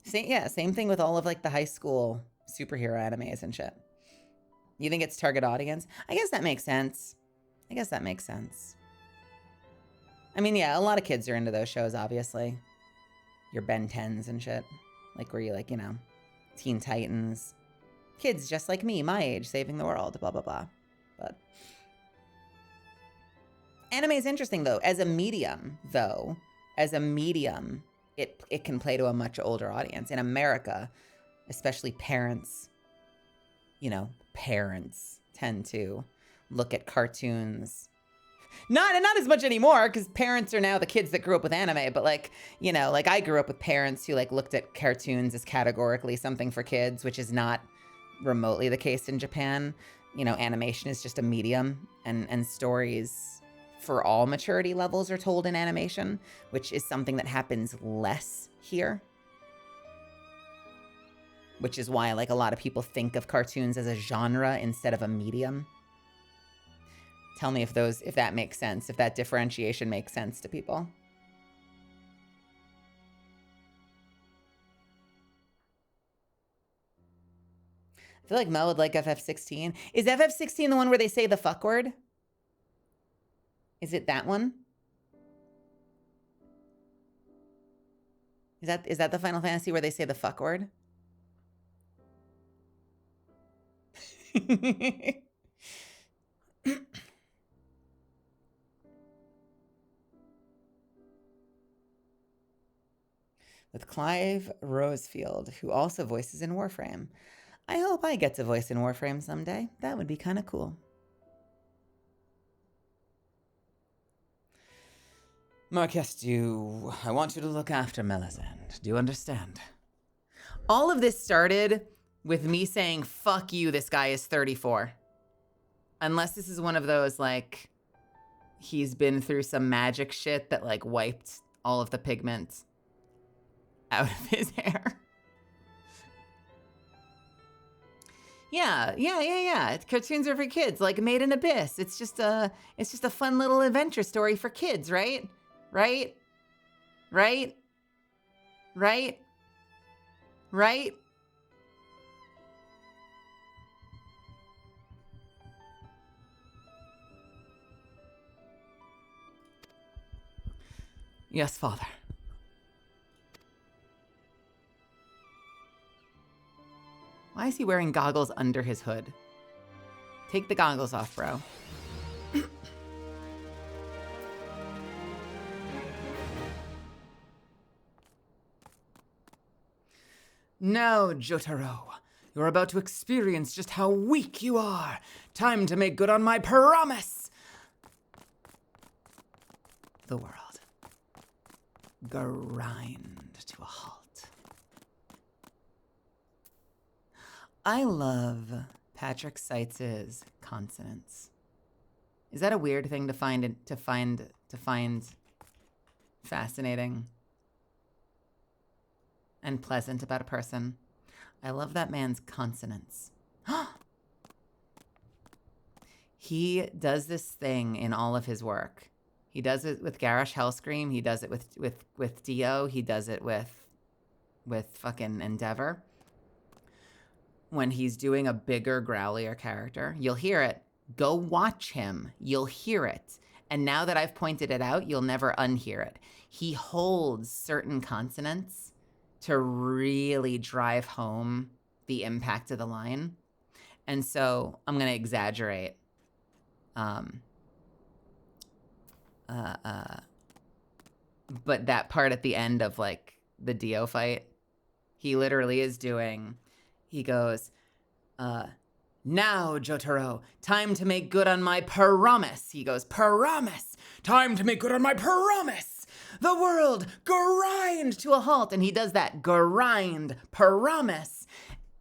Same thing with all of, like, the high school superhero animes and shit. You think it's target audience? I guess that makes sense. I guess that makes sense. I mean, yeah, a lot of kids are into those shows, obviously. Your Ben 10s and shit. Like, where you like, you know, Teen Titans. Kids just like me, my age, saving the world, blah, blah, blah. But anime is interesting, though. As a medium, it can play to a much older audience. In America, especially parents, you know, parents tend to look at cartoons. Not as much anymore, because parents are now the kids that grew up with anime, but like, you know, like I grew up with parents who like looked at cartoons as categorically something for kids, which is not remotely the case in Japan. You know, animation is just a medium, and stories for all maturity levels are told in animation, which is something that happens less here. Which is why like a lot of people think of cartoons as a genre instead of a medium. Tell me if that makes sense, if that differentiation makes sense to people. I feel like Mel would like FF16. Is FF16 the one where they say the fuck word? Is it that one? Is that the Final Fantasy where they say the fuck word? With Clive Rosefield, who also voices in Warframe. I hope I get to voice in Warframe someday. That would be kind of cool. Marquez, I want you to look after Melisande. Do you understand? All of this started with me saying, fuck you, this guy is 34. Unless this is one of those, like, he's been through some magic shit that, like, wiped all of the pigment out of his hair. Yeah. Cartoons are for kids, like Made in Abyss. It's just a fun little adventure story for kids, right? Right? Yes, Father. Why is he wearing goggles under his hood? Take the goggles off, bro. Now, Jotaro, you're about to experience just how weak you are. Time to make good on my promise. The world. Grind to a halt. I love Patrick Seitz's consonants. Is that a weird thing to find fascinating and pleasant about a person? I love that man's consonants. He does this thing in all of his work. He does it with Garrosh Hellscream. He does it with Dio. He does it with fucking Endeavor. When he's doing a bigger, growlier character, you'll hear it. Go watch him. You'll hear it. And now that I've pointed it out, you'll never unhear it. He holds certain consonants to really drive home the impact of the line. And so I'm going to exaggerate. But that part at the end of like the Dio fight, he literally is doing, he goes, now, Jotaro, time to make good on my promise. He goes, promise, time to make good on my promise. The world, grind to a halt. And he does that, grind, promise.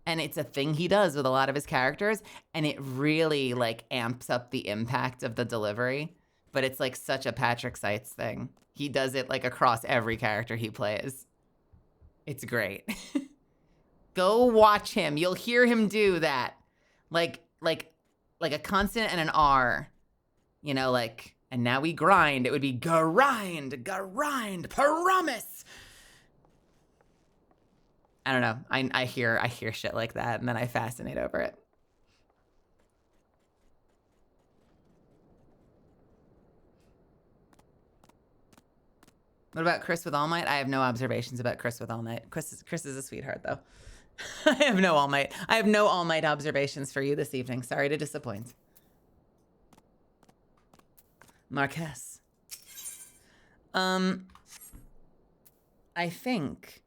And it's a thing he does with a lot of his characters. And it really like amps up the impact of the delivery. But it's like such a Patrick Seitz thing. He does it like across every character he plays. It's great. Go watch him. You'll hear him do that. Like a consonant and an R. You know, like, and now we grind. It would be grind, promise. I don't know. I hear shit like that, and then I fascinate over it. What about Chris with All Might? I have no observations about Chris with All Might. Chris is a sweetheart, though. I have no All Might. I have no All Might observations for you this evening. Sorry to disappoint. Marquez. I think.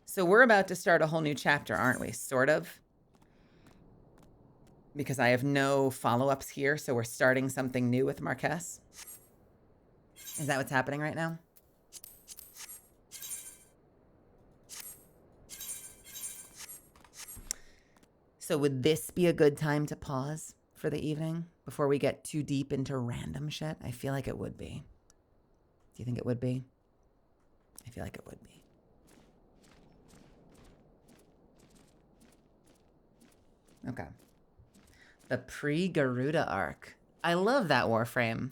So we're about to start a whole new chapter, aren't we? Sort of. Because I have no follow-ups here, so we're starting something new with Marquez. Is that what's happening right now? So would this be a good time to pause for the evening before we get too deep into random shit? I feel like it would be. Do you think it would be? I feel like it would be. Okay. The pre-Garuda arc. I love that Warframe.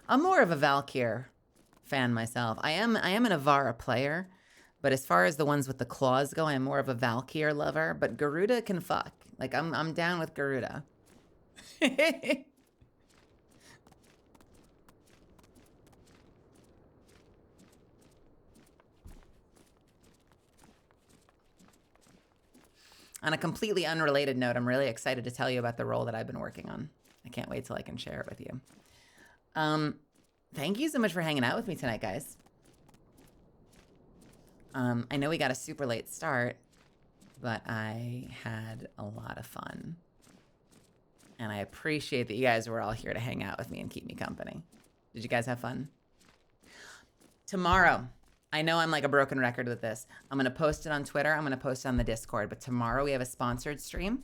I'm more of a Valkyr fan myself. I am an Avara player, but as far as the ones with the claws go, I'm more of a Valkyr lover. But Garuda can fuck. Like I'm down with Garuda. On a completely unrelated note, I'm really excited to tell you about the role that I've been working on. I can't wait till I can share it with you. Thank you so much for hanging out with me tonight, guys. I know we got a super late start, but I had a lot of fun. And I appreciate that you guys were all here to hang out with me and keep me company. Did you guys have fun? Tomorrow, I know I'm like a broken record with this. I'm going to post it on Twitter. I'm going to post it on the Discord. But tomorrow we have a sponsored stream.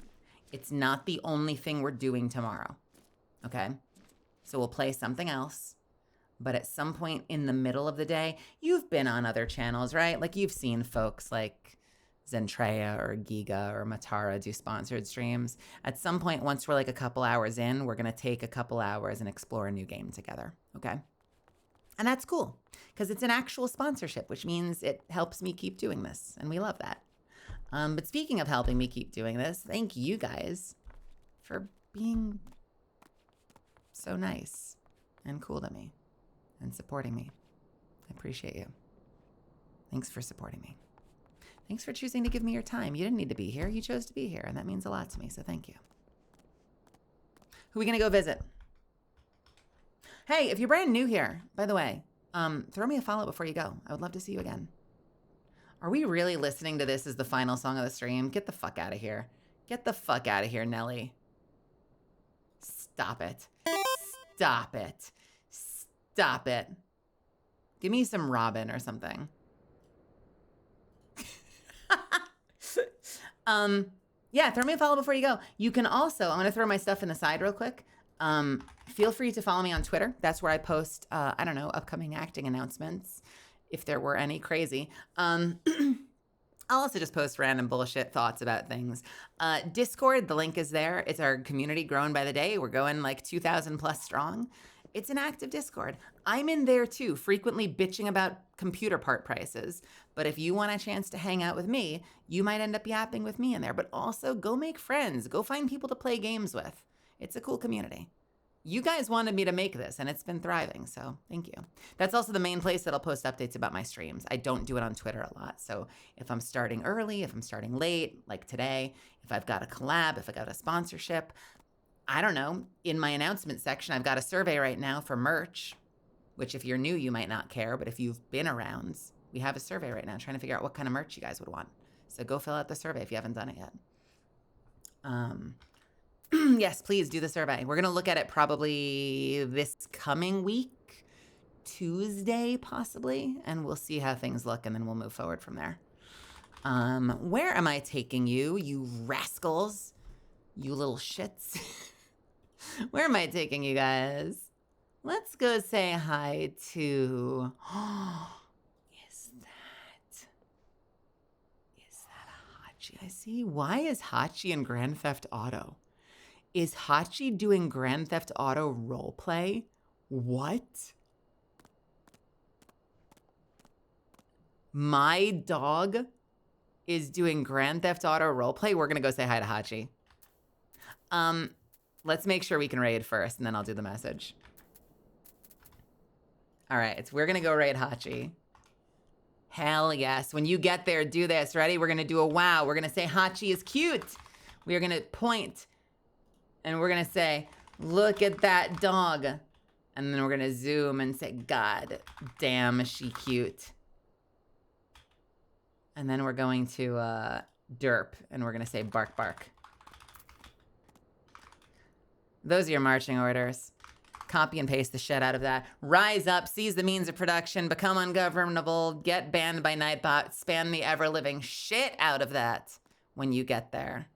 It's not the only thing we're doing tomorrow. Okay? So we'll play something else. But at some point in the middle of the day, you've been on other channels, right? Like you've seen folks like Zentreya or Giga or Matara do sponsored streams. At some point, once we're like a couple hours in, we're going to take a couple hours and explore a new game together. Okay? And that's cool because it's an actual sponsorship, which means it helps me keep doing this. And we love that. But speaking of helping me keep doing this, thank you guys for being so nice and cool to me and supporting me. I appreciate you. Thanks for supporting me. Thanks for choosing to give me your time. You didn't need to be here. You chose to be here, and that means a lot to me, so thank you. Who are we going to go visit? Hey, if you're brand new here, by the way, throw me a follow before you go. I would love to see you again. Are we really listening to this as the final song of the stream? Get the fuck out of here. Get the fuck out of here, Nelly. Stop it. Stop it. Stop it. Give me some Robin or something. Yeah, throw me a follow before you go. You can also, I'm going to throw my stuff in the side real quick. Feel free to follow me on Twitter. That's where I post, I don't know, upcoming acting announcements, if there were any crazy. I'll also just post random bullshit thoughts about things. Discord, the link is there. It's our community growing by the day. We're going like 2,000 plus strong. It's an active Discord. I'm in there too, frequently bitching about computer part prices. But if you want a chance to hang out with me, you might end up yapping with me in there. But also go make friends. Go find people to play games with. It's a cool community. You guys wanted me to make this, and it's been thriving, so thank you. That's also the main place that I'll post updates about my streams. I don't do it on Twitter a lot, so if I'm starting early, if I'm starting late, like today, if I've got a collab, if I got a sponsorship, I don't know, in my announcement section, I've got a survey right now for merch, which if you're new, you might not care, but if you've been around, we have a survey right now trying to figure out what kind of merch you guys would want. So go fill out the survey if you haven't done it yet. Yes, please do the survey. We're going to look at it probably this coming week, Tuesday possibly, and we'll see how things look, and then we'll move forward from there. Where am I taking you, you rascals? You little shits. Where am I taking you guys? Let's go say hi to... Is that a Hachi I see? Why is Hachi in Grand Theft Auto? Is Hachi doing Grand Theft Auto roleplay? What? My dog is doing Grand Theft Auto roleplay? We're going to go say hi to Hachi. Let's make sure we can raid first, and then I'll do the message. All right, we're gonna go raid Hachi. Hell yes. When you get there, do this. Ready? We're gonna do a wow. We're gonna say Hachi is cute. We are gonna point and we're gonna say, look at that dog. And then we're gonna zoom and say, God damn, is she cute. And then we're going to derp and we're gonna say bark bark. Those are your marching orders. Copy and paste the shit out of that. Rise up, seize the means of production, become ungovernable, get banned by Nightbot, spam the ever-living shit out of that when you get there.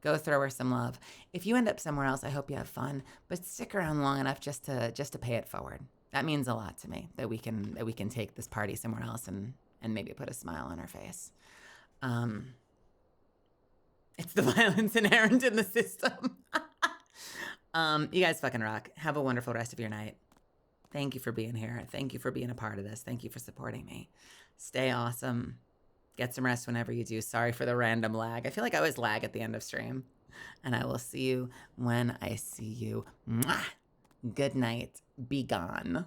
Go throw her some love. If you end up somewhere else, I hope you have fun, but stick around long enough just to pay it forward. That means a lot to me, that we can take this party somewhere else and maybe put a smile on her face. It's the violence inherent in the system. You guys fucking rock. Have a wonderful rest of your night. Thank you for being here. Thank you for being a part of this. Thank you for supporting me. Stay awesome. Get some rest whenever you do. Sorry for the random lag. I feel like I always lag at the end of stream. And I will see you when I see you. Mwah! Good night. Be gone.